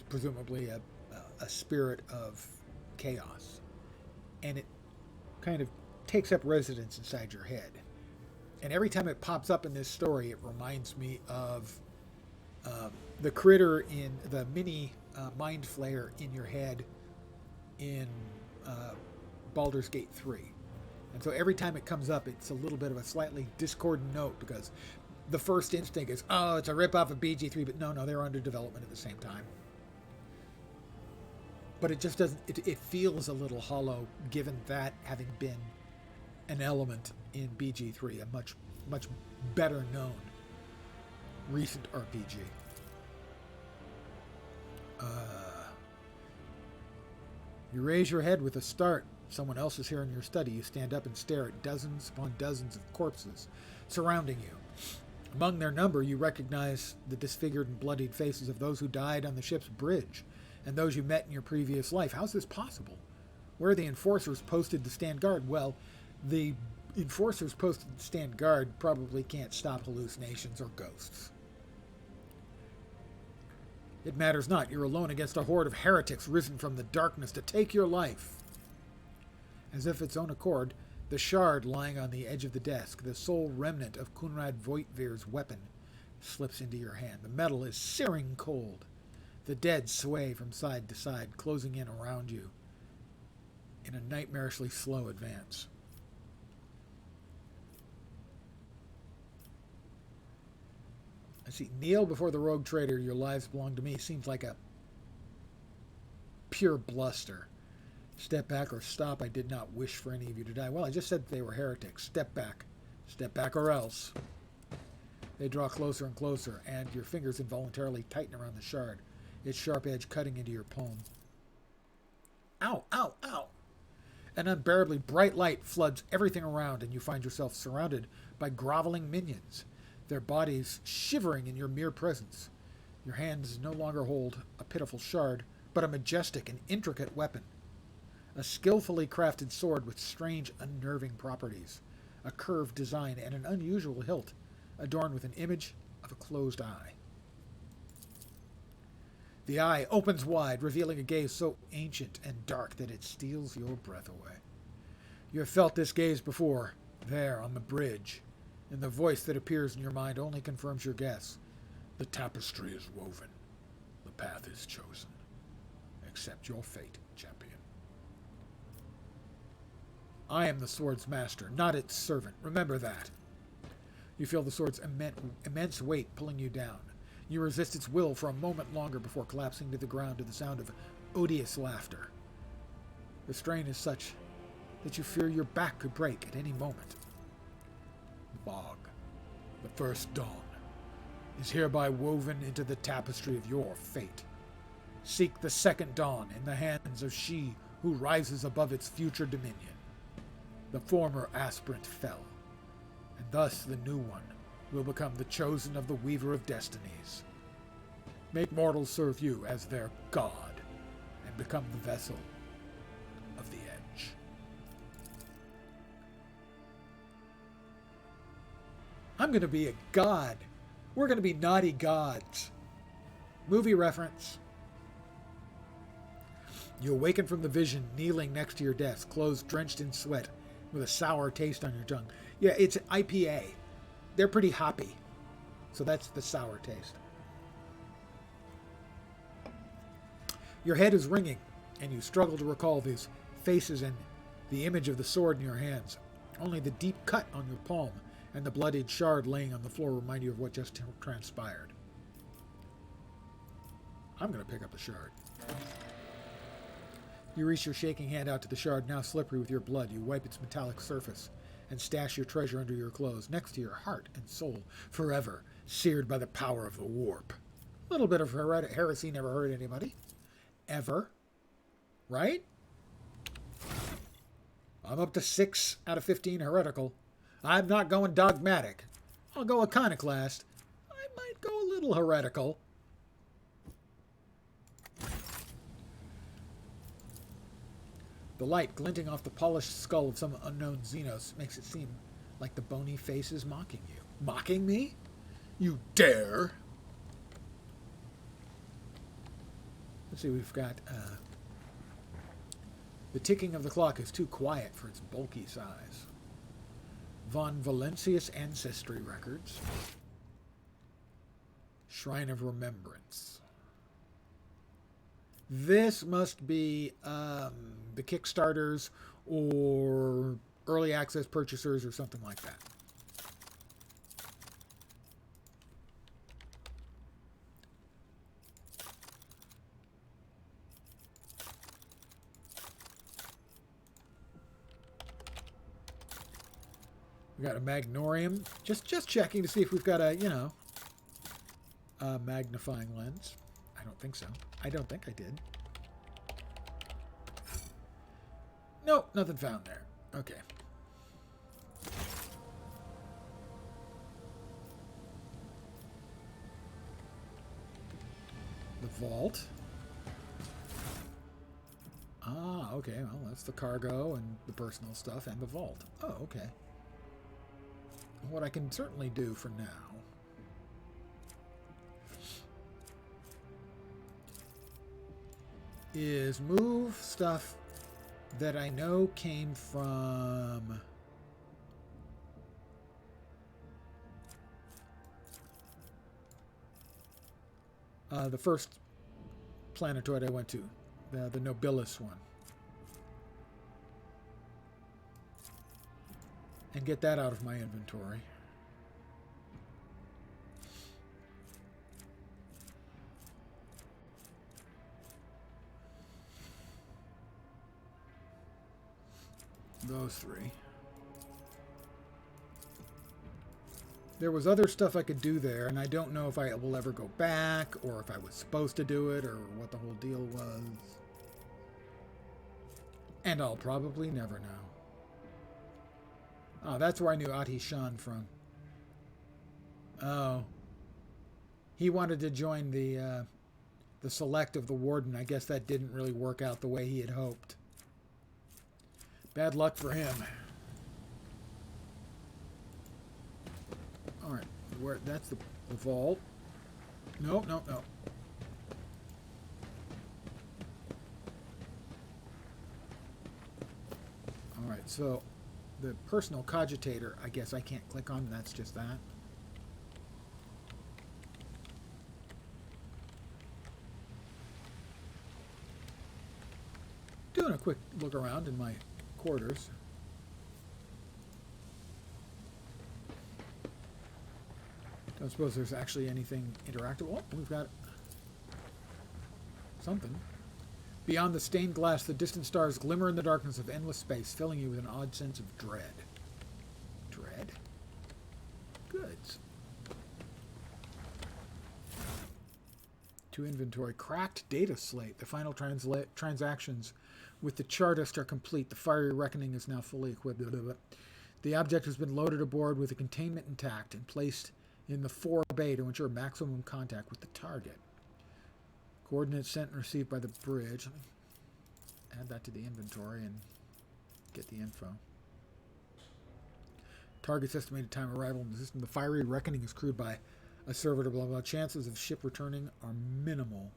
S1: presumably a spirit of chaos, and it kind of takes up residence inside your head. And every time it pops up in this story, it reminds me of the critter in the mini mind flayer in your head in Baldur's Gate 3. And so every time it comes up, it's a little bit of a slightly discordant note, because the first instinct is, oh, it's a ripoff of BG3, but no, they're under development at the same time. But it just doesn't, it feels a little hollow, given that having been an element in BG3, a much, much better known recent RPG. You raise your head with a start. Someone else is here in your study. You stand up and stare at dozens upon dozens of corpses surrounding you. Among their number, you recognize the disfigured and bloodied faces of those who died on the ship's bridge and those you met in your previous life. How's this possible? Where are the enforcers posted to stand guard? Well, the enforcers posted to stand guard probably can't stop hallucinations or ghosts. It matters not. You're alone against a horde of heretics risen from the darkness to take your life. As if its own accord, the shard lying on the edge of the desk, the sole remnant of Kunrad Voigtvir's weapon, slips into your hand. The metal is searing cold. The dead sway from side to side, closing in around you in a nightmarishly slow advance. I see. Kneel before the rogue trader. Your lives belong to me. Seems like a pure bluster. Step back or stop. I did not wish for any of you to die. Well, I just said they were heretics. Step back. Step back or else. They draw closer and closer, and your fingers involuntarily tighten around the shard, its sharp edge cutting into your palm. Ow, ow, ow! An unbearably bright light floods everything around, and you find yourself surrounded by groveling minions, their bodies shivering in your mere presence. Your hands no longer hold a pitiful shard, but a majestic and intricate weapon. A skillfully crafted sword with strange, unnerving properties, a curved design, and an unusual hilt, adorned with an image of a closed eye. The eye opens wide, revealing a gaze so ancient and dark that it steals your breath away. You have felt this gaze before, there on the bridge, and the voice that appears in your mind only confirms your guess. The tapestry is woven. The path is chosen. Accept your fate, champion. I am the sword's master, not its servant. Remember that. You feel the sword's immense weight pulling you down. You resist its will for a moment longer before collapsing to the ground to the sound of odious laughter. The strain is such that you fear your back could break at any moment. Bog, the first dawn, is hereby woven into the tapestry of your fate. Seek the second dawn in the hands of she who rises above its future dominion. The former aspirant fell, and thus the new one will become the chosen of the Weaver of Destinies. Make mortals serve you as their god, and become the vessel of the Edge. I'm going to be a god. We're going to be naughty gods. Movie reference. You awaken from the vision, kneeling next to your desk, clothes drenched in sweat, with a sour taste on your tongue. Yeah, it's IPA. They're pretty hoppy. So that's the sour taste. Your head is ringing, and you struggle to recall these faces and the image of the sword in your hands. Only the deep cut on your palm and the bloodied shard laying on the floor remind you of what just transpired. I'm going to pick up the shard. You reach your shaking hand out to the shard, now slippery with your blood. You wipe its metallic surface and stash your treasure under your clothes, next to your heart and soul, forever seared by the power of the warp. A little bit of heresy never hurt anybody. Ever. Right? I'm up to 6 out of 15 heretical. I'm not going dogmatic. I'll go iconoclast. I might go a little heretical. The light glinting off the polished skull of some unknown Xenos makes it seem like the bony face is mocking you. Mocking me? You dare? Let's see, we've got... the ticking of the clock is too quiet for its bulky size. Von Valentius Ancestry Records. Shrine of Remembrance. This must be the Kickstarters or early access purchasers or something like that. We got a Magnorium. Just checking to see if we've got a, you know, a magnifying lens. I don't think so. I don't think I did. Nope, nothing found there. Okay. The vault. Ah, okay. Well, that's the cargo and the personal stuff and the vault. Oh, okay. What I can certainly do for now is move stuff that I know came from the first planetoid I went to, the Nobilis one, and get that out of my inventory. Those three. There was other stuff I could do there, and I don't know if I will ever go back, or if I was supposed to do it, or what the whole deal was. And I'll probably never know. Oh, that's where I knew Ati Shan from. Oh. He wanted to join the select of the Warden. I guess that didn't really work out the way he had hoped. Bad luck for him. Alright, where that's the vault. Nope, nope, nope. Alright, so the personal cogitator, I guess I can't click on, that's just that. Doing a quick look around in my quarters. Don't suppose there's actually anything interactive. Oh, we've got something. Beyond the stained glass, the distant stars glimmer in the darkness of endless space, filling you with an odd sense of dread. Dread? Goods. To inventory. Cracked data slate. The final transactions with the Chartist are complete. The fiery reckoning is now fully equipped. The object has been loaded aboard with the containment intact and placed in the fore bay to ensure maximum contact with the target. Coordinates sent and received by the bridge. Let me add that to the inventory and get the info. Target's estimated time of arrival in the system. The fiery reckoning is crewed by a servitor, blah, blah. Chances of ship returning are minimal.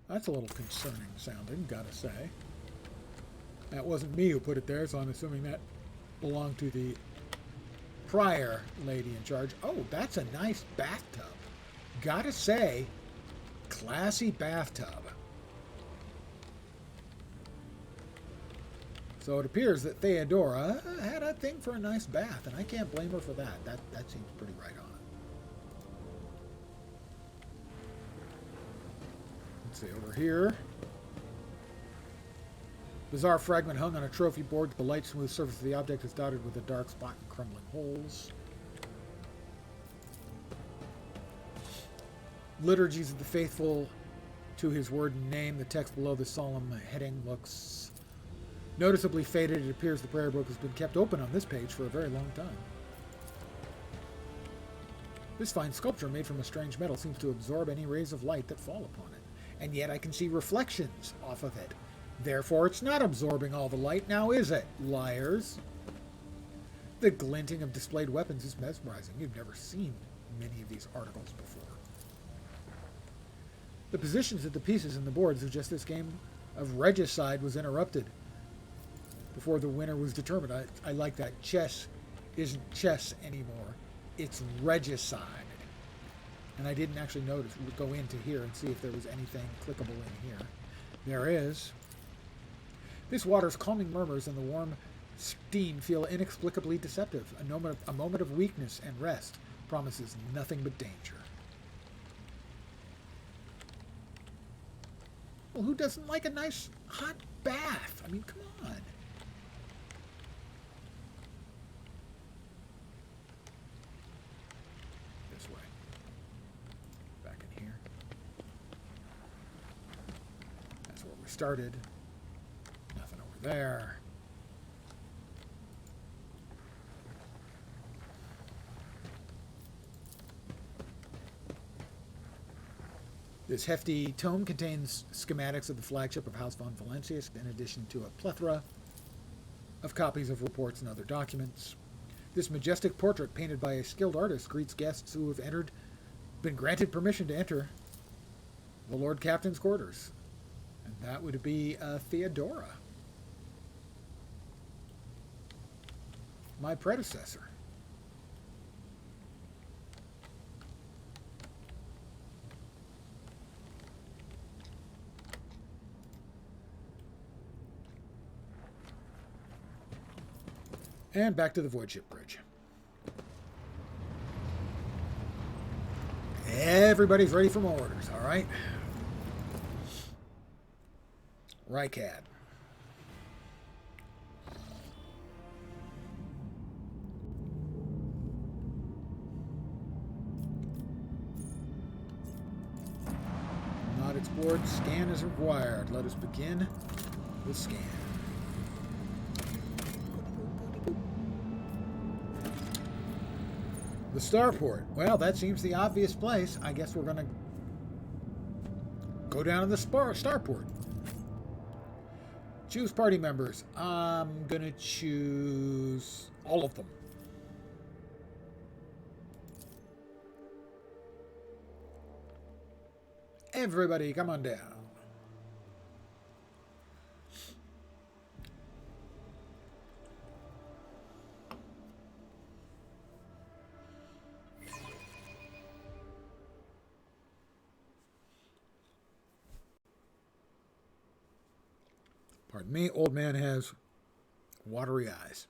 S1: That's a little concerning sounding, gotta say. That wasn't me who put it there, so I'm assuming that belonged to the prior lady in charge. Oh, that's a nice bathtub. Gotta say, classy bathtub. So it appears that Theodora had a thing for a nice bath, and I can't blame her for that. That seems pretty right on. Let's see, over here. Bizarre fragment hung on a trophy board. The light smooth surface of the object is dotted with a dark spot and crumbling holes. Liturgies of the faithful to his word and name. The text below the solemn heading looks Noticeably faded, it appears the prayer book has been kept open on this page for a very long time. This fine sculpture made from a strange metal seems to absorb any rays of light that fall upon it. And yet I can see reflections off of it. Therefore it's not absorbing all the light, now is it? Liars. The glinting of displayed weapons is mesmerizing. You've never seen many of these articles before. The positions of the pieces and the board suggest this game of regicide was interrupted before the winner was determined. I like that. Chess isn't chess anymore. It's regicide. And I didn't actually notice. We'll go into here and see if there was anything clickable in here. There is. This water's calming murmurs and the warm steam feel inexplicably deceptive. A moment of weakness and rest promises nothing but danger. Well, who doesn't like a nice hot bath? I mean, come on. This way. Back in here. That's where we started. Nothing over there. This hefty tome contains schematics of the flagship of House von Valencius, in addition to a plethora of copies of reports and other documents. This majestic portrait, painted by a skilled artist, greets guests who have been granted permission to enter the Lord Captain's quarters. And that would be Theodora, my predecessor. And back to the Void Ship Bridge. Everybody's ready for more orders, all right? Rycad. Not explored. Scan is required. Let us begin with scan. The starport. Well, that seems the obvious place. I guess we're going to go down to the starport. Choose party members. I'm going to choose all of them. Everybody, come on down. Pardon me, old man has watery eyes.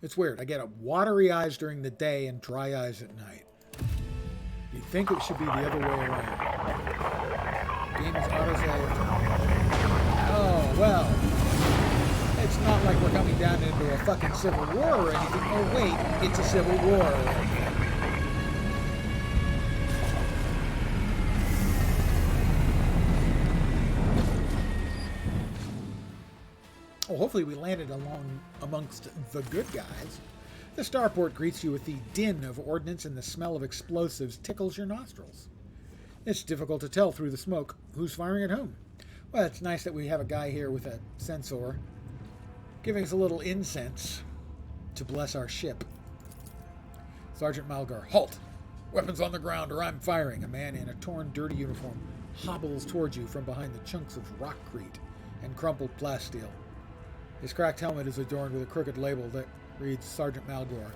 S1: It's weird. I get watery eyes during the day and dry eyes at night. You'd think it should be the other way around. Game is autosaved. Oh, well. It's not like we're coming down into a fucking civil war or anything. Oh, wait. It's a civil war. Well, hopefully we landed amongst the good guys. The starport greets you with the din of ordnance, and the smell of explosives tickles your nostrils. It's difficult to tell through the smoke who's firing at whom. Well, it's nice that we have a guy here with a sensor giving us a little incense to bless our ship. Sergeant Malgar, halt! Weapons on the ground or I'm firing. A man in a torn, dirty uniform hobbles towards you from behind the chunks of rockcrete and crumpled plasteel. His cracked helmet is adorned with a crooked label that reads Sergeant Malgar.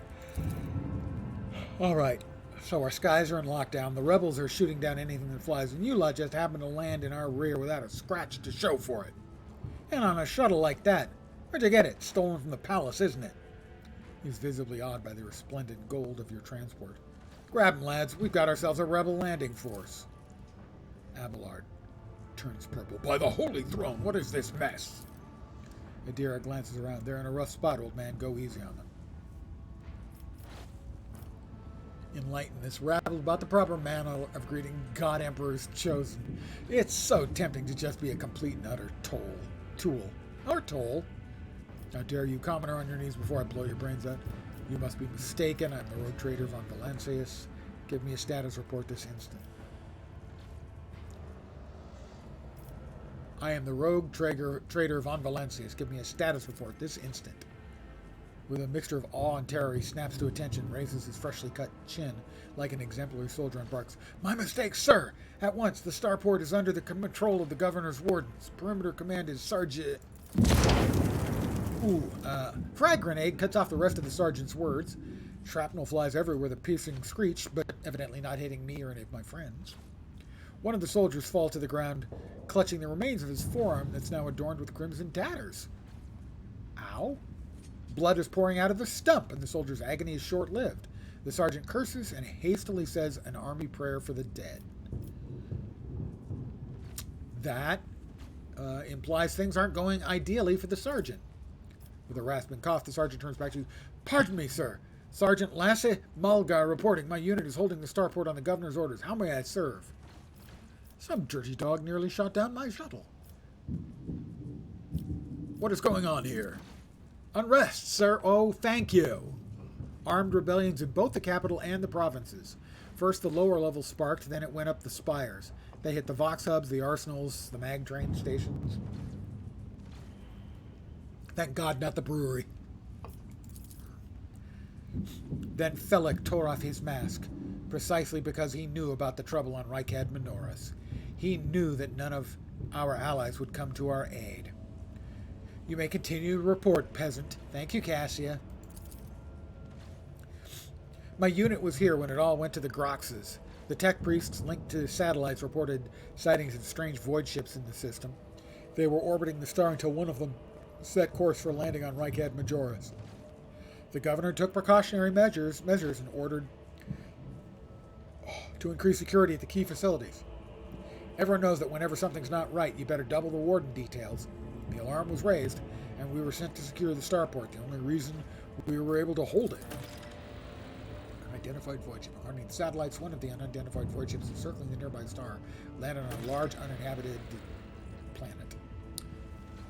S1: All right, so our skies are in lockdown. The rebels are shooting down anything that flies, and you lot just happen to land in our rear without a scratch to show for it. And on a shuttle like that, where'd you get it? Stolen from the palace, isn't it? He's visibly awed by the resplendent gold of your transport. Grab 'em, lads. We've got ourselves a rebel landing force. Abelard turns purple. By the Holy Throne, what is this mess? Adira glances around. They're in a rough spot, old man. Go easy on them. Enlighten this rabble about the proper manner of greeting God Emperor's chosen. It's so tempting to just be a complete and utter tool.
S10: Or toll. How dare you, commoner, on your knees before I blow your brains out. You must be mistaken. I'm the rogue trader von Valencius. Give me a status report this instant. I am the rogue trader von Valencius. Give me a status report this instant. With a mixture of awe and terror, he snaps to attention, raises his freshly cut chin like an exemplary soldier, and barks, "My mistake, sir! At once, the starport is under the control of the governor's wardens. Perimeter command is Sergeant..." Frag grenade cuts off the rest of the sergeant's words. Shrapnel flies everywhere with a piercing screech, but evidently not hitting me or any of my friends. One of the soldiers falls to the ground, clutching the remains of his forearm that's now adorned with crimson tatters. Ow! Blood is pouring out of the stump, and the soldier's agony is short-lived. The sergeant curses and hastily says an army prayer for the dead. That implies things aren't going ideally for the sergeant. With a rasping cough, the sergeant turns back to you. "Pardon me, sir. Sergeant Lasse Mulgar reporting. My unit is holding the starport on the governor's orders. How may I serve?" "Some dirty dog nearly shot down my shuttle." "What is going on here?" "Unrest, sir. Oh, thank you." Armed rebellions in both the capital and the provinces. First the lower levels sparked, then it went up the spires. They hit the Vox hubs, the arsenals, the mag train stations. Thank God, not the brewery. Then Felix tore off his mask, precisely because he knew about the trouble on Rykad Minoris. He knew that none of our allies would come to our aid. "You may continue to report, peasant." "Thank you, Cassia." "My unit was here when it all went to the Groxes. The tech priests linked to satellites reported sightings of strange void ships in the system. They were orbiting the star until one of them set course for landing on Rykad Majoris. The governor took precautionary measures and ordered to increase security at the key facilities. Everyone knows that whenever something's not right, you better double the warden details. The alarm was raised, and we were sent to secure the starport. The only reason we were able to hold it. Unidentified void ship. According to the satellites, one of the unidentified void ships is circling the nearby star, landed on a large uninhabited planet.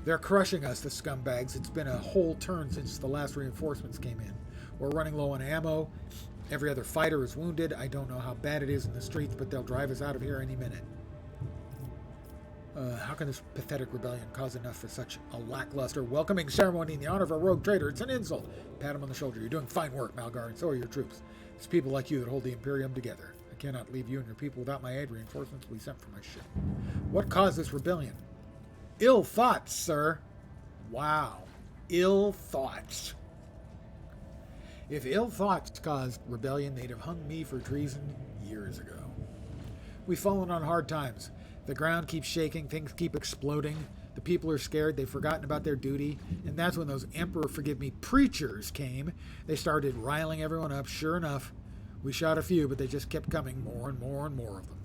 S10: They're crushing us, the scumbags. It's been a whole turn since the last reinforcements came in. We're running low on ammo. Every other fighter is wounded. I don't know how bad it is in the streets, but they'll drive us out of here any minute. How can this pathetic rebellion cause enough for such a lackluster welcoming ceremony in the honor of a rogue trader? It's an insult. Pat him on the shoulder. You're doing fine work, Malgar, and so are your troops. It's people like you that hold the Imperium together. I cannot leave you and your people without my aid. Reinforcements will be sent from my ship. What caused this rebellion? Ill thoughts, sir. Wow. Ill thoughts. If ill thoughts caused rebellion, they'd have hung me for treason years ago. We've fallen on hard times. The ground keeps shaking, things keep exploding, the people are scared, they've forgotten about their duty, and that's when those Emperor Forgive Me preachers came. They started riling everyone up. Sure enough, we shot a few, but they just kept coming, more and more and more of them.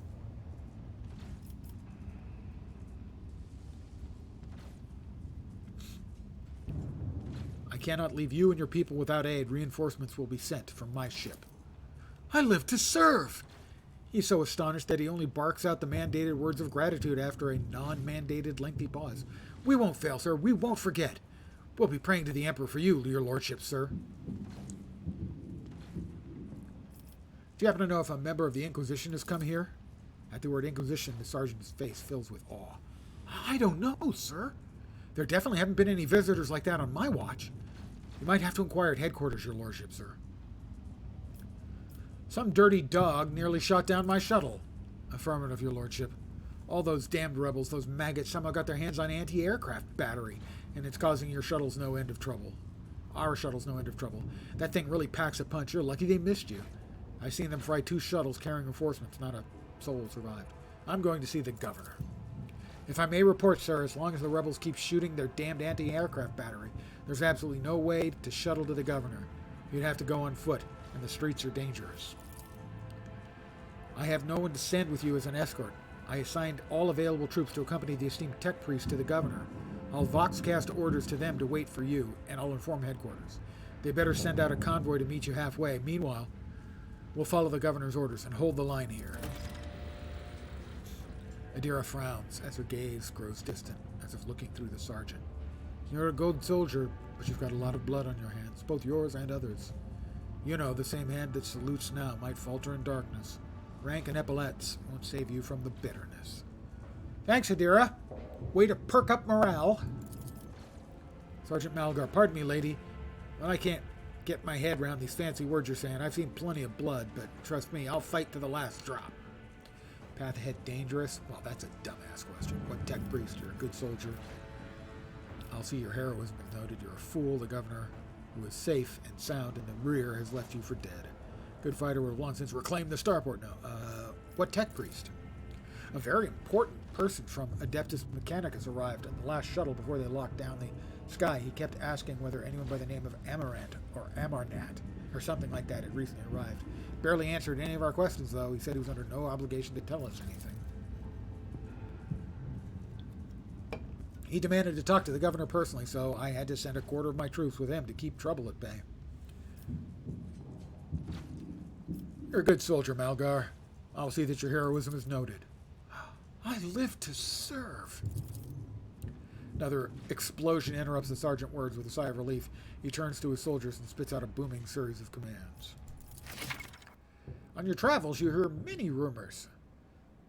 S10: I cannot leave you and your people without aid. Reinforcements will be sent from my ship. I live to serve! He's so astonished that he only barks out the mandated words of gratitude after a non-mandated lengthy pause. We won't fail, sir. We won't forget. We'll be praying to the Emperor for you, your lordship, sir. Do you happen to know if a member of the Inquisition has come here? At the word Inquisition, the sergeant's face fills with awe. I don't know, sir. There definitely haven't been any visitors like that on my watch. You might have to inquire at headquarters, your lordship, sir. Some dirty dog nearly shot down my shuttle. Affirmative, your lordship. All those damned rebels, those maggots, somehow got their hands on anti-aircraft battery, and it's causing your shuttles no end of trouble. Our shuttles no end of trouble. That thing really packs a punch. You're lucky they missed you. I've seen them fry 2 shuttles carrying reinforcements. Not a soul survived. I'm going to see the governor. If I may report, sir, as long as the rebels keep shooting their damned anti-aircraft battery, there's absolutely no way to shuttle to the governor. You'd have to go on foot, and the streets are dangerous. I have no one to send with you as an escort. I assigned all available troops to accompany the esteemed tech priest to the governor. I'll voxcast orders to them to wait for you, and I'll inform headquarters. They better send out a convoy to meet you halfway. Meanwhile, we'll follow the governor's orders and hold the line here. Adira frowns as her gaze grows distant, as if looking through the sergeant. You're a good soldier, but you've got a lot of blood on your hands, both yours and others. You know, the same hand that salutes now might falter in darkness. Rank and epaulets won't save you from the bitterness. Thanks, Adira. Way to perk up morale. Sergeant Malgar, pardon me, lady, but I can't get my head around these fancy words you're saying. I've seen plenty of blood, but trust me, I'll fight to the last drop. Path ahead dangerous? Well, that's a dumbass question. What tech priest? You're a good soldier. I'll see your heroism is noted. You're a fool. The governor, who is safe and sound in the rear, has left you for dead. Good fighter would have long since reclaimed the starport. No, what tech priest? A very important person from Adeptus Mechanicus arrived on the last shuttle before they locked down the sky. He kept asking whether anyone by the name of Amarant or Amarnat or something like that had recently arrived. Barely answered any of our questions, though. He said he was under no obligation to tell us anything. He demanded to talk to the governor personally, so I had to send a quarter of my troops with him to keep trouble at bay. You're a good soldier, Malgar. I'll see that your heroism is noted. I live to serve. Another explosion interrupts the sergeant's words with a sigh of relief. He turns to his soldiers and spits out a booming series of commands. On your travels, you hear many rumors.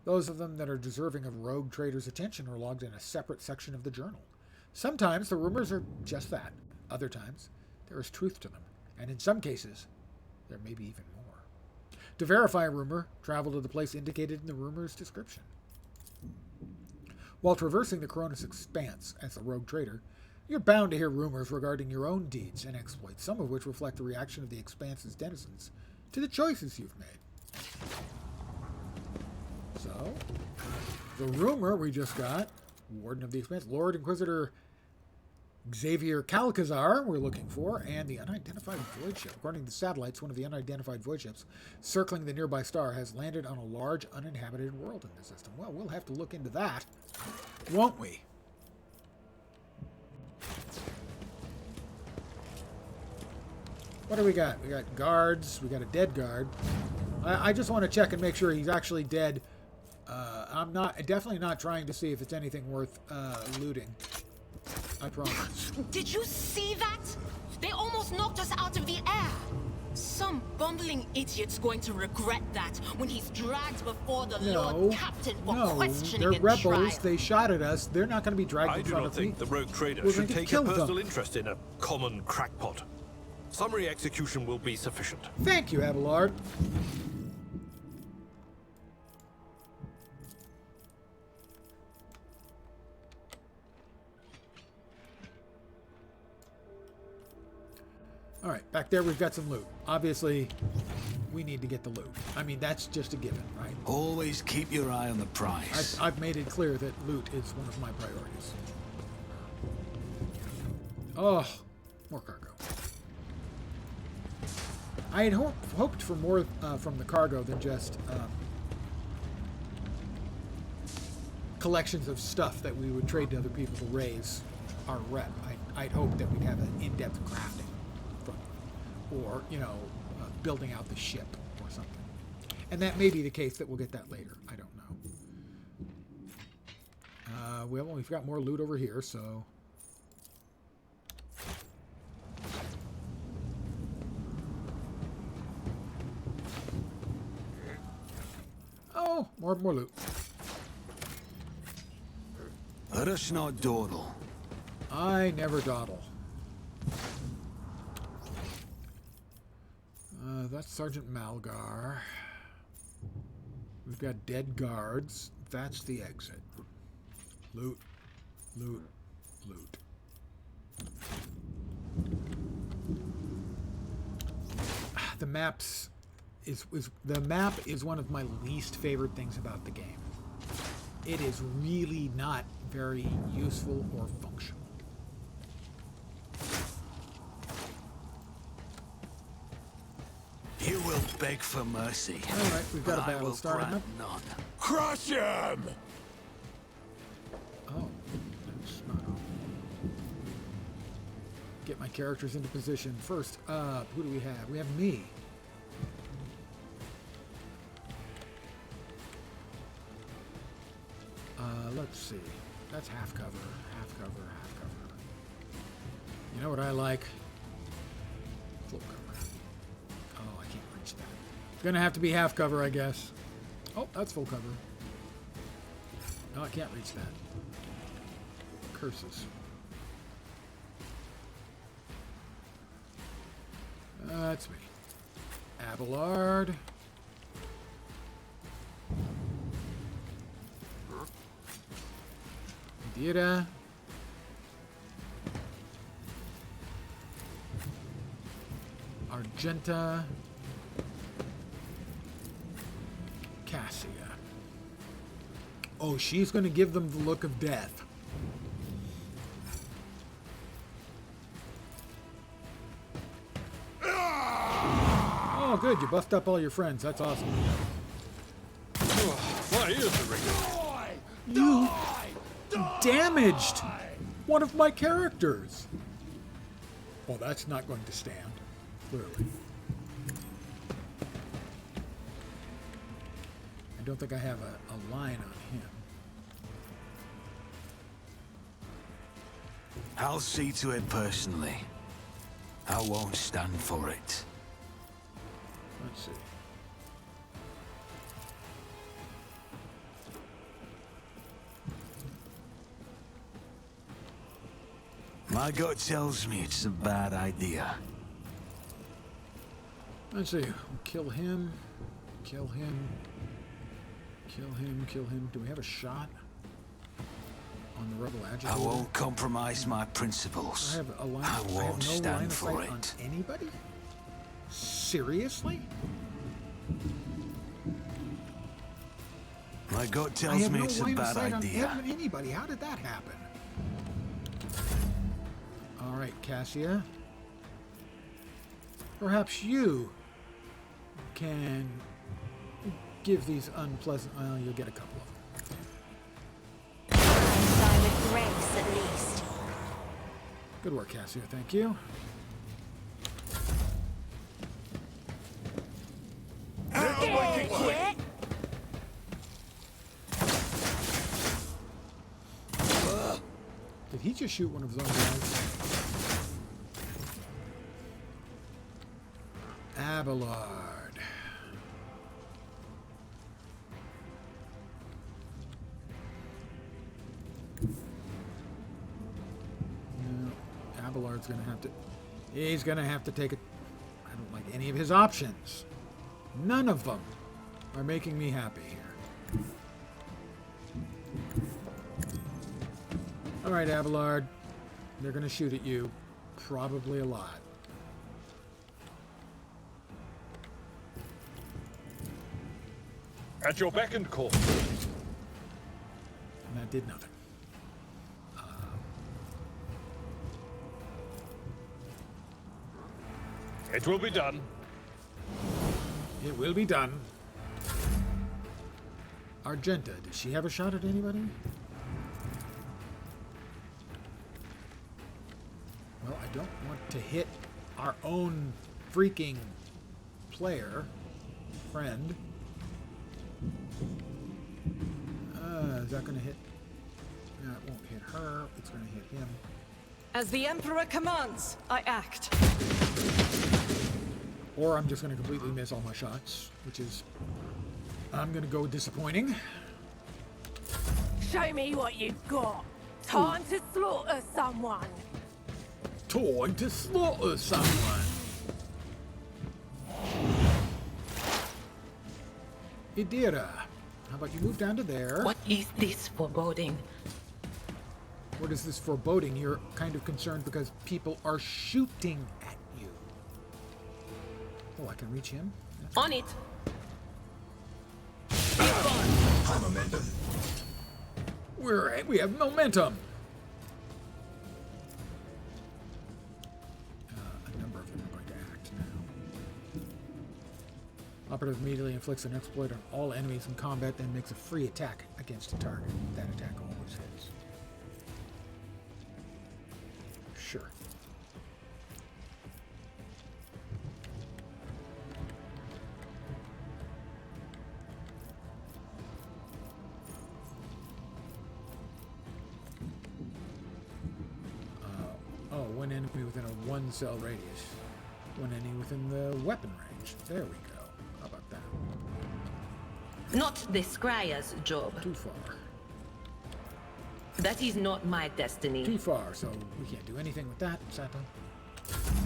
S10: Those of them that are deserving of rogue traders' attention are logged in a separate section of the journal. Sometimes the rumors are just that. Other times, there is truth to them. And in some cases, there may be even more. To verify a rumor, travel to the place indicated in the rumor's description. While traversing the Coronis Expanse as a rogue trader, you're bound to hear rumors regarding your own deeds and exploits, some of which reflect the reaction of the Expanse's denizens to the choices you've made. So, the rumor we just got, Warden of the Expanse, Lord Inquisitor Xavier Calcazar we're looking for, and the unidentified void ship. According to the satellites, one of the unidentified void ships circling the nearby star has landed on a large uninhabited world in the system. Well, we'll have to look into that, won't we? What do we got? We got guards. We got a dead guard. I just want to check and make sure he's actually dead. I'm definitely not trying to see if it's anything worth looting. I promise.
S5: Did you see that? They almost knocked us out of the air. Some bumbling idiot's going to regret that when he's dragged before the Lord Captain for questioning
S10: they're
S5: and
S10: rebels.
S5: trial.
S10: They shot at us. They're not going to be dragged in front of me.
S3: I do not think the rogue trader
S10: We're
S3: should
S10: going to
S3: take a
S10: kill
S3: personal
S10: them.
S3: interest in a common crackpot. Summary execution will be sufficient.
S10: Thank you, Abelard. All right, back there we've got some loot. Obviously, we need to get the loot. I mean, that's just a given, right?
S2: Always keep your eye on the prize.
S10: I've made it clear that loot is one of my priorities. Oh, more cargo. I had hoped for more from the cargo than just collections of stuff that we would trade to other people to raise our rep. I'd hoped that we'd have an in-depth crafting from, or, you know, building out the ship or something. And that may be the case that we'll get that later. I don't know. Well, we've got more loot over here, so... Oh, more loot.
S2: Let us not dawdle.
S10: I never dawdle. That's Sergeant Malgar. We've got dead guards. That's the exit. Loot, loot, loot. The maps the map is one of my least favorite things about the game. It is really not very useful or functional.
S2: You will beg for mercy.
S10: All right, we've got a battle starting up.
S2: None.
S7: Crush him!
S10: Oh, that's not on. Get my characters into position. First up, who do we have? We have me. Let's see. That's half cover, half cover, half cover. You know what I like? Full cover. Oh, I can't reach that. It's gonna have to be half cover, I guess. Oh, that's full cover. No, I can't reach that. Curses. That's me. Abelard. Dira. Argenta. Cassia. Oh, she's going to give them the look of death. Oh, good. You buffed up all your friends. That's awesome.
S3: Why is the ring?
S10: You damaged one of my characters. Well, that's not going to stand, clearly. I don't think I have a line on him.
S2: I'll see to it personally. I won't stand for it.
S10: Let's see.
S2: My gut tells me it's a bad idea.
S10: Let's see. We'll kill him. Kill him. Kill him. Kill him. Do we have a shot on the rebel agitator?
S2: I won't compromise my principles.
S10: I have a line.
S2: I won't
S10: I have no line
S2: stand
S10: of
S2: for
S10: sight on
S2: it.
S10: anybody? Seriously?
S2: My gut
S10: I
S2: tells
S10: have
S2: me
S10: no
S2: it's a
S10: line of
S2: bad
S10: sight
S2: idea.
S10: on anybody. How did that happen? All right, Cassia. Perhaps you can give these unpleasant... Well, you'll get a couple of them.
S8: Die with grace, at least.
S10: Good work, Cassia. Thank you. Did he just shoot one of his own guys? Abelard. No, Abelard's gonna have to... He's gonna have to take it. I don't like any of his options. None of them are making me happy here. Alright, Abelard. They're gonna shoot at you. Probably a lot.
S3: At your beck and call.
S10: And that did nothing.
S3: It will be done.
S10: It will be done. Argenta, does she have a shot at anybody? Well, I don't want to hit our own freaking player, friend. Is that going to hit? No, it won't hit her. It's going to hit him.
S9: As the Emperor commands, I act.
S10: Or I'm just going to completely miss all my shots, which is... I'm going to go disappointing.
S11: Show me what you've got. Time to slaughter someone.
S10: Time to slaughter someone. Idira, how about you move down to there?
S6: What is this foreboding?
S10: What is this foreboding? You're kind of concerned because people are shooting at you. Oh, I can reach him? That's
S6: On it.
S7: High momentum.
S10: We have momentum. A number of them are going to act now. Operative immediately inflicts an exploit on all enemies in combat, then makes a free attack against a target. That attack always hits. Sure. When in me within a 1-cell radius. One enemy within the weapon range. There we go. How about that?
S6: Not the Scryer's job.
S10: Too far.
S6: That is not my destiny.
S10: Too far, so we can't do anything with that, Satan.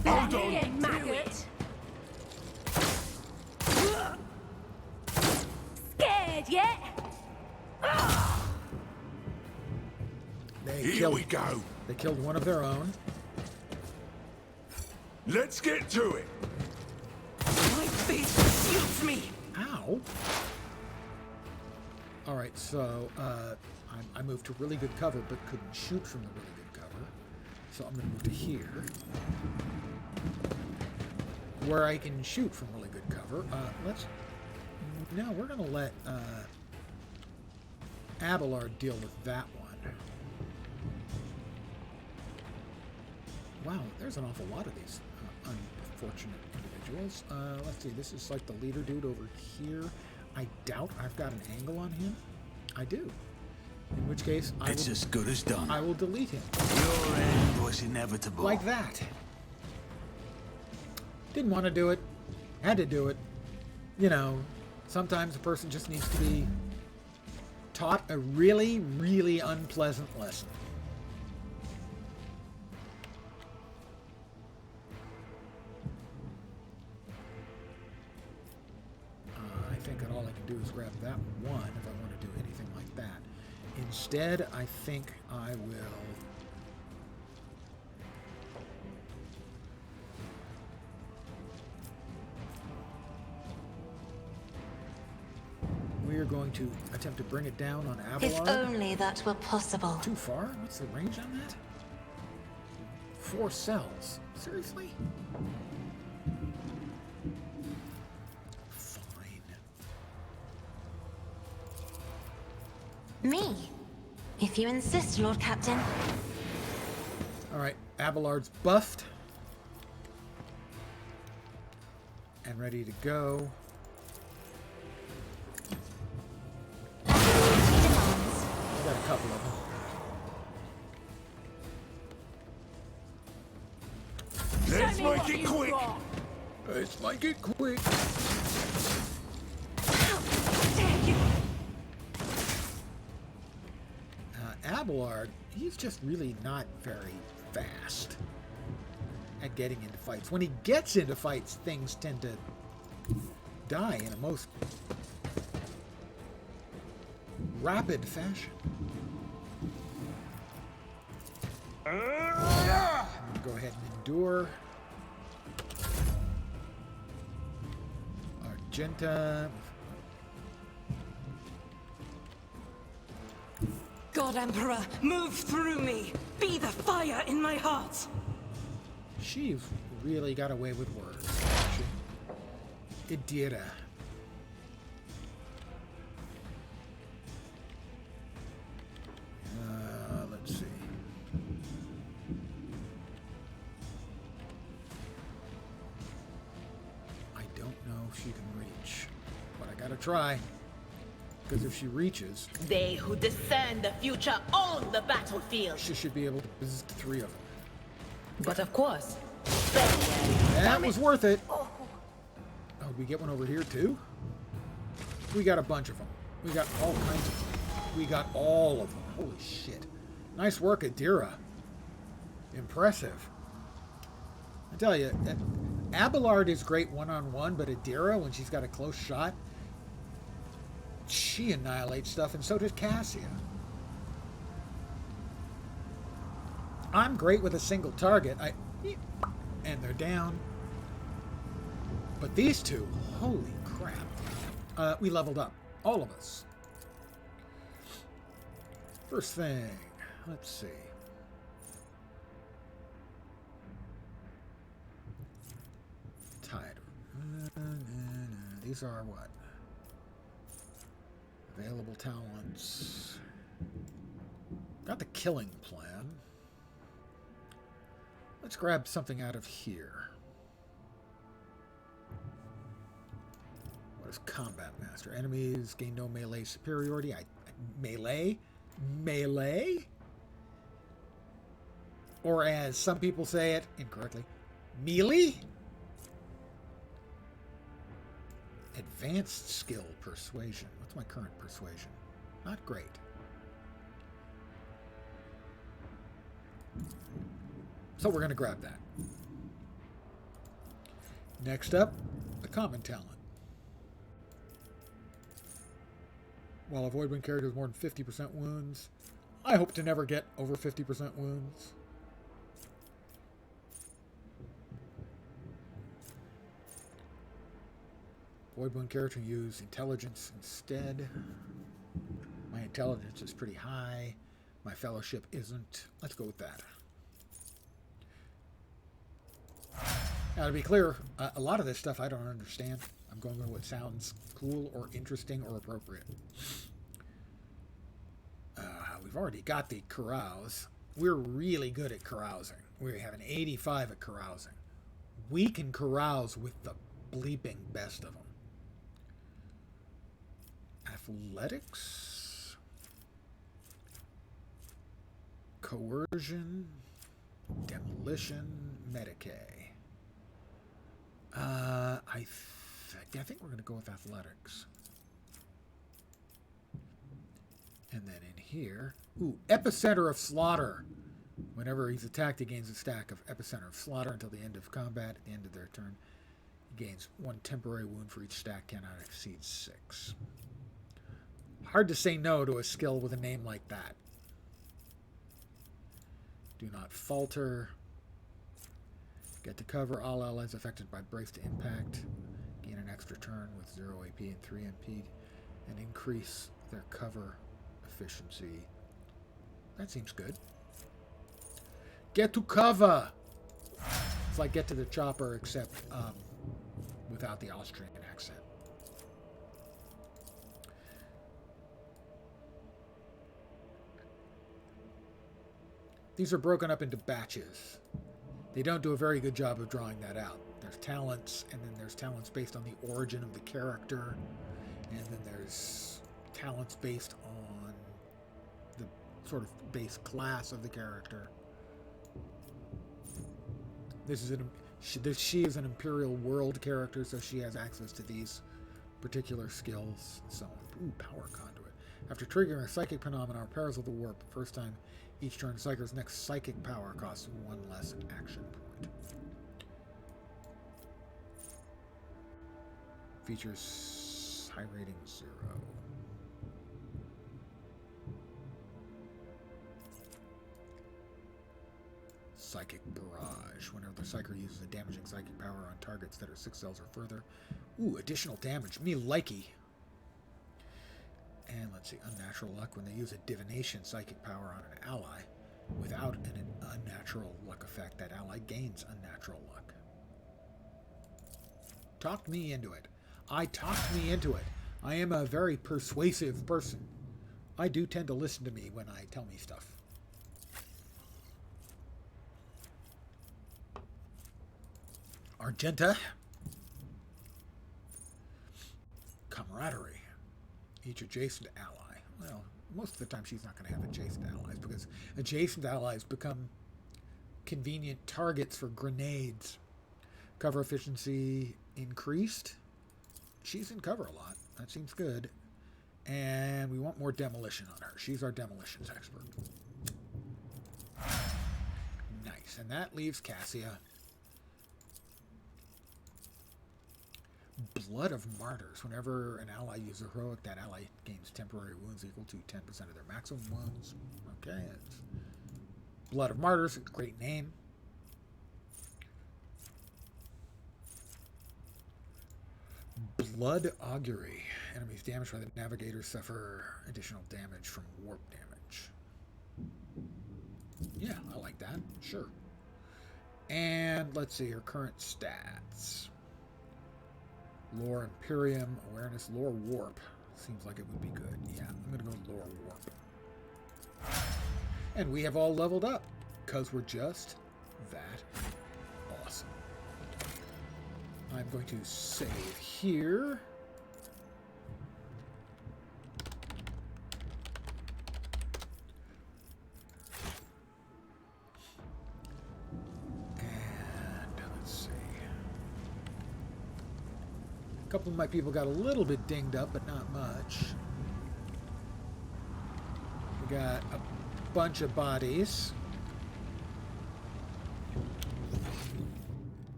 S11: Hold on, maggot. Scared yet?
S7: Here we go.
S10: They killed one of their own.
S7: Let's get to it.
S9: My face shields me.
S10: Ow. All right, so I moved to really good cover, but couldn't shoot from the really good cover. So I'm going to move to here, where I can shoot from really good cover. No, we're going to let Abelard deal with that one. Wow, there's an awful lot of these unfortunate individuals. Let's see, this is like the leader dude over here. I doubt I've got an angle on him. I do. In which case,
S2: It's as good as done.
S10: I will delete him.
S2: Your end was inevitable.
S10: Like that. Didn't want to do it. Had to do it. You know, sometimes a person just needs to be taught a really, really unpleasant lesson. I think that all I can do is grab that one if I want to do anything like that. Instead, I think I will... We are going to attempt to bring it down on Abelard.
S8: If only that were possible.
S10: Too far? What's the range on that? 4 cells. Seriously? Fine.
S8: Me? If you insist, Lord Captain.
S10: Alright, Abelard's buffed. And ready to go. Got a couple of them.
S7: Let's make it quick.
S10: Let's make it quick. Abelard, he's just really not very fast at getting into fights. When he gets into fights, things tend to die in a most rapid fashion. I'm gonna go ahead and endure. Argenta.
S9: God Emperor, move through me. Be the fire in my heart.
S10: She really got away with words. Idira. Let's see. I don't know if she can reach, but I gotta try. Because if she reaches,
S6: They who discern the future own the battlefield.
S10: she should be able to visit 3 of them.
S6: But of course,
S10: That was worth it. Oh, we get one over here too? We got a bunch of them. We got all kinds of them. We got all of them. Holy shit. Nice work, Idira. Impressive. I tell you, Abelard is great one-on-one, but Idira, when she's got a close shot, she annihilates stuff, and so does Cassia. I'm great with a single target. And they're down. But these two, holy crap. We leveled up. All of us. First thing, let's see. Tide. These are what? Available talents. Got the killing plan. Let's grab something out of here. What is Combat Master? Enemies gain no melee superiority. Melee? Melee? Or as some people say it incorrectly, melee? Advanced skill persuasion. What's my current persuasion? Not great. So we're going to grab that. Next up, the common talent. While avoid when characters more than 50% wounds. I hope to never get over 50% wounds. Avoid when character use intelligence instead. My intelligence is pretty high. My fellowship isn't. Let's go with that. Now, to be clear, a lot of this stuff I don't understand. I'm going with what sounds cool or interesting or appropriate. We've already got the carouse. We're really good at carousing. We have an 85 at carousing. We can carouse with the bleeping best of them. Athletics. Coercion. Demolition. Medicae. I think we're going to go with athletics. And then in here, Epicenter of Slaughter. Whenever he's attacked, he gains a stack of Epicenter of Slaughter until the end of combat. At the end of their turn, he gains 1 temporary wound for each stack, cannot exceed 6. Hard to say no to a skill with a name like that. Do not falter. Get to cover. All allies affected by brace to impact. Gain an extra turn with 0 AP and 3 MP. And increase their cover efficiency. That seems good. Get to cover! It's like get to the chopper, except without the Austrian accent. These are broken up into batches. They don't do a very good job of drawing that out. There's talents, and then there's talents based on the origin of the character, and then there's talents based on the sort of base class of the character. She is an Imperial World character, so she has access to these particular skills. So, power conduit. After triggering a psychic phenomenon or Perils of the Warp, first time each turn, Psyker's next psychic power costs 1 less action point. Features high rating 0. Psychic Barrage. Whenever the Psyker uses a damaging psychic power on targets that are 6 cells or further. Additional damage. Me likey. And let's see, unnatural luck. When they use a divination psychic power on an ally, without an unnatural luck effect, that ally gains unnatural luck. Talked me into it. I talked me into it. I am a very persuasive person. I do tend to listen to me when I tell me stuff. Argenta. Camaraderie. Each adjacent ally. Well, most of the time she's not going to have adjacent allies because adjacent allies become convenient targets for grenades. Cover efficiency increased. She's in cover a lot. That seems good. And we want more demolition on her. She's our demolitions expert. Nice. And that leaves Cassia. Blood of Martyrs. Whenever an ally uses a heroic, that ally gains temporary wounds equal to 10% of their maximum wounds. Okay. It's Blood of Martyrs. Great name. Blood Augury. Enemies damaged by the Navigator suffer additional damage from warp damage. Yeah, I like that. Sure. And let's see her current stats. Lore Imperium, Awareness, Lore Warp. Seems like it would be good. Yeah, I'm going to go with Lore Warp. And we have all leveled up, because we're just that awesome. I'm going to save here. A couple of my people got a little bit dinged up, but not much. We got a bunch of bodies.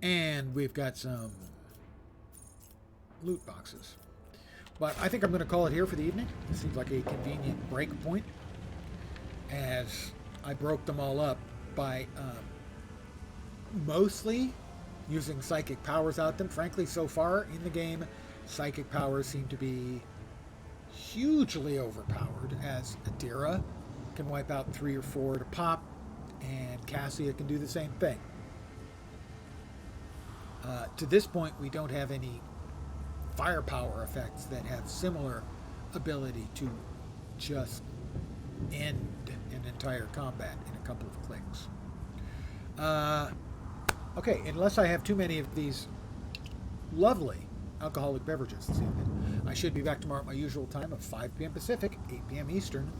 S10: And we've got some loot boxes. But I think I'm going to call it here for the evening. It seems like a convenient break point, as I broke them all up by mostly using psychic powers out them. Frankly, so far in the game, psychic powers seem to be hugely overpowered, as Adira can wipe out 3 or 4 to pop, and Cassia can do the same thing. To this point, we don't have any firepower effects that have similar ability to just end an entire combat in a couple of clicks. Okay, unless I have too many of these lovely alcoholic beverages this evening, I should be back tomorrow at my usual time of 5 p.m. Pacific, 8 p.m. Eastern,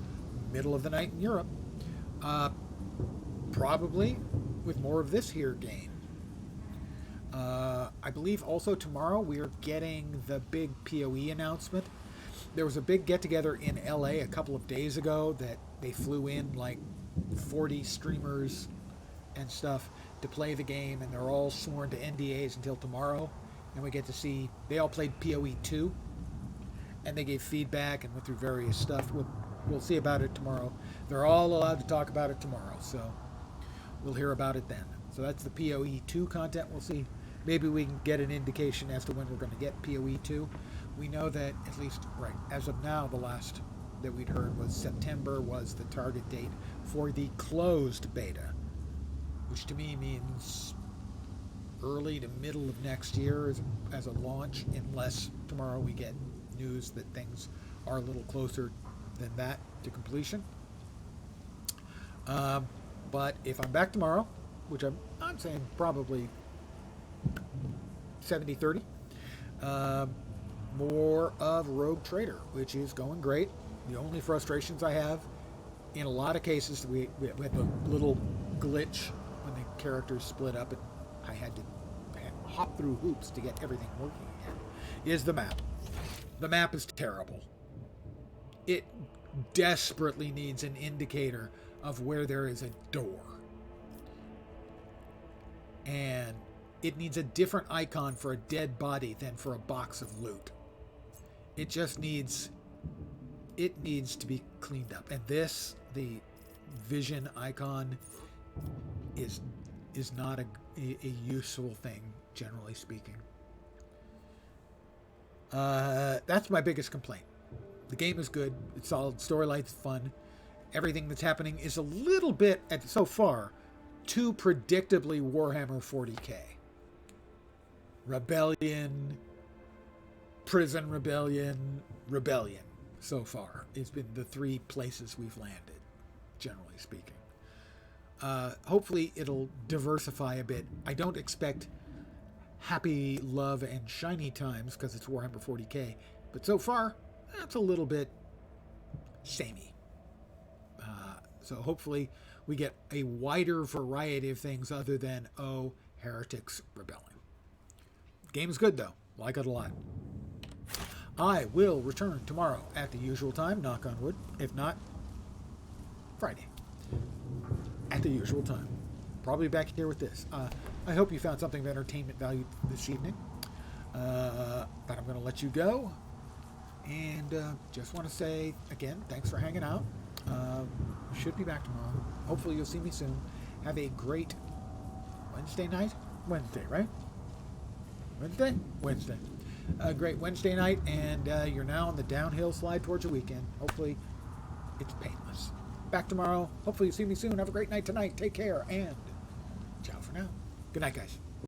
S10: middle of the night in Europe. Probably with more of this here game. I believe also tomorrow we are getting the big PoE announcement. There was a big get-together in LA a couple of days ago that they flew in like 40 streamers and stuff to play the game, and they're all sworn to NDAs until tomorrow, and we get to see, they all played PoE 2, and they gave feedback and went through various stuff. We'll see about it tomorrow. They're all allowed to talk about it tomorrow, so we'll hear about it then. So that's the PoE 2 content. We'll see. Maybe we can get an indication as to when we're going to get PoE 2. We know that, at least, right, as of now, the last that we'd heard was September was the target date for the closed beta, which to me means early to middle of next year as a launch, unless tomorrow we get news that things are a little closer than that to completion. But if I'm back tomorrow, which I'm saying probably 70-30, more of Rogue Trader, which is going great. The only frustrations I have, in a lot of cases, we had a little glitch when the characters split up, and I had to hop through hoops to get everything working again, is the map. The map is terrible. It desperately needs an indicator of where there is a door. And it needs a different icon for a dead body than for a box of loot. It just needs to be cleaned up. And this, the vision icon, is not a useful thing, generally speaking. That's my biggest complaint. The game is good. It's solid. Storyline's fun. Everything that's happening is a little bit, so far, too predictably Warhammer 40k. Rebellion, prison rebellion, rebellion. So far, it's been the 3 places we've landed, generally speaking. Hopefully it'll diversify a bit. I don't expect happy, love, and shiny times because it's Warhammer 40k, but so far, that's a little bit samey. So hopefully we get a wider variety of things other than, heretics rebelling. Game is good, though. Like it a lot. I will return tomorrow at the usual time, knock on wood. If not, Friday. At the usual time. Probably back here with this. I hope you found something of entertainment value this evening. But I'm going to let you go. And just want to say, again, thanks for hanging out. Should be back tomorrow. Hopefully you'll see me soon. Have a great Wednesday night? Wednesday, right? Wednesday. A great Wednesday night, and you're now on the downhill slide towards your weekend. Hopefully it's painless. Back tomorrow. Hopefully you'll see me soon. Have a great night tonight. Take care, and ciao for now. Good night, guys.